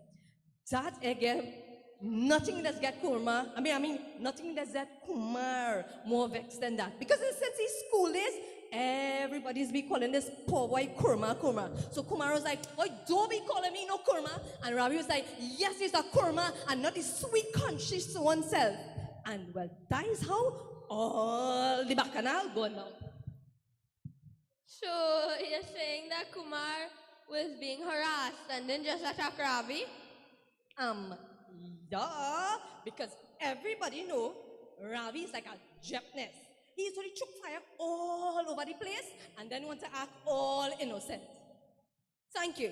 That again, nothing does get kurma. I mean, nothing does get Kumar more vexed than that. Because since his school days, everybody's be calling this poor boy kurma. So Kumar was like, oh, don't be calling me no kurma. And Ravi was like, yes, he's a kurma and not his sweet conscious oneself. And well, that is how all the bacchanal go now. So you're saying that Kumar was being harassed and then just attack Ravi? Yeah, because everybody know Ravi is like a gymnast. He usually choke fire all over the place and then want to act all innocent. Thank you.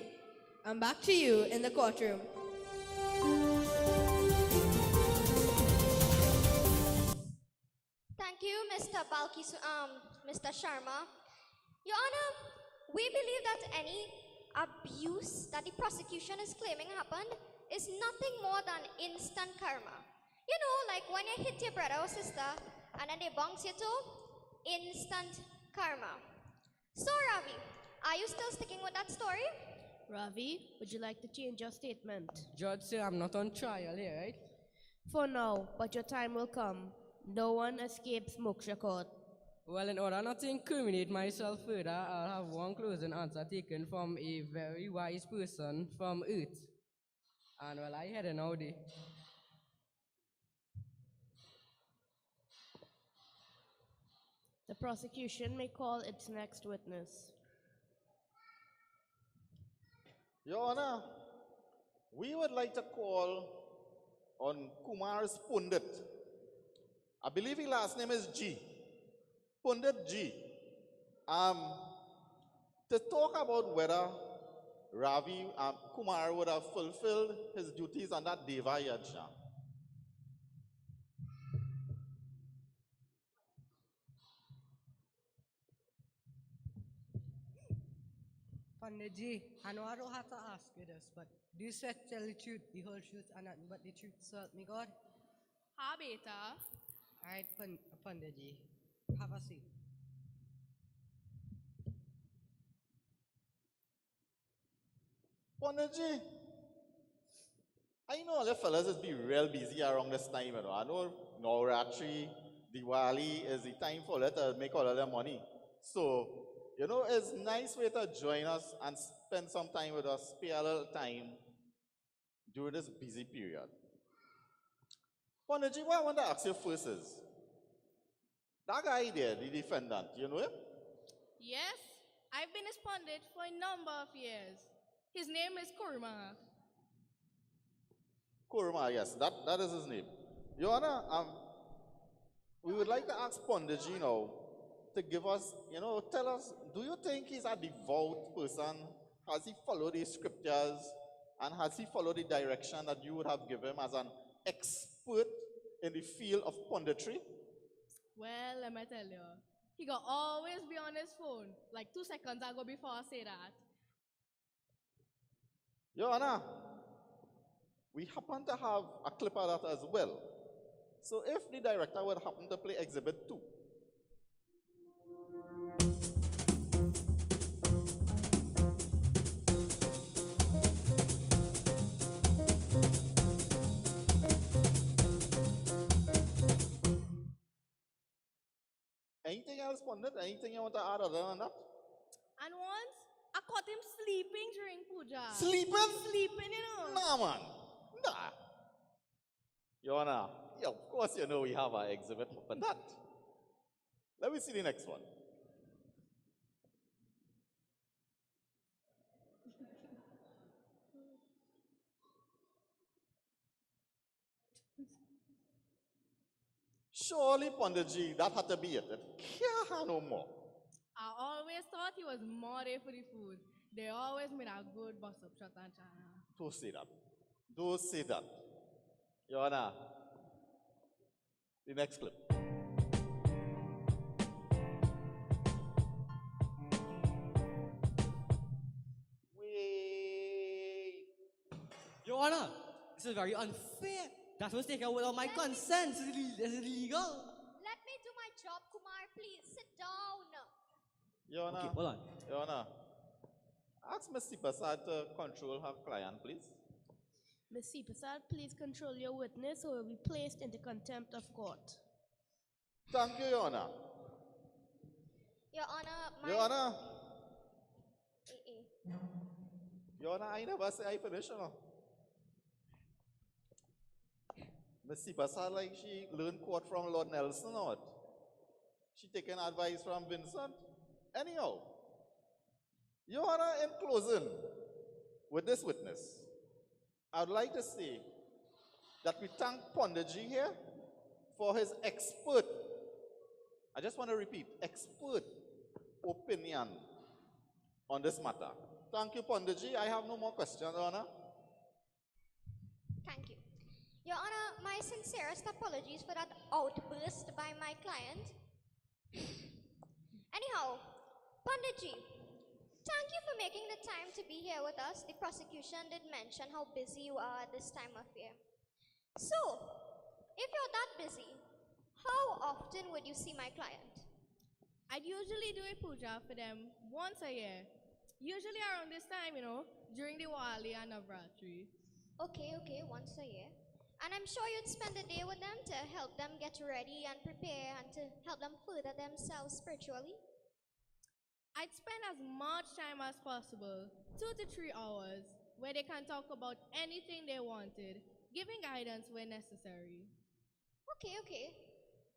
I'm back to you in the courtroom. Thank you, Mr. Sharma. Your Honor, we believe that any abuse that the prosecution is claiming happened is nothing more than instant karma. You know, like when you hit your brother or sister and then they bounce you too, instant karma. So Ravi, are you still sticking with that story? Ravi, would you like to change your statement? Judge say I'm not on trial here, right? For now, but your time will come. No one escapes Moksha Court. Well, in order not to incriminate myself further, I'll have one closing answer taken from a very wise person from Earth. And well, I had an Audi. The prosecution may call its next witness. Your Honor, we would like to call on Kumar's Pundit. I believe his last name is G. Pundit G. To talk about whether Ravi Kumar would have fulfilled his duties on that Deva Yajna. Panditji, I know I don't have to ask you this, but do you swear to tell the truth, the whole truth, and nothing but the truth, so help me God? Ha, beta. Alright, Panditji, have a seat. Panditji, I know all the fellas is be real busy around this time. You know. I know Navratri, Diwali is the time for them to make all of their money. So, you know, it's a nice way to join us and spend some time with us, spare a little time during this busy period. Panditji, what I want to ask you first is, that guy there, the defendant, you know him? Yes, I've been his pundit for a number of years. His name is Kurma. Kurma, yes, that is his name. Your Honor, we would like to ask Panditji now to give us, tell us, do you think he's a devout person? Has he followed the scriptures? And has he followed the direction that you would have given him as an expert in the field of punditry? Well, let me tell you, he got always be on his phone, like 2 seconds ago before I say that. Your Honor, we happen to have a clip of that as well. So if the director would happen to play Exhibit 2. Anything else, Pandit? Anything you want to add other than that? And once, I caught him sleeping during puja. Sleeping? Sleeping, you know. Nah, man. Nah. Your Honor, yeah, of course you know we have our exhibit for that. Let me see the next one. Surely, Panditji, that had to be it. It can't have no more. I always thought he was more there for the food. They always made a good bus up shot and chana. Don't say that. Don't say that. Your Honor, the next clip. Wait. Your Honor, this is very unfair. That was taken without my consent. This is illegal. Let me do my job, Kumar. Please sit down. Your Honor, Okay, hold on. Your Honor, ask Ms. Sipasad to control her client, please. Ms. Sipasad, please control your witness or will be placed into contempt of court. Thank you, Your Honor. Your Honor, Your Honor. Your Honor, I never say I finish, you know. Ms. Sipasad, like she learned quote from Lord Nelson or what? She taking advice from Vincent? Anyhow, Your Honor, in closing with this witness, I would like to say that we thank Panditji here for his expert, I just want to repeat, expert opinion on this matter. Thank you, Panditji. I have no more questions, Your Honor. Thank you. Your Honor, my sincerest apologies for that outburst by my client. Anyhow, Panditji, thank you for making the time to be here with us. The prosecution did mention how busy you are at this time of year. So, if you're that busy, how often would you see my client? I'd usually do a puja for them once a year. Usually around this time, during Diwali and Navratri. Okay, once a year. And I'm sure you'd spend a day with them to help them get ready and prepare and to help them further themselves spiritually. I'd spend as much time as possible, 2 to 3 hours, where they can talk about anything they wanted, giving guidance where necessary. Okay,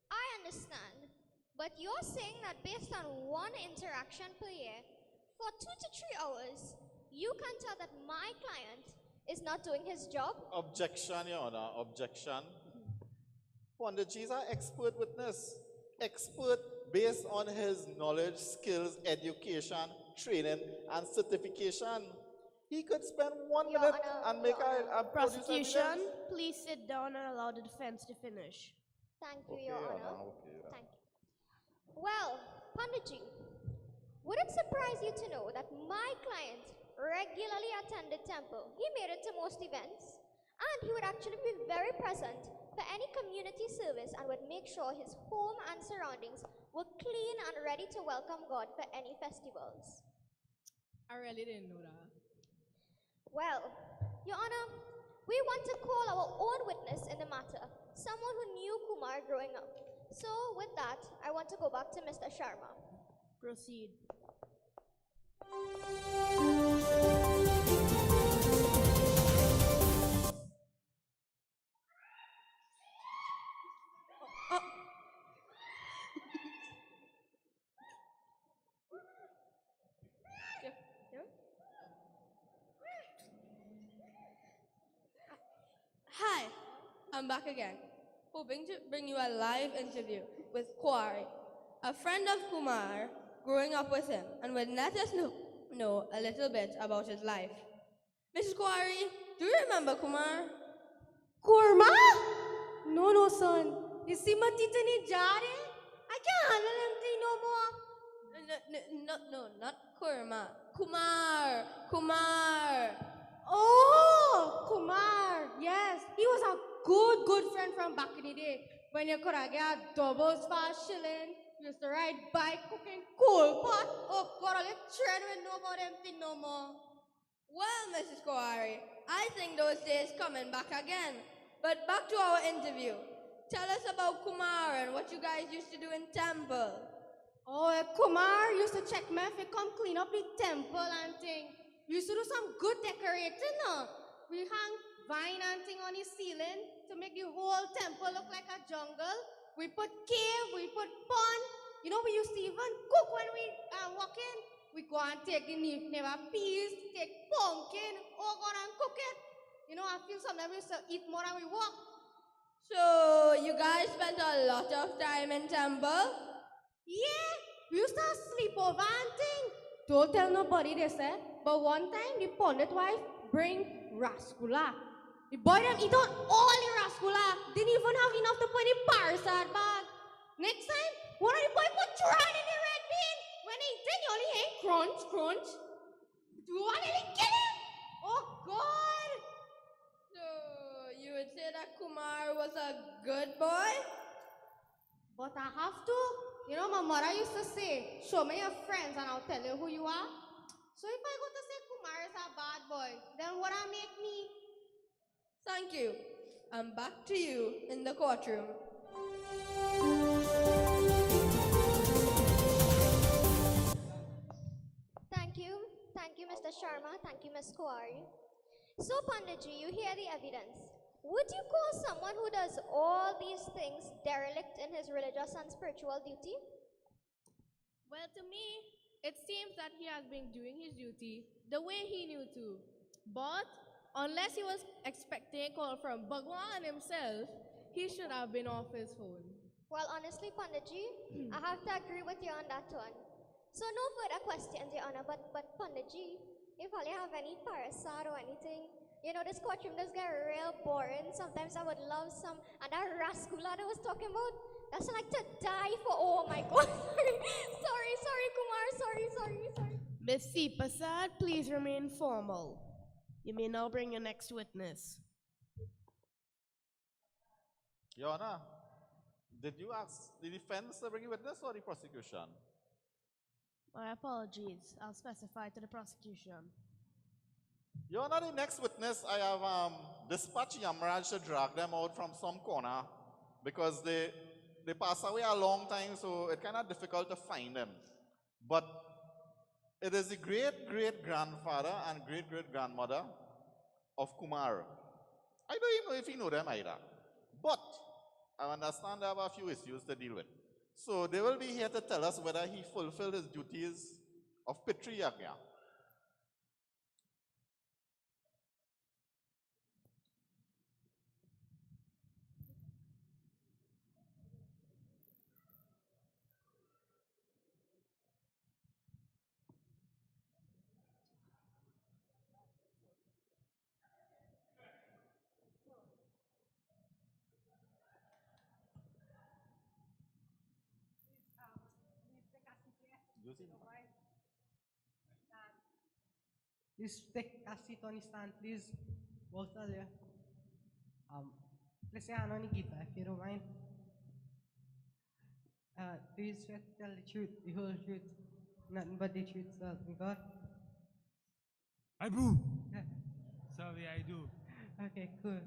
I understand. But you're saying that based on one interaction per year, for 2 to 3 hours, you can tell that my client is not doing his job? Objection, Your Honor, objection. Panditji is an expert witness. Expert based on his knowledge, skills, education, training, and certification. He could spend 1 minute and make a produce Prosecution, evidence. please sit down and allow the defense to finish. Thank you, Okay, Your Your Honor. Honor, okay, yeah. Thank you. Well, Panditji, would it surprise you to know that my client regularly attended temple? He made it to most events, and he would actually be very present for any community service and would make sure his home and surroundings were clean and ready to welcome God for any festivals. I really didn't know that. Well, Your Honor, we want to call our own witness in the matter, someone who knew Kumar growing up. So with that, I want to go back to Mr. Sharma. Proceed. Hi, I'm back again, hoping to bring you a live interview with Kwari, a friend of Kumar, growing up with him, and would let us know a little bit about his life. Mrs. Kwari, do you remember Kumar? Kurma? No, son. You see my tita ni jare? I can't handle empty no more. No, not Kurma. Kumar. Oh, Kumar. Yes, he was a good friend from back in the day. When you could have get doubles fast shilling, used to ride bike, cooking coal pot. Oh God, all you tread with no more them thing no more. Well, Mrs. Kwari, I think those days coming back again. But back to our interview. Tell us about Kumar and what you guys used to do in temple. Oh, Kumar used to check me if he come clean up the temple and thing. We used to do some good decorating, no? We hang vine and thing on the ceiling to make the whole temple look like a jungle. We put cave, we put pond. You know, we used to even cook when we walk in. We go and take the never peas, take pumpkin, oh God, and cook it. You know, I feel sometimes we used to eat more than we walk. So, you guys spent a lot of time in temple? Yeah, we used to sleep over and thing. Don't tell nobody they said. But one time, the pundit wife bring rasgulla. The boy them eat out all the rasgulla. Didn't even have enough to put in the parasite bag. Next time, one of the boy put try in the red bean. When he eat it, he only ate crunch. Do you want to kill him? Oh God! So, you would say that Kumar was a good boy? But I have to. You know, my mother used to say, show me your friends and I'll tell you who you are. So if I go to say Kumar is a bad boy, then what I make me? Thank you. I'm back to you in the courtroom. Thank you, Mr. Sharma. Thank you, Ms. Kuari. So, Panditji, you hear the evidence. Would you call someone who does all these things derelict in his religious and spiritual duty? Well, to me, it seems that he has been doing his duty the way he knew to. But unless he was expecting a call from Bhagwan himself, he should have been off his phone. Well, honestly, Panditji, I have to agree with you on that one. So no further questions, Your Honor, but Panditji, if all you have any parasat or anything, you know, this courtroom does get real boring. Sometimes I would love some, and that rasgulla that I was talking about, that's like to die for. Oh my God, sorry, Kumar, sorry. Miss C. Prasad, please remain formal. You may now bring your next witness. Your Honor, did you ask the defense to bring a witness or the prosecution? My apologies. I'll specify to the prosecution. Your Honor, the next witness, I have dispatched Yamraj to drag them out from some corner because they pass away a long time, so it's kind of difficult to find them. But it is the great-great-grandfather and great-great-grandmother of Kumar. I don't even know if you know them either. But I understand they have a few issues to deal with. So they will be here to tell us whether he fulfilled his duties of Pitri Yagya. Please take a seat on the stand, please. Both of you. Let's say I know Nikita, if you don't mind. Please swear to tell the truth, the whole truth, nothing but the truth, so help me God. I do. Sorry, I do. Okay, cool.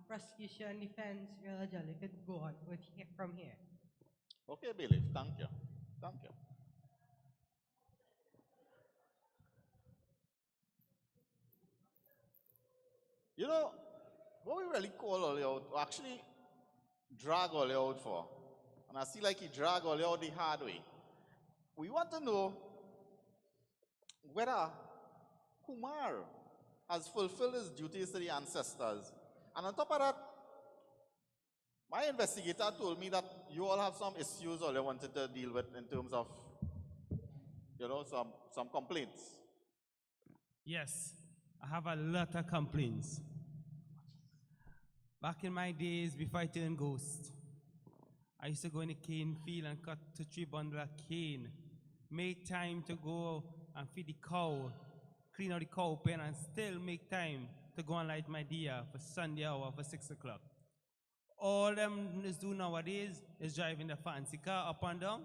Prosecution, defense, real jolly, could go on with from here. Okay, Bailiff, thank you. Thank you. You know, what we really call all out, or actually drag all out for, and I see like he drag all out the hard way. We want to know whether Kumar has fulfilled his duties to the ancestors. And on top of that, my investigator told me that you all have some issues all you wanted to deal with in terms of, you know, some complaints. Yes, I have a lot of complaints. Back in my days before I turned ghost, I used to go in the cane field and cut 2-3 bundles of cane. Make time to go and feed the cow, clean out the cow pen, and still make time to go and light my deer for Sunday hour for 6 o'clock. All them is do nowadays is driving the fancy car up and down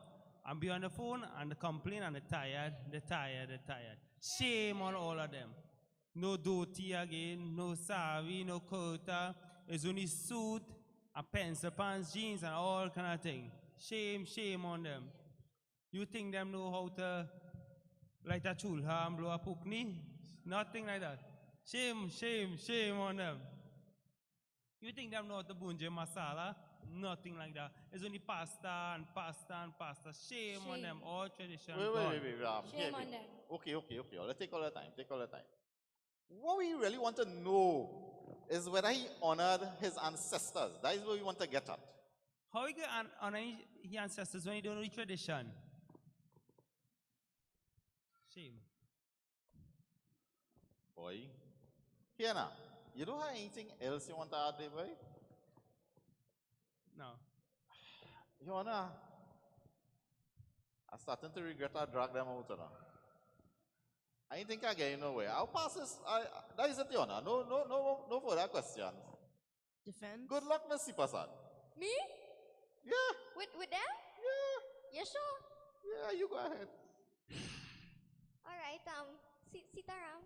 and be on the phone and complain and they're tired. Shame on all of them. No dhoti again, no sari, no kurta. It's only suit, a pencil pants, jeans, and all kind of thing. Shame on them. You think them know how to light a chulha and blow a pukni? Nothing like that. Shame on them. You think them know how to bunje masala? Nothing like that. It's only pasta and pasta. Shame on them. All tradition. Wait. Shame on them. Okay. Let's take all the time. What we really want to know is whether he honored his ancestors. That is what we want to get at. How you can honor his ancestors when you don't know the tradition? Shame. Boy. Here now, you don't have anything else you want to add there, boy? No. Your Honor, I'm starting to regret I dragged them out now. I think I get nowhere. I'll pass this. That is it, Your Honor. No further questions. Defense? Good luck, Miss Sipasan. Me? Yeah. With them? Yeah. You sure? Yeah, you go ahead. All right, Sitaram.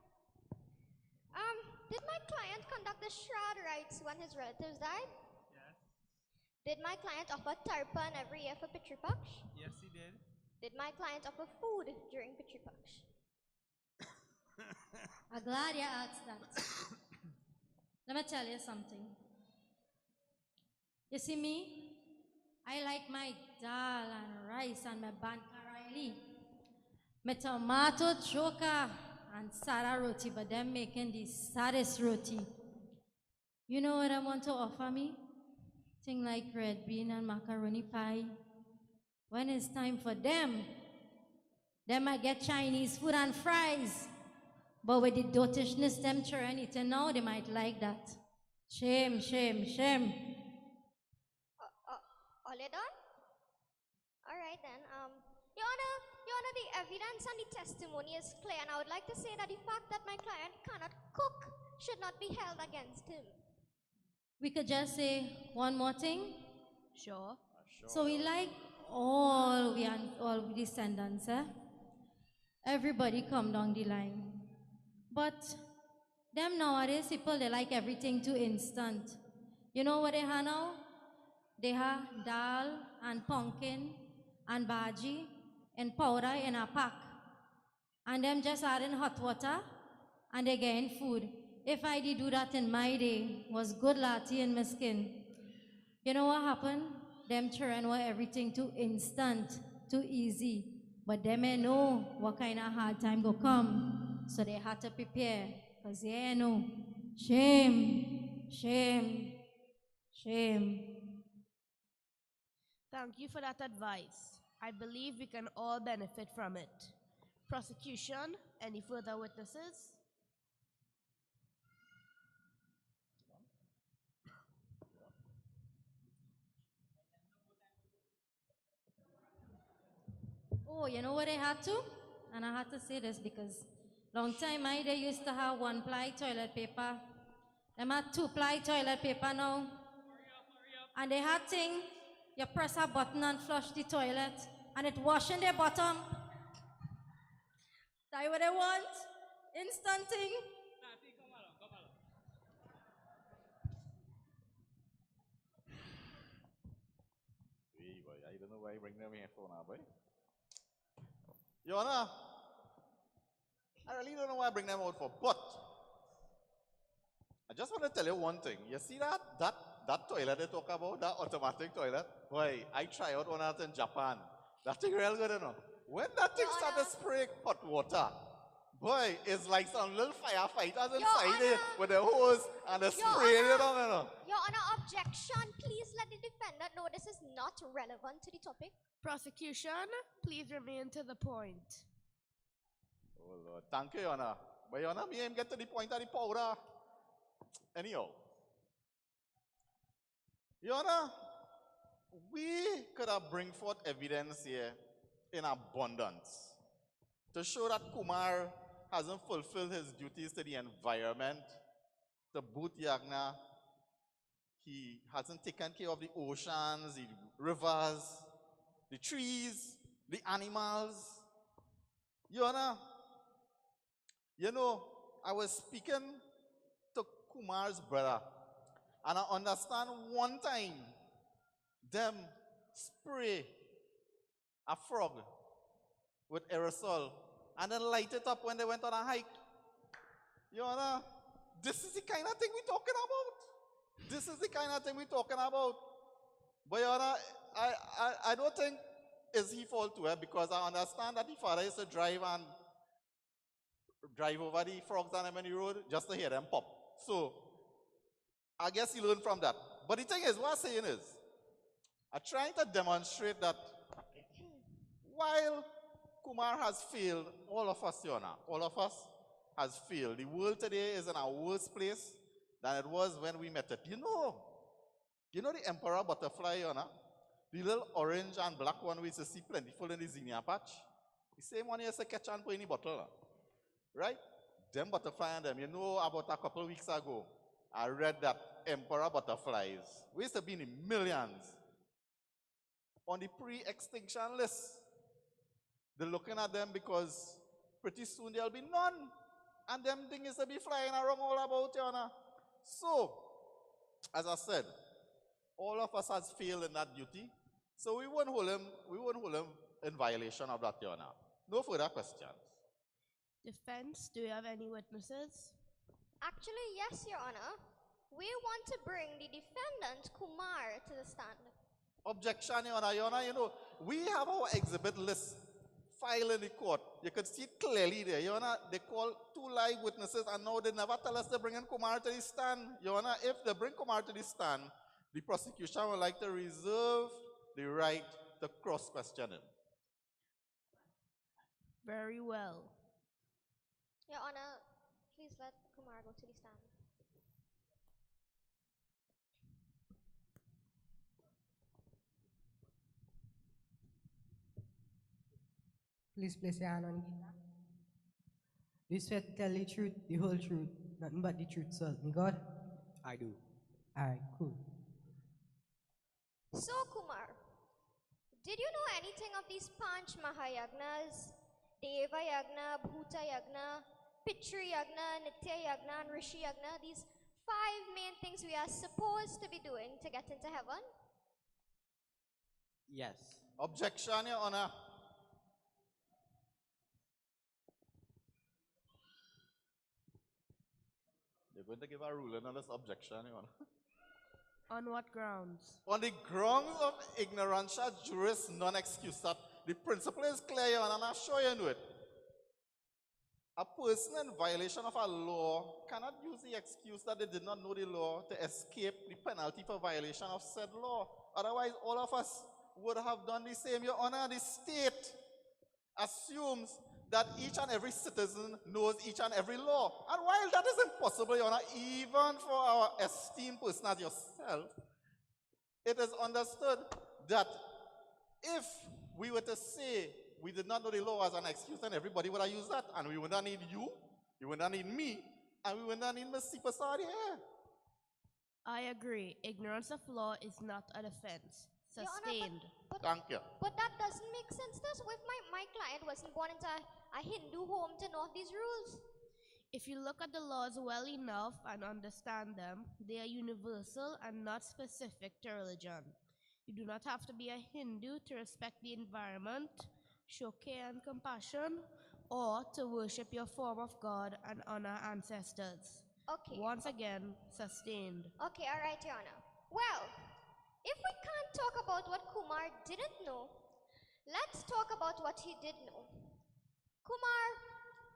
Did my client conduct the shroud rites when his relatives died? Yes. Did my client offer tarpan every year for Pitri Paksh? Yes, he did. Did my client offer food during Pitri Paksh? I'm glad you asked that. Let me tell you something. You see me? I like my dal and rice and my bankaraili. My tomato choka and sada roti, but them making the saddest roti. You know what I want to offer me? Thing like red bean and macaroni pie. When it's time for them might get Chinese food and fries. But with the dotishness them children eating now, they might like that. Shame. All you done? All right then. Your Honor, the evidence and the testimony is clear, and I would like to say that the fact that my client cannot cook should not be held against him. We could just say one more thing. Sure. So we like all we descendants, everybody come down the line. But them nowadays people, they like everything too instant. You know what they have now? They have dal and pumpkin and bhaji and powder in a pack. And them just add in hot water and they getting food. If I did do that in my day, was good lati in my skin. You know what happened? Them children were everything too instant, too easy. But them may know what kind of hard time go come. So they had to prepare. Because they know. Shame, shame, shame. Thank you for that advice. I believe we can all benefit from it. Prosecution, any further witnesses? Oh, you know what I had to? And I had to say this because long time I they used to have one-ply toilet paper. Them had two-ply toilet paper now. And they had thing, you press a button and flush the toilet, and it washing the bottom. That what I want? Instant thing. Hey, boy, I don't know why I bring them here for now, boy. Your Honor, I really don't know why I bring them out for, but I just want to tell you one thing. You see that toilet they talk about, that automatic toilet? Boy, I try out one of that in Japan. That thing real good, you know. When that thing started spraying hot water, boy, it's like some little firefighters inside there with the hose and the spray, you know. Your Honor, objection. Please let the defendant know this is not relevant to the topic. Prosecution, please remain to the point. Oh, Lord. Thank you, Your Honor. But, Your Honor, me aim get to the point of the powder. Anyhow. Your Honor, we could have bring forth evidence here in abundance to show that Kumar hasn't fulfilled his duties to the environment, to boot Yagna. He hasn't taken care of the oceans, the rivers, the trees, the animals. Your Honor, you know, I was speaking to Kumar's brother, and I understand one time them spray a frog with aerosol and then light it up when they went on a hike. Your Honor, this is the kind of thing we're talking about. This is the kind of thing we're talking about. But Your Honor, I don't think it's his fault too, because I understand that the father used to drive over the frogs on the road just to hear them pop. So I guess he learned from that. But the thing is, what I'm saying is, I'm trying to demonstrate that while Kumar has failed, all of us, Your Honor, all of us has failed. The world today is in a worse place than it was when we met it. You know the emperor butterfly, Your Honor? The little orange and black one we used to see plentiful in the zinnia patch. The same one you used to catch and put in the bottle. Right? Them butterfly and them. You know, about a couple of weeks ago, I read that emperor butterflies, we used to be in the millions, on the pre-extinction list. They're looking at them because pretty soon there'll be none. And them things to be flying around all about, Your Honor. So, as I said, all of us has failed in that duty. So we won't hold him in violation of that, Your Honor. No further questions. Defense, do you have any witnesses? Actually, yes, Your Honor. We want to bring the defendant, Kumar, to the stand. Objection, Your Honor. Your Honor, you know, we have our exhibit list filed in the court. You could see it clearly there. Your Honor, they call 2 live witnesses, and now they never tell us to bring in Kumar to the stand. Your Honor, if they bring Kumar to the stand, the prosecution would like to reserve the right to cross-question him. Very well. Your Honor, please let Kumar go to the stand. Please place your hand on Gita. Do you swear to tell the truth, the whole truth, nothing but the truth, so help me God? I do. Alright, cool. So, Kumar, did you know anything of these Panch Mahayagnas, Deva Yagna, Bhuta Yagna, Pitri Yagna, Nitya Yagna, and Rishi Yagna. These 5 main things we are supposed to be doing to get into heaven. Yes. Objection, Your Honor. You're going to give a ruling on this objection, Your Honor. On what grounds? On the grounds of ignorance, juris non-excuse. That the principle is clear, Your Honor, and I'm sure you know it. A person in violation of a law cannot use the excuse that they did not know the law to escape the penalty for violation of said law. Otherwise, all of us would have done the same, Your Honor. The state assumes that each and every citizen knows each and every law. And while that is impossible, Your Honor, even for our esteemed person as yourself, it is understood that if we were to say we did not know the law as an excuse, then everybody would have used that. And we would not need you would not need me, and we would not need Ms. Sipasari here. I agree. Ignorance of law is not a defense. Sustained. Thank you. But that doesn't make sense. That's if my client wasn't born into a Hindu home to know these rules. If you look at the laws well enough and understand them, they are universal and not specific to religion. You do not have to be a Hindu to respect the environment, show care and compassion, or to worship your form of God and honor ancestors. Okay. Once again, sustained. Okay, all right, Your Honor. Well, if we can't talk about what Kumar didn't know, let's talk about what he did know. Kumar,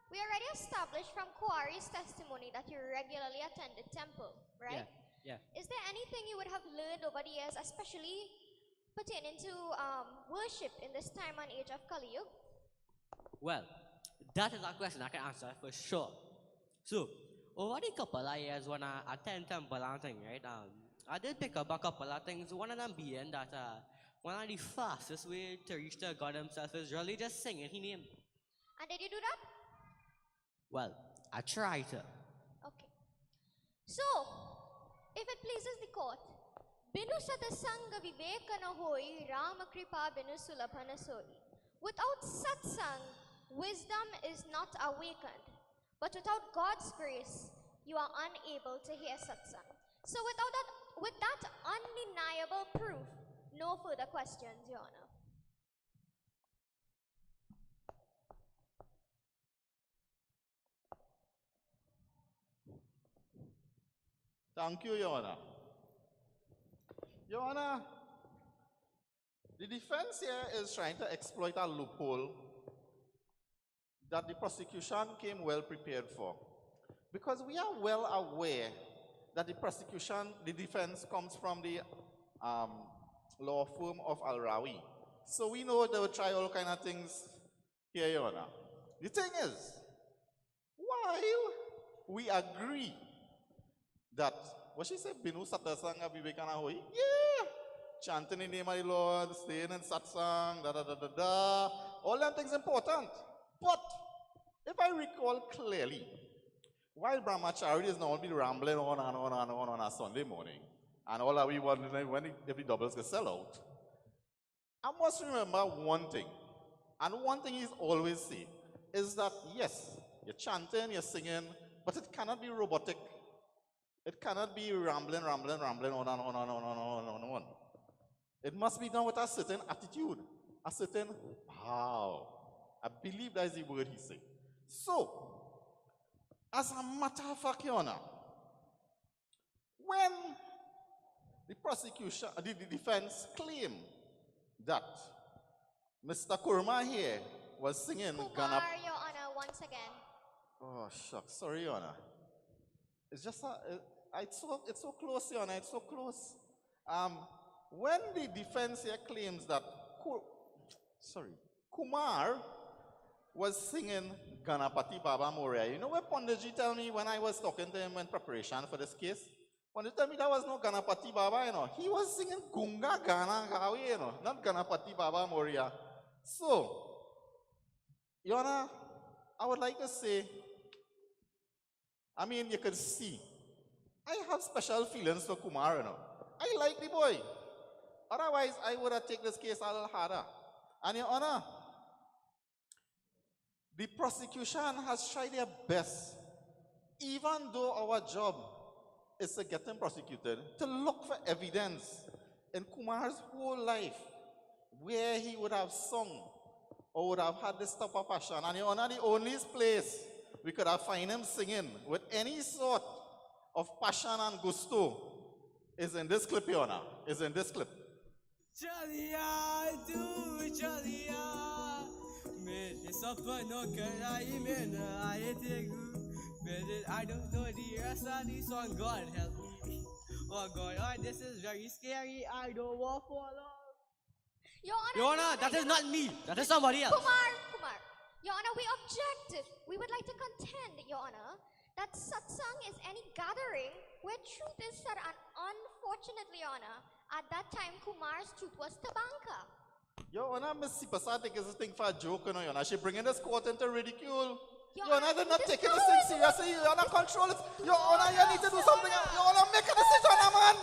we already established from Kuari's testimony that you regularly attended temple, right? Yeah. Is there anything you would have learned over the years, especially pertaining to worship in this time and age of Kali Yuga? Well, that is a question I can answer for sure. So, over the couple of years when I attend temple and thing, right, I did pick up a couple of things. One of them being that one of the fastest way to reach the God himself is really just singing his name. And did you do that? Well, I try to. Okay. So, if it pleases the court, Binu satsanga vivekana hoi, Rama kripa binu sulabhana soi. Without satsang, wisdom is not awakened. But without God's grace, you are unable to hear satsang. So with that undeniable proof, no further questions, Your Honor. Thank you, Your Honor. Your Honor, the defense here is trying to exploit a loophole that the prosecution came well prepared for. Because we are well aware that the defense comes from the law firm of Al-Rawi. So we know they will try all kind of things here, Your Honor. The thing is, while we agree that, what she said, Binu Satsanga Vivekana Hoi? Yeah! Chanting in the name of the Lord, staying in satsang, da. All them things important. But, if I recall clearly, while Brahmachari is not be rambling on a Sunday morning, and all that we wondering if the doubles can sell out, I must remember one thing, and one thing he's always say, is that yes, you're chanting, you're singing, but it cannot be robotic. It cannot be rambling on. It must be done with a certain attitude, a certain how. I believe that is the word he said. So, as a matter of fact, Your Honor, when the prosecution, the defense claimed that Mr. Kurma here was singing Kumar, Your Honor, once again. Oh, shucks. Sorry, Your Honor. It's just it's so close, Your Honor. It's so close. When the defense here claims that Kumar was singing Ganapati Baba Moria, you know what Panditji tell me when I was talking to him in preparation for this case? Pandit tell me that was no Ganapati Baba, you know. He was singing Gunga Gana Gawi, you know, not Ganapati Baba Moria. So, Your Honor, I would like to say, I mean, you can see, I have special feelings for Kumar, you know. I like the boy. Otherwise, I would have taken this case a little harder. And Your Honor, The prosecution has tried their best, even though our job is to get him prosecuted, to look for evidence in Kumar's whole life where he would have sung or would have had this type of passion. And Your Honor, the only place we could have find him singing with any sort of passion and gusto is in this clip, Your Honor, is in this clip. चलिया तू चलिया मेरे सपनों कराई में न आए थे I don't know the rest of the song. God help me. Oh God, oh, this is very scary. I don't want to follow. Your Honor, that is not me. That is somebody else. Kumar, Your Honor, we object. We would like to contend, Your Honor, that satsang is any gathering where truth is said, and unfortunately, Your Honor, at that time, Kumar's truth was tabanka. Your Honor, Miss Sipasa takes this thing for a joke, you know, Your Honor. She bringing this court into ridicule. Your Honor, they're not taking this thing seriously. Your Honor, control it. Your Honor, you need to do something. Your Honor, make a decision, man.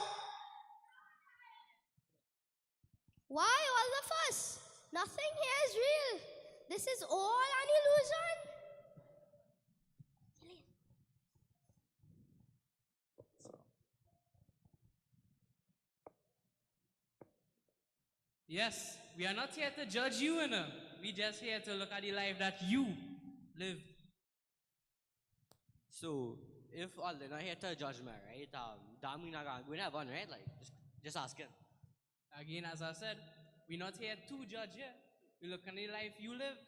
Why all the fuss? Nothing here is real. This is all an illusion. Yes, we are not here to judge you, we just here to look at the life that you live. So, if all they're not here to judge me, right? That means I'm going to have one, right? Like, just ask him. Again, as I said, we're not here to judge you. We look at the life you lived.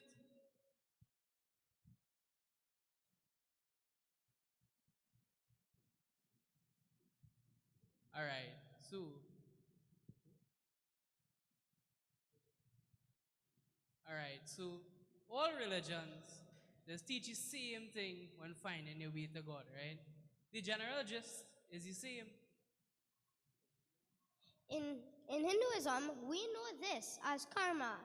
Alright, so all religions, they teach you same thing when finding your way to God, right? The general gist is the same. In Hinduism, we know this as karma.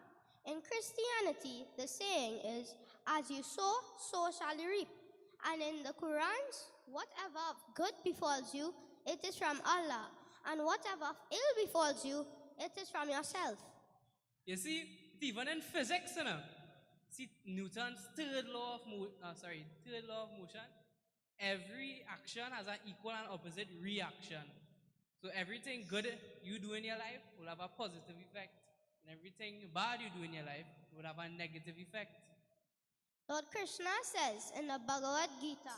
In Christianity, the saying is, as you sow, so shall you reap. And in the Quran, whatever of good befalls you, it is from Allah. And whatever of ill befalls you, it is from yourself. You see, even in physics, see Newton's third law of motion, every action has an equal and opposite reaction. So everything good you do in your life will have a positive effect, and everything bad you do in your life will have a negative effect. Lord Krishna says in the Bhagavad Gita,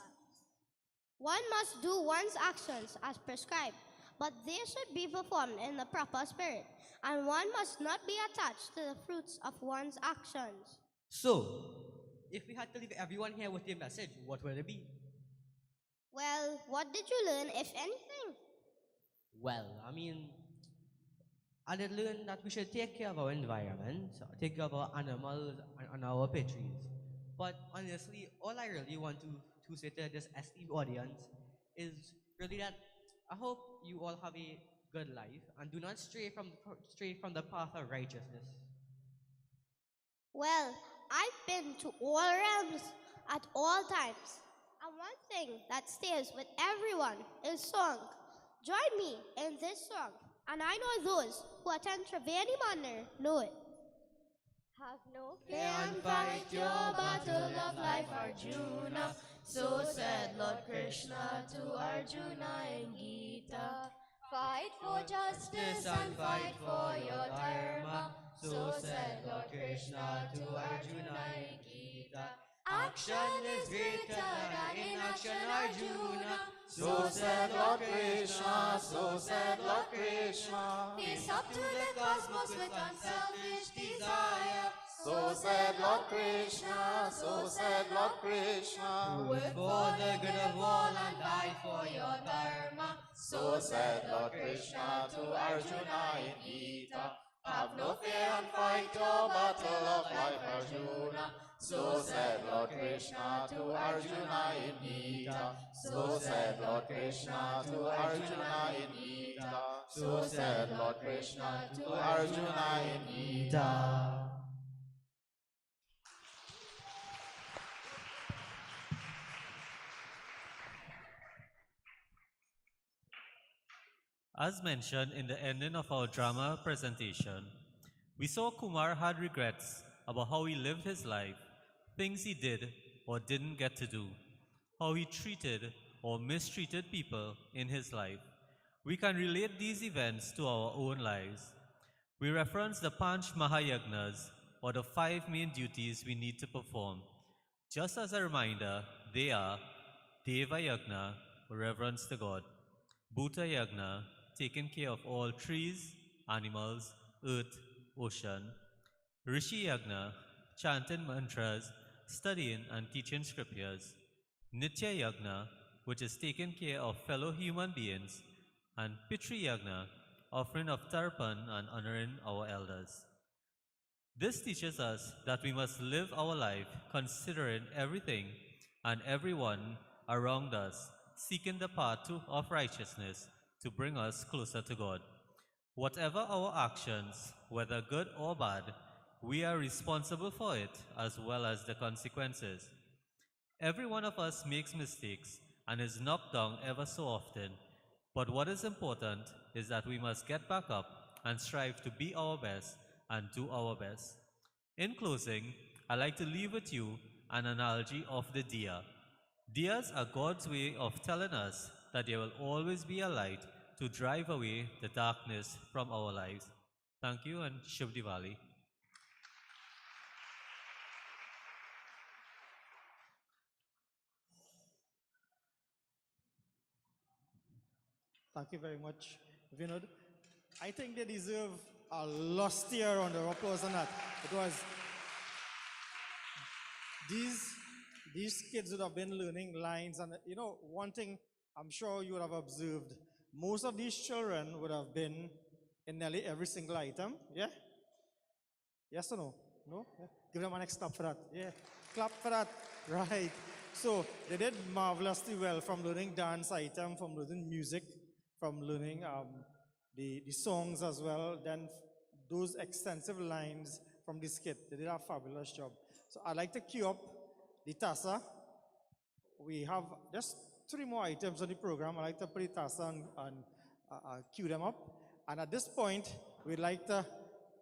one must do one's actions as prescribed, but they should be performed in the proper spirit, and one must not be attached to the fruits of one's actions. So, if we had to leave everyone here with a message, what would it be? Well, what did you learn, if anything? Well, I did learn that we should take care of our environment, take care of our animals and our pet trees. But honestly, all I really want to say to this esteemed audience is really that I hope you all have a good life and do not stray from the path of righteousness. Well, I've been to all realms at all times. And one thing that stays with everyone is song. Join me in this song, and I know those who attend Triveni Mandir know it. Have no fear and fight your battle of life, Arjuna. So said Lord Krishna to Arjuna in Gita. Fight for justice and fight for your dharma. So said Lord Krishna to Arjuna in Gita. Action is greater than inaction, Arjuna. So said Lord Krishna, so said Lord Krishna. Face up to the cosmos with unselfish desire. So said Lord Krishna, so said Lord Krishna. Work for the good of all and die for your dharma. So said Lord Krishna to Arjuna in Gita. Have no fear and fight your battle of life, Arjuna. So said Lord Krishna to Arjuna in Gita. So said Lord Krishna to Arjuna in Gita. So said Lord Krishna to Arjuna in Gita. As mentioned in the ending of our drama presentation, we saw Kumar had regrets about how he lived his life, things he did or didn't get to do, how he treated or mistreated people in his life. We can relate these events to our own lives. We reference the Panch Mahayagnas, or the 5 main duties we need to perform. Just as a reminder, they are Deva Yagna, reverence to God; Bhuta Yagna, taking care of all trees, animals, earth, ocean; Rishi Yagna, chanting mantras, studying and teaching scriptures; Nitya Yagna, which is taking care of fellow human beings; and Pitri Yagna, offering of tarpan and honoring our elders. This teaches us that we must live our life considering everything and everyone around us, seeking the path of righteousness to bring us closer to God. Whatever our actions, whether good or bad, we are responsible for it as well as the consequences. Every one of us makes mistakes and is knocked down ever so often, but what is important is that we must get back up and strive to be our best and do our best. In closing, I'd like to leave with you an analogy of the diya. Diyas are God's way of telling us that there will always be a light to drive away the darkness from our lives. Thank you and Shubh Diwali. Thank you very much, Vinod. I think they deserve a lustier round of applause than that. It was these kids would have been learning lines, and you know, one thing I'm sure you would have observed, most of these children would have been in nearly every single item. Yeah? Yes or no? No? Yeah. Give them an next clap for that. Yeah. Clap for that. Right. So they did marvelously well, from learning dance item, from learning music, from learning the songs as well. Then those extensive lines from this kit. They did a fabulous job. So I'd like to queue up the Tasa. We have just 3 more items on the program. I'd like to put the Tasa and queue them up. And at this point, we'd like to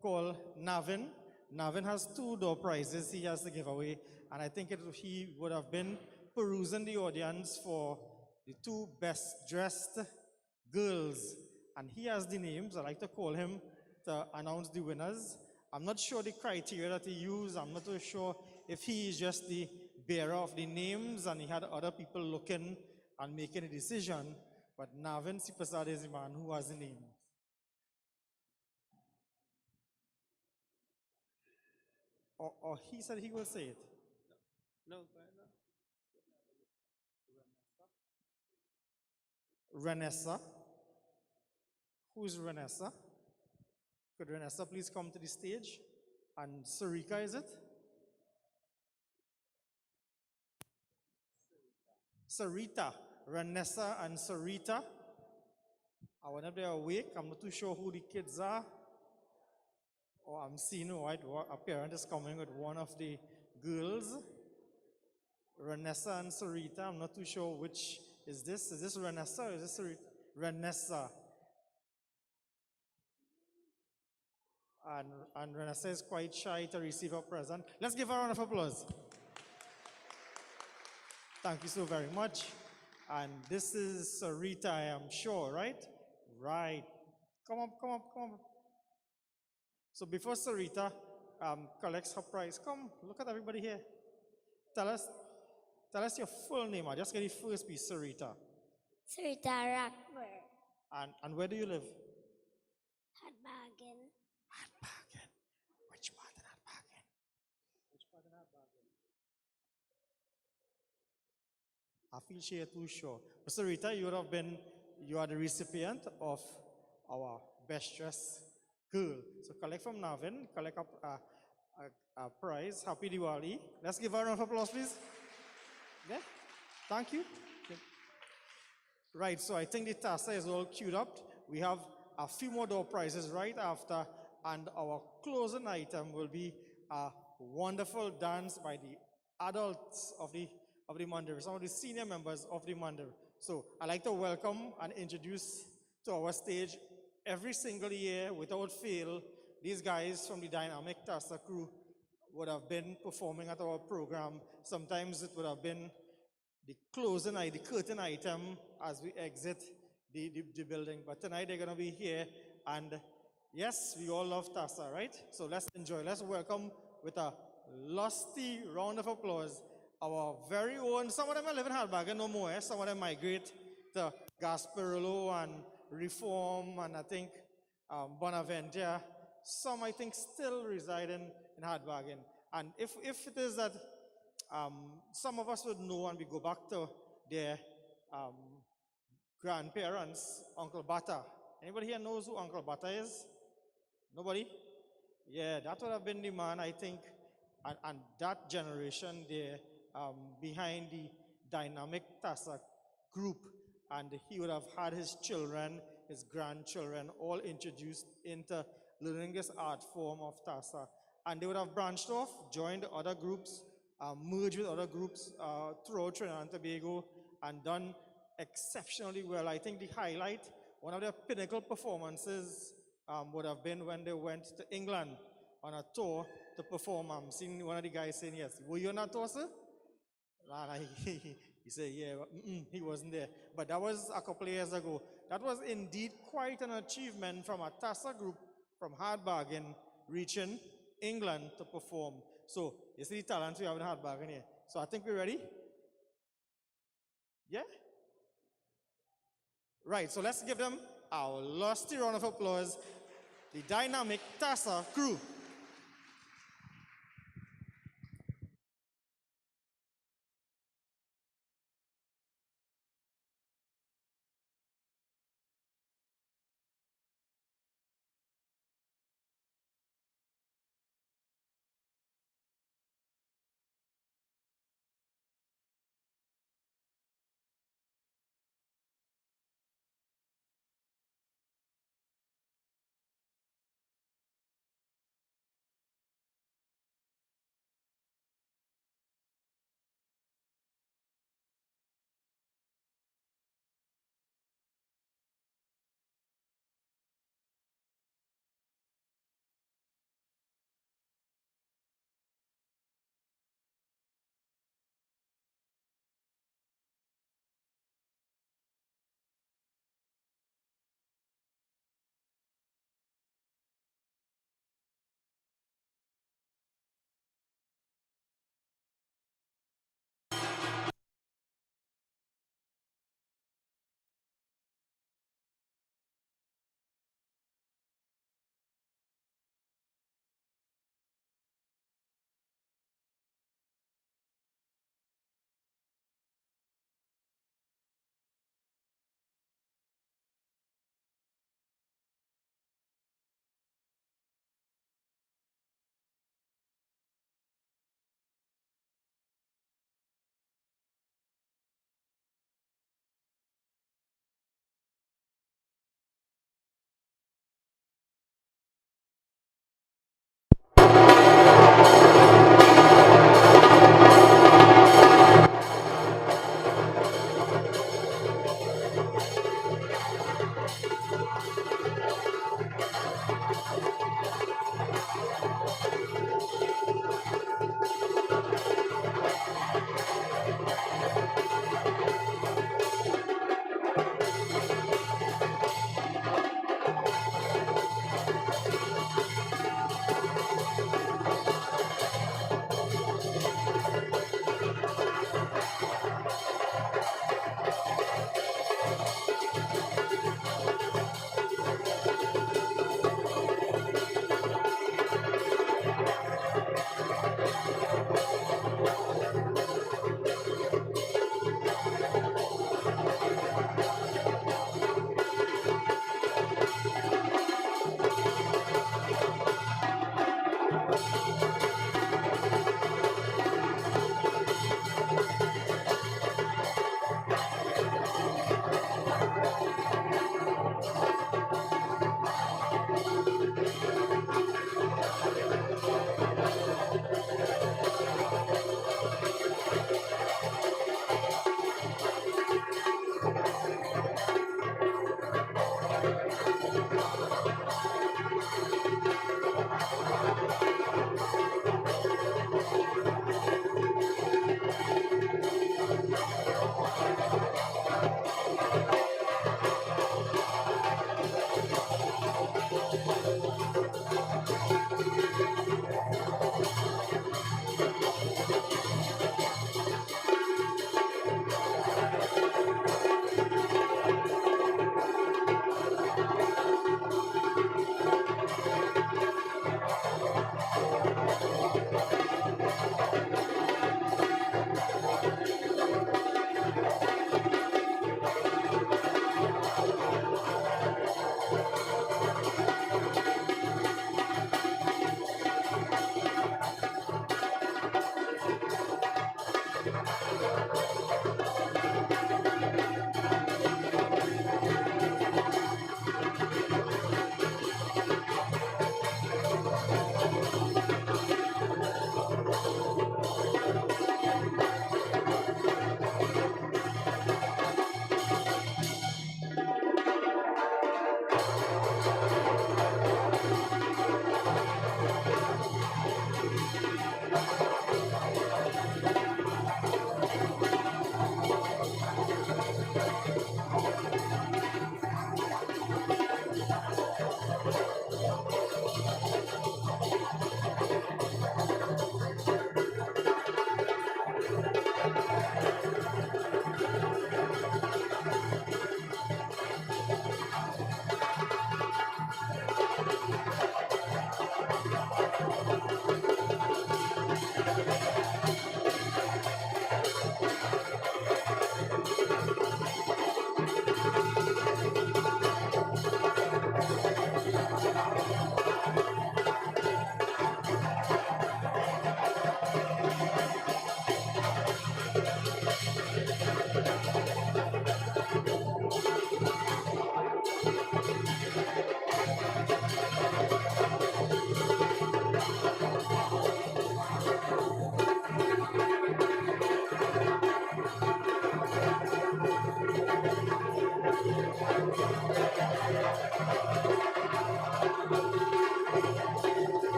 call Navin. Navin has 2 door prizes he has to give away. And I think he would have been perusing the audience for the 2 best dressed girls. And he has the names. I'd like to call him to announce the winners. I'm not sure the criteria that he used. I'm not too sure if he is just the bearer of the names and he had other people looking and making a decision. But Navin Sipasad is the man who has the name. Or he said he will say it. No. Renessa. Who is Renessa? Could Renessa please come to the stage? And Sarika, is it? Sarita. Renessa and Sarita. I wonder if they're awake. I'm not too sure who the kids are. Oh, I'm seeing a parent is coming with one of the girls. Renessa and Sarita. I'm not too sure which is this. Is this Renessa or is this Sarita? Renessa. And Renessa is quite shy to receive a present. Let's give her a round of applause. Thank you so very much. And this is Sarita, I am sure, right? Right. Come up. So before Sarita collects her prize, come, look at everybody here. Tell us your full name. I'll just get the first piece, Sarita. Sarita Rockford. And where do you live? Hadbagen. Hadbagen. Which part in Hadbagen? Which part in Hadbagen? I feel she is too sure. But Sarita, you are the recipient of our best dress girl. So collect from Navin, collect a prize. Happy Diwali. Let's give her a round of applause, please. Yeah, thank you. Okay. Right, so I think the Tasa is all queued up. We have a few more door prizes right after, and our closing item will be a wonderful dance by the adults of the Mandir, some of the senior members of the Mandir. So I'd like to welcome and introduce to our stage every single year, without fail, these guys from the dynamic Tasa crew would have been performing at our program. Sometimes it would have been the closing, the curtain item as we exit the building. But tonight they're going to be here, and yes, we all love Tasa, right? So let's enjoy. Let's welcome with a lusty round of applause our very own. Some of them are living Hardbagger no more. Eh? Some of them migrate to Gasparillo and Reform, and I think Bonaventure. Some, I think, still reside in Hardbargain. And if it is that some of us would know, and we go back to their grandparents, Uncle Bata. Anybody here knows who Uncle Bata is? Nobody? Yeah, that would have been the man, I think, and that generation there behind the dynamic Tasa group. And he would have had his children, his grandchildren, all introduced into learning this art form of Tasa. And they would have branched off, joined other groups, merged with other groups throughout Trinidad and Tobago, and done exceptionally well. I think the highlight, one of their pinnacle performances would have been when they went to England on a tour to perform. I'm seeing one of the guys saying yes. Were you on that tour, sir? He said, yeah, he wasn't there. But that was a couple of years ago. That was indeed quite an achievement from a Tasa group from Hardbargain reaching England to perform. So, you see the talent we have in Hardbargain here. So I think we're ready? Yeah? Right, so let's give them our lusty round of applause. The dynamic Tasa crew.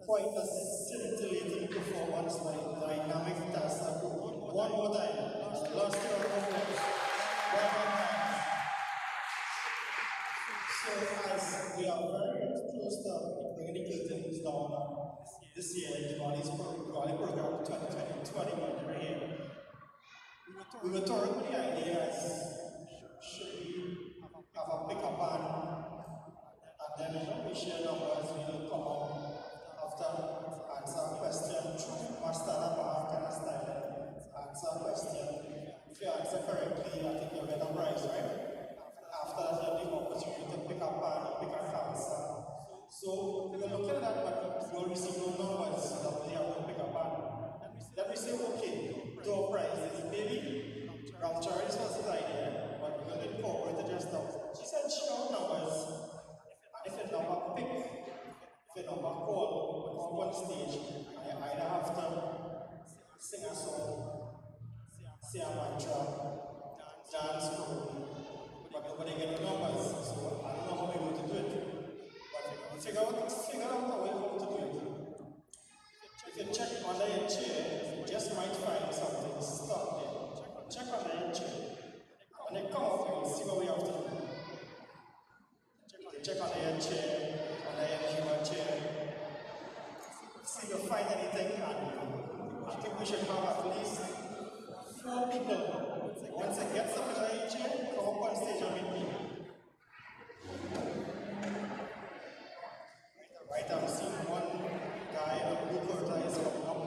quite a scintillating performance by dynamic Tasa group. One more time, last round of applause. Well done, guys. So as we are very close to bringing the curtains down this year, Diwali's Diwali program 2020-21 right here, we were toying with the idea as should we have a pickup band, and then we share numbers, we will come up after answer a question, master and kind of style, answer a question. If you answer correctly, I think you'll get a prize, right? After that, you have the opportunity to pick up and pick a answer. So we were looking at that, but we will receive no numbers so that we have to pick up and then we say, okay, draw prizes. Maybe Ram Charis was his idea, but we will incorporate it just now. She said show numbers, and if your number pick, if your number call, we come on stage, and you either have to sing a song, say a mantra, dance group, but nobody get the numbers, so I don't know how we're going to do it. But we figure out how we're going to do it. If you check under your chair, you just might find something stuck there. Check under your chair. When they come up, you'll see what we have to do. Check under your chair, under your human chair. See if you find anything, and I think we should have at least 4 people. Once I get something under your chair, come up on stage and meet me. Right, I'm seeing one guy in a blue curtain is coming up.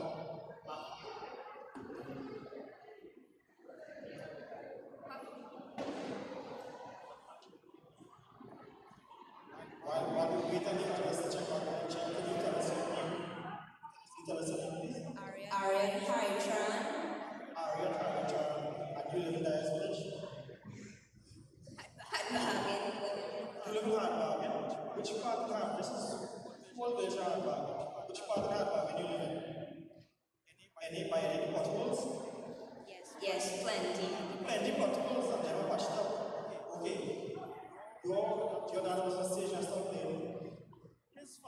While we wait on the others to check out the chair, can you tell us your name? Can you tell us your name, please? Aryan Harichan. Aryan Harichan. And you live in Dyer's Village? Hadbahagen. You live in Hadbahagen? Which part of Hadbahagen? This is whole village of Hadbahagen. Which part of Hadbahagen you live in? By any potholes? Yes, plenty. Plenty potholes and never patched up. Okay. Your dad was on stage and stuff there.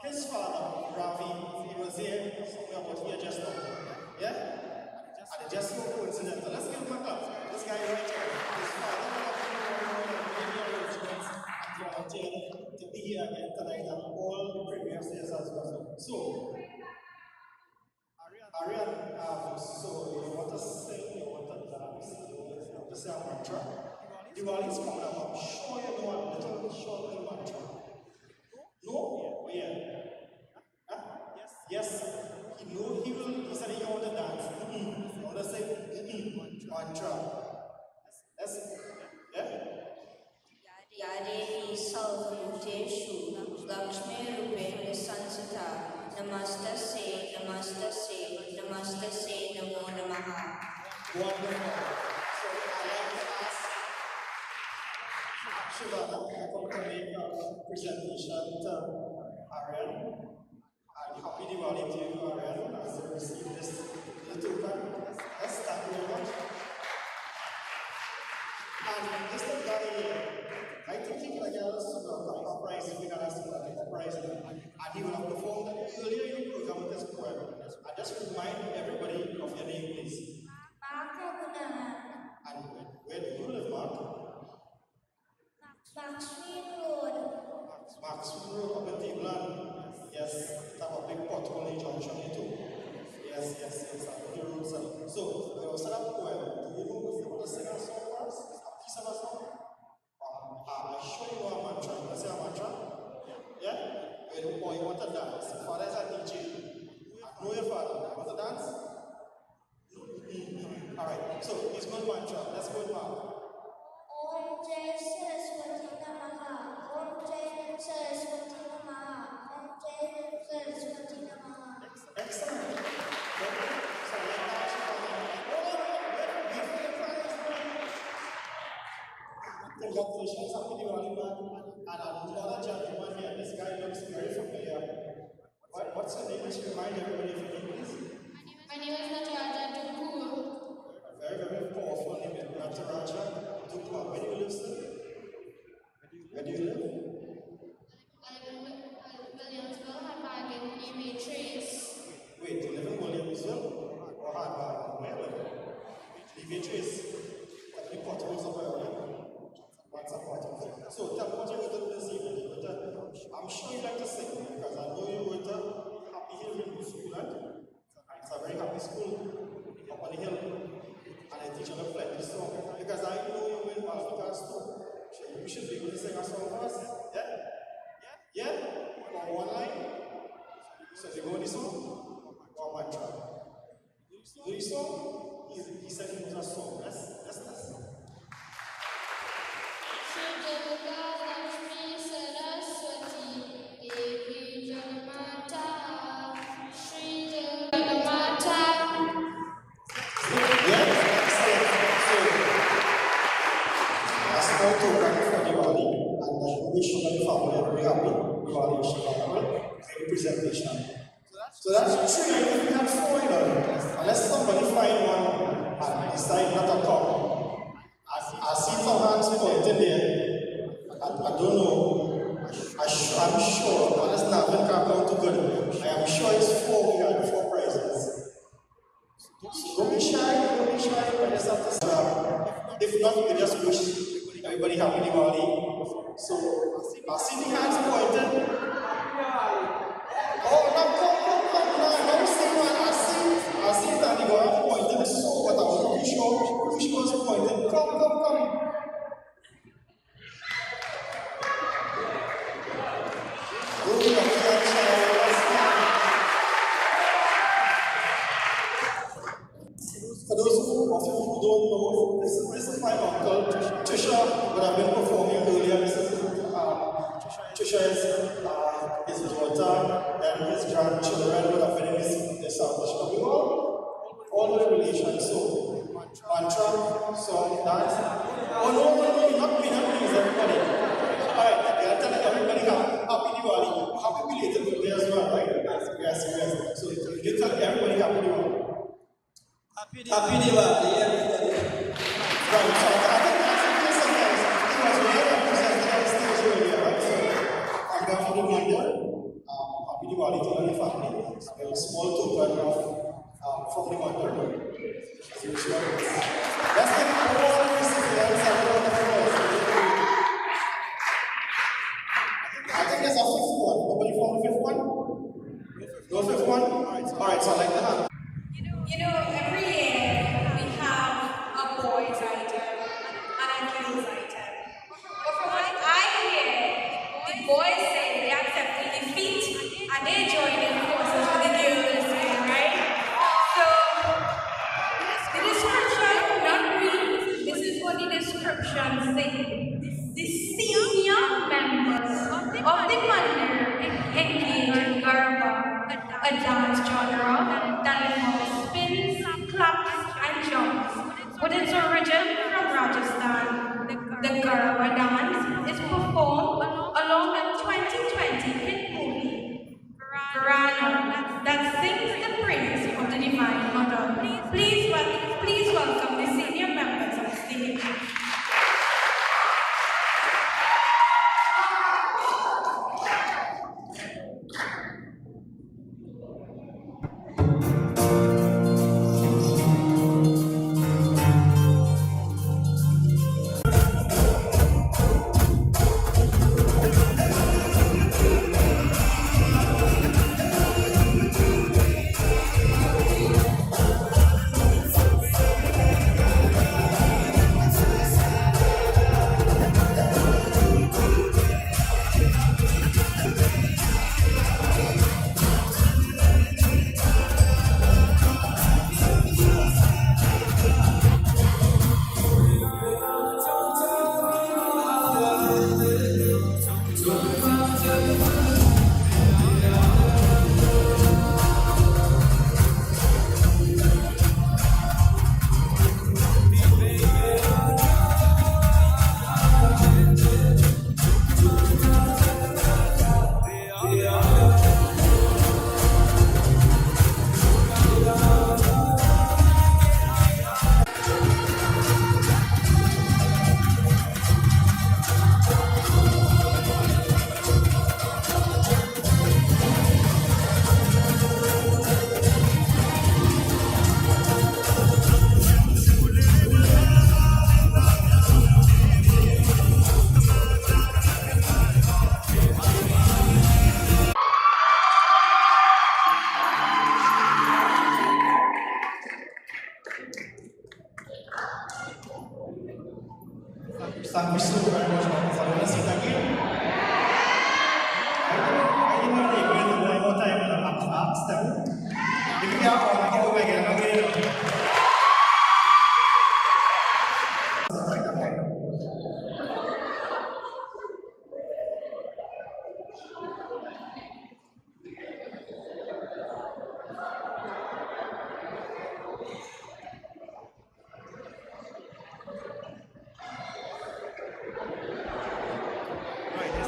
His father, Ravi, he was here somewhere about here just now. Yeah? And it just so coincidental. Let's give him a clap. This guy right here. His father volunteered to be here again tonight and all the previous years as well. So, Aryan, so you want to sing, you want to dance, you want to say a mantra. Diwali is coming up. I'm sure you know a little short little mantra. No? Oh, yeah. Huh? Yes. He said he want to dance. I want to say mantra. That's it. Yeah? Yadevi Salvamuteshu Lakshmi Rupe Sansita Namaste Namo Namaha. Wonderful. So I like to ask Shivana to make a presentation to Aryan. And happy Diwali to you, Aryan, as you receive this little token. Yes, thank you very much. And Mr. Guy, I think he can get us a prize if we can ask him to get a prize. And he will have performed earlier in the program with this poem. I just remind everybody of your name, please. And where do you live, Mark? Maxfield Road. Maxfield Road up in Tablan. Yes, it have a big pothole in junction too. Yes, I know the roads. So, we will set up a poem. Do you know if you want to sing a song for us? A piece of a song? I sure you know a mantra. You want to say a mantra? Yeah? Or you want to dance? Your father is a DJ. I know your father. You want to dance? Alright, so it's good mantra. Let's go, Mark. Om Jai Saraswati Namaha. Om Jai Saraswati Namaha. Om Jai Saraswati Namaha. Excellent. Congratulations, happy Diwali, man. And another gentleman here. This guy looks very familiar. What's your name? Just remind everybody of your name, please. My name is Nataraja Dukur. Very, very powerful name, Nataraja Dukur. Where do you live, sir? Where do you live? I live in Williamsville, Hadbahagen, near Beatrice. Wait, you live in Williamsville or Hadbahagen? Where do you live? Leave Beatrice. Have any potholes up there? What's a pothole? So tell me what you're going to do this evening. Shima and the family are very happy. Divali and Shima made the presentation. So that's 3 items, we have 4 items. Unless somebody find one and decide not to come. I see some hands pointing there. I don't know. I'm sure, unless Navin can't count too good, I am sure it's 4 we had 4 prizes. So don't be shy, but just have to start. If not, we can just wish everybody happy Diwali. So I see the hands pointed. Oh, no, come, no, don't say one. I see that you are pointed, so but I was not sure which was pointed. Come. For those of you who don't know, this is my uncle, Trisha, would have been performing earlier. Trisha is his daughter, and his grandchildren would have been in this establishment. We all the relations, so mantra, so dance. Oh no, not me, everybody. Alright, I'll tell everybody happy Diwali, happy belated birthday as well, right? Yes. So you tell everybody happy Diwali. Happy Diwali, everybody. Right, so I think that's the case of guys. He was well represented on stage earlier, right? So I'm going for the Mandir. Happy Diwali to all the family. So we have a small token from the Mandir. As usual. Let's get all the recipients and all the applause. I think there's a 5th one. Nobody found the 5th one? No 5th one? Alright, so I like the hand. You know, every year we have a boys item and a girls item. But from what I hear, the boys say they accepted defeat and they joining forces with the girls, right? So, the description not read, this is what the description says. The senior members of the Mandir engage in Garba, a dance genre that involves spins, claps, and jumps. With its origin from Rajasthan, the Garba dance is performed along a 2020 hit movie, Varana, that sings the praise of the Divine Mother. Please welcome the senior members of the stage.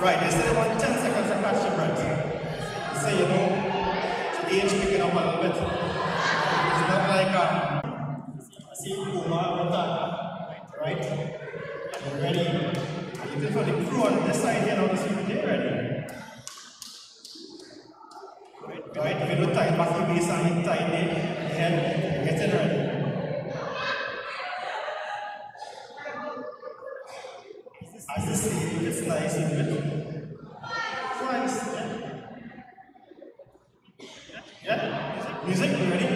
Right, they said about 10 seconds to catch your breath. They say, you know, the age picking up a little bit. It's not like, see, Kuma or Tata, right? You're ready. And you for the crew on this side here now to see if they're ready. Right, if you don't tie back your waist and you tie the head, you're getting ready. As this is, it's nice, isn't it? Nice, yeah. Yeah, music, you ready?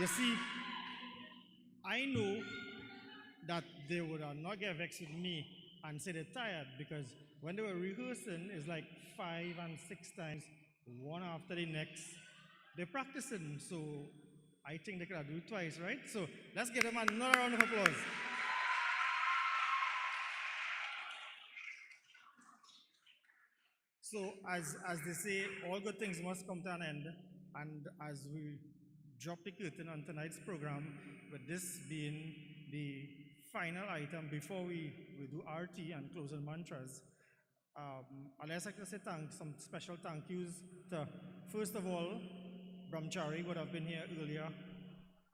You see, I know that they would not get vexed with me and say they're tired because when they were rehearsing, it's like 5 and 6 times, one after the next. They're practicing, so I think they could do it twice, right? So let's give them another round of applause. So as they say, all good things must come to an end. And as we drop the curtain on tonight's program, with this being the final item before we do RT and closing mantras, I'd like to say some special thank yous to, first of all, Brahmachari would have been here earlier,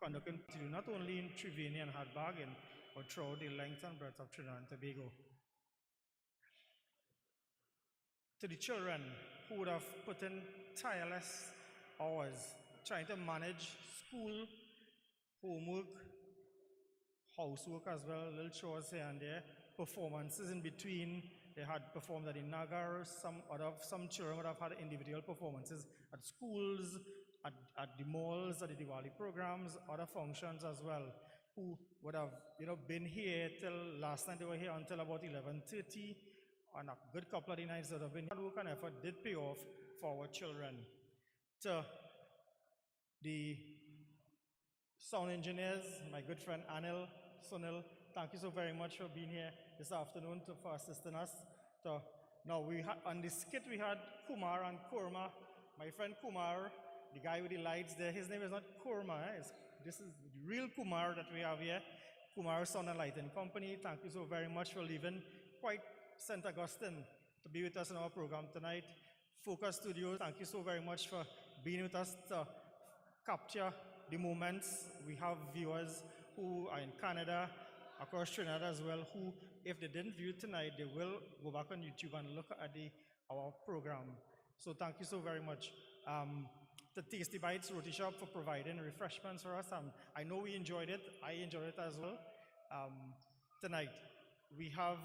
conducting not only in Triveni and Hadbargain, but throughout the length and breadth of Trinidad and Tobago. To the children who would have put in tireless hours trying to manage school, homework, housework as well, little chores here and there, performances in between. They had performed at the Nagar, some children would have had individual performances at schools, at the malls, at the Divali programs, other functions as well, who would have been here till last night. They were here until about 11:30. And a good couple of the nights that have been hard work and effort did pay off for our children. To the sound engineers, my good friend Anil, Sunil, thank you so very much for being here this afternoon for assisting us. Now on the skit we had Kumar and Kurma. My friend Kumar, the guy with the lights there, his name is not Kurma. This is the real Kumar that we have here. Kumar Sound and Lighting Company. Thank you so very much for leaving quite St. Augustine to be with us in our program tonight. Focus Studios, thank you so very much for being with us to capture the moments. We have viewers who are in Canada, across Trinidad as well, who, if they didn't view it tonight, they will go back on YouTube and look at our program. So thank you so very much. The Tasty Bites Roti Shop for providing refreshments for us. I know we enjoyed it. I enjoyed it as well. Tonight, we have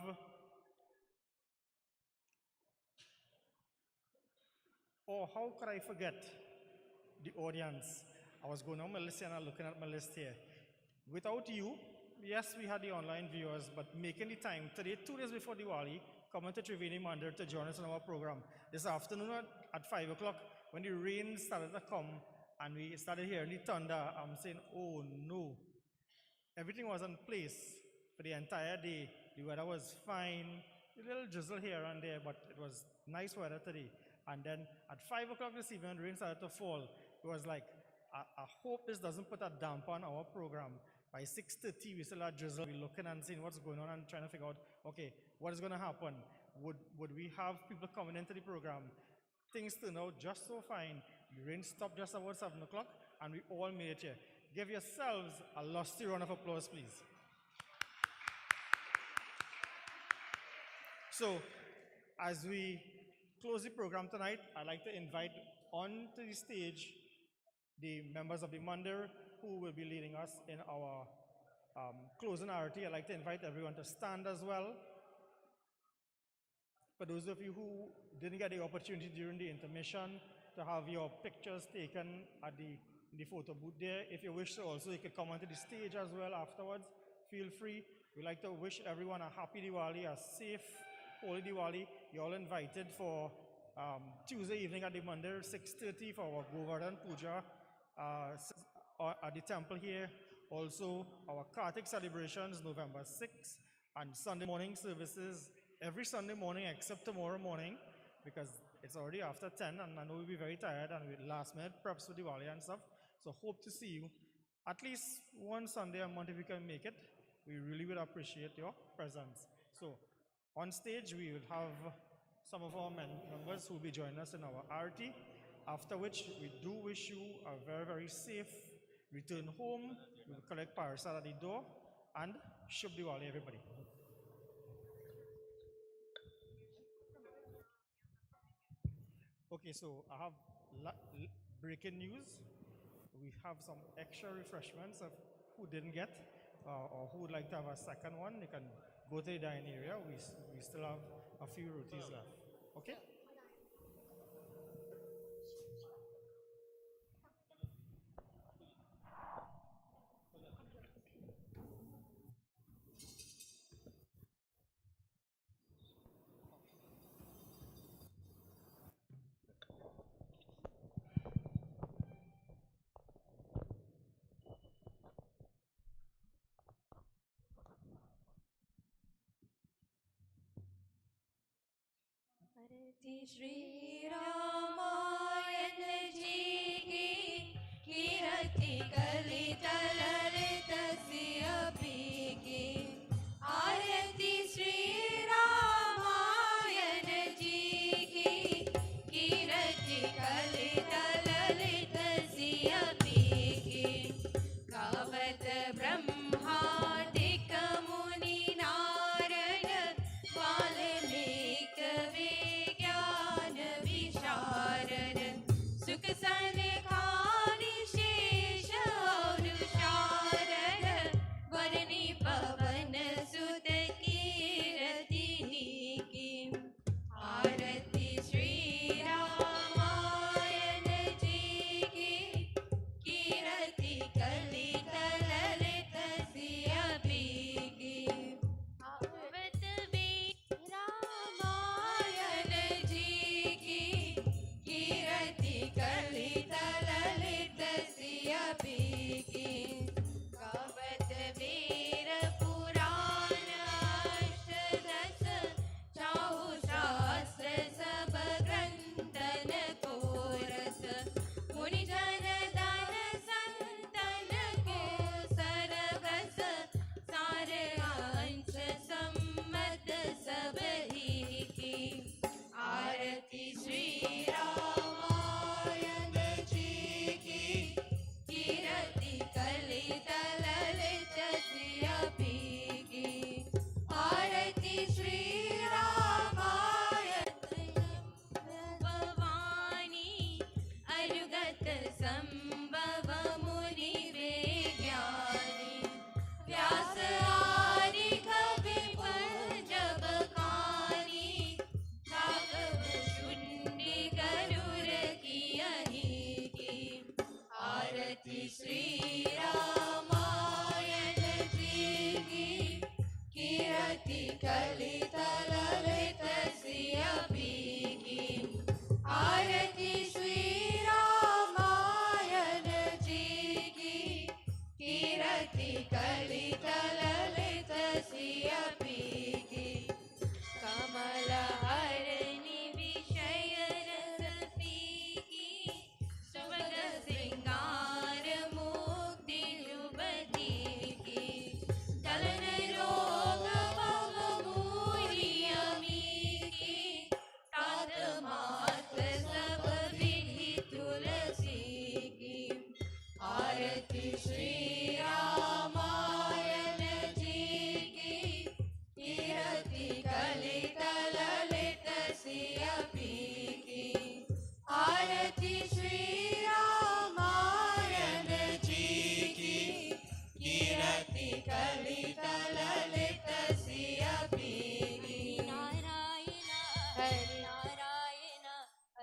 how could I forget the audience? I was going on my list and I'm looking at my list here. Without you, yes, we had the online viewers, but making the time today, 2 days before Diwali, coming to Triveni Mandir to join us in our program. This afternoon at 5 o'clock, when the rain started to come and we started hearing the thunder, I'm saying, oh no. Everything was in place for the entire day. The weather was fine, a little drizzle here and there, but it was nice weather today. And then at 5 o'clock this evening, rain started to fall. It was like, I hope this doesn't put a damper on our program. By 6:30, we still had drizzle. We're looking and seeing what's going on and trying to figure out, okay, what is going to happen? Would we have people coming into the program? Things turned out just so fine. The rain stopped just about 7 o'clock, and we all made it here. Give yourselves a lusty round of applause, please. So, as we close the program tonight, I'd like to invite onto the stage the members of the Mandir who will be leading us in our closing arati. I'd like to invite everyone to stand as well. For those of you who didn't get the opportunity during the intermission to have your pictures taken at the photo booth there, if you wish to also, you could come onto the stage as well afterwards. Feel free. We'd like to wish everyone a happy Diwali, a safe, holy Diwali. You're all invited for Tuesday evening at the Mandir, 6:30 for our Govardhan Puja at the temple here. Also, our Kartik celebrations, November 6th, and Sunday morning services every Sunday morning except tomorrow morning, because it's already after 10 and I know we'll be very tired and with last minute preps for Diwali and stuff. So hope to see you at least one Sunday a month if you can make it. We really would appreciate your presence. So on stage we will have some of our members who will be joining us in our arati, after which we do wish you a very, very safe return home. We will collect parcel at the door, and Shubh Diwali, everybody. Okay, so I have breaking news. We have some extra refreshments of who didn't get or who would like to have a second one. They can go to the dining area. We still have a few rotis left. Okay? Shri Ramayan ji ki kirati kalita lalita siya ki Arati Shri Ramayan ji ki kirati kalita lalita siya ki Kavat Brahma Dika Muni Narada Valmik Vigyan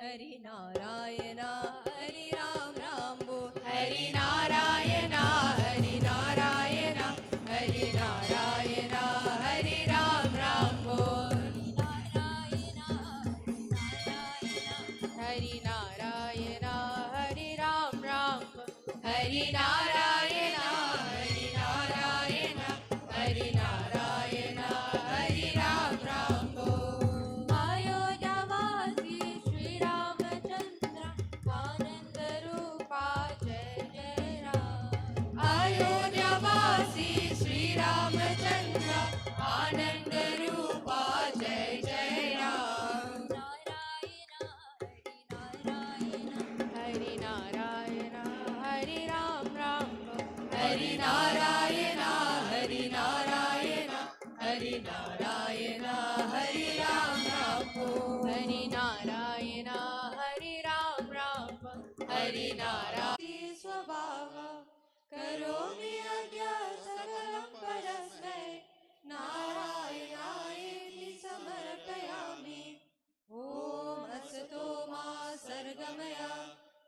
Hari Narayana, Hari Ram Ram bol. Hari Narayana, Hari Narayana, Hari Narayana, Hari Ram Ram bol. Hari Narayana, Hari Ram Ram bol. Hari Narayana, Hari Narayana, Hari Narayana, Hari Ram Ram bol. Ayodhyavasi Shri Ramachandra, Ananda Rupa Jai Jai Ram. Ayodhyavasi Shri Ramachandra, Ananda Rupa Jai Jai Ram. Hari Narayana, Hari Ram Ram bol. Hari Narayana, Hari Narayana, Hari Narayana, Hari Ram Ram bol. Hari Narayana, Hari Ram Ram bol. Hari Narayana Swabhava Karomi Adya Sakalam Parasmai Narayanaiti Samarpayami. Om Asato Ma Sargamaya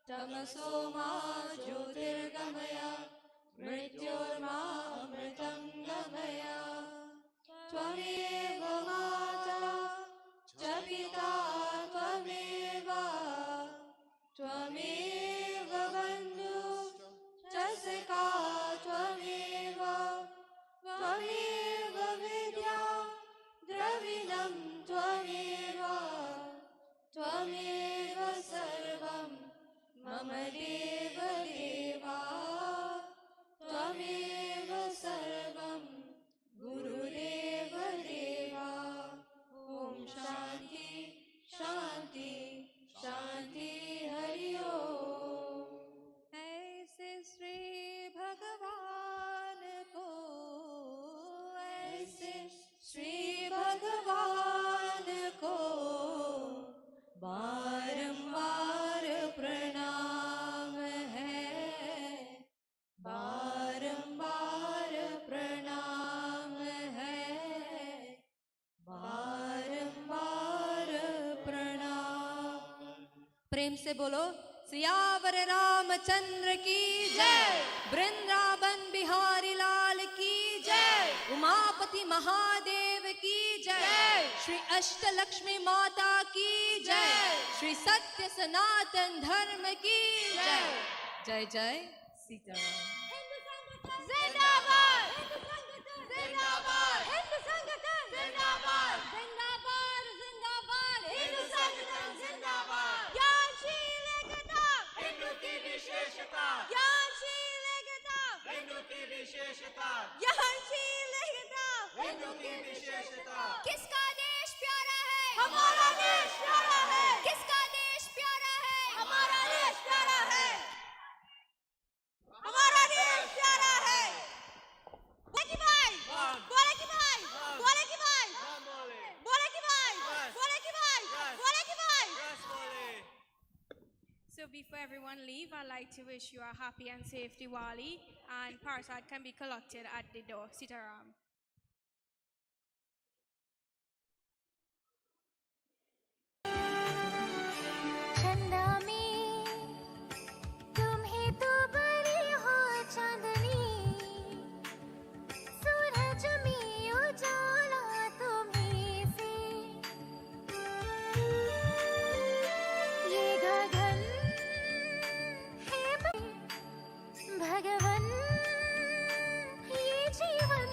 Tamaso Ma Jyotirgamaya Mrityorma Amritam Gamaya. Tvameva Mata Chapita Tvameva Tvameva Bandhu Chasika Tvameva Tvameva Vidya Dravidam Tvameva Tvameva Sarvam Mama Deva Deva Tvameva Sarvam Guru Deva Deva. Om Shanti Shanti Shanti Hari Om. ऐसे श्री भगवान को ऐसे श्री भगवान को बारंबार प्रणाम है. बारंबार प्रणाम है. बारंबार प्रणाम. प्रेम से बोलो सियावर रामचंद्र की जय. वृंदावन बिहारी लाल की जय. उमापति महादेव की जय. श्री अष्टलक्ष्मी माता की जय. श्री सत्य सनातन धर्म की जय. जय जय सीताराम. जिंदाबाद जिंदाबाद हिंदू संगठन जिंदाबाद जिंदाबाद जिंदाबाद हिंदू संगठन जिंदाबाद. ज्ञानशील एकता हिंदू की विशेषता. ज्ञानशील एकता हिंदू की विशेषता. ज्ञानशील एकता हिंदू की विशेषता. किसका देश प्यारा है? हमारा देश प्यारा है. किसका देश प्यारा है? हमारा देश प्यारा है. हमारा देश प्यारा है. बोले की भाई बोले की भाई बोले की भाई बोले की भाई बोले की भाई बोले की भाई. So before everyone leave, I'd like to wish you a happy and safe Diwali, and Parsad can be collected at the door. Sitaram. चंदा में तुम्हें तो बड़ी हो चांदनी. सूरज में उजाला तुम्हीं से. ये गगन है भगवन. ये जीवन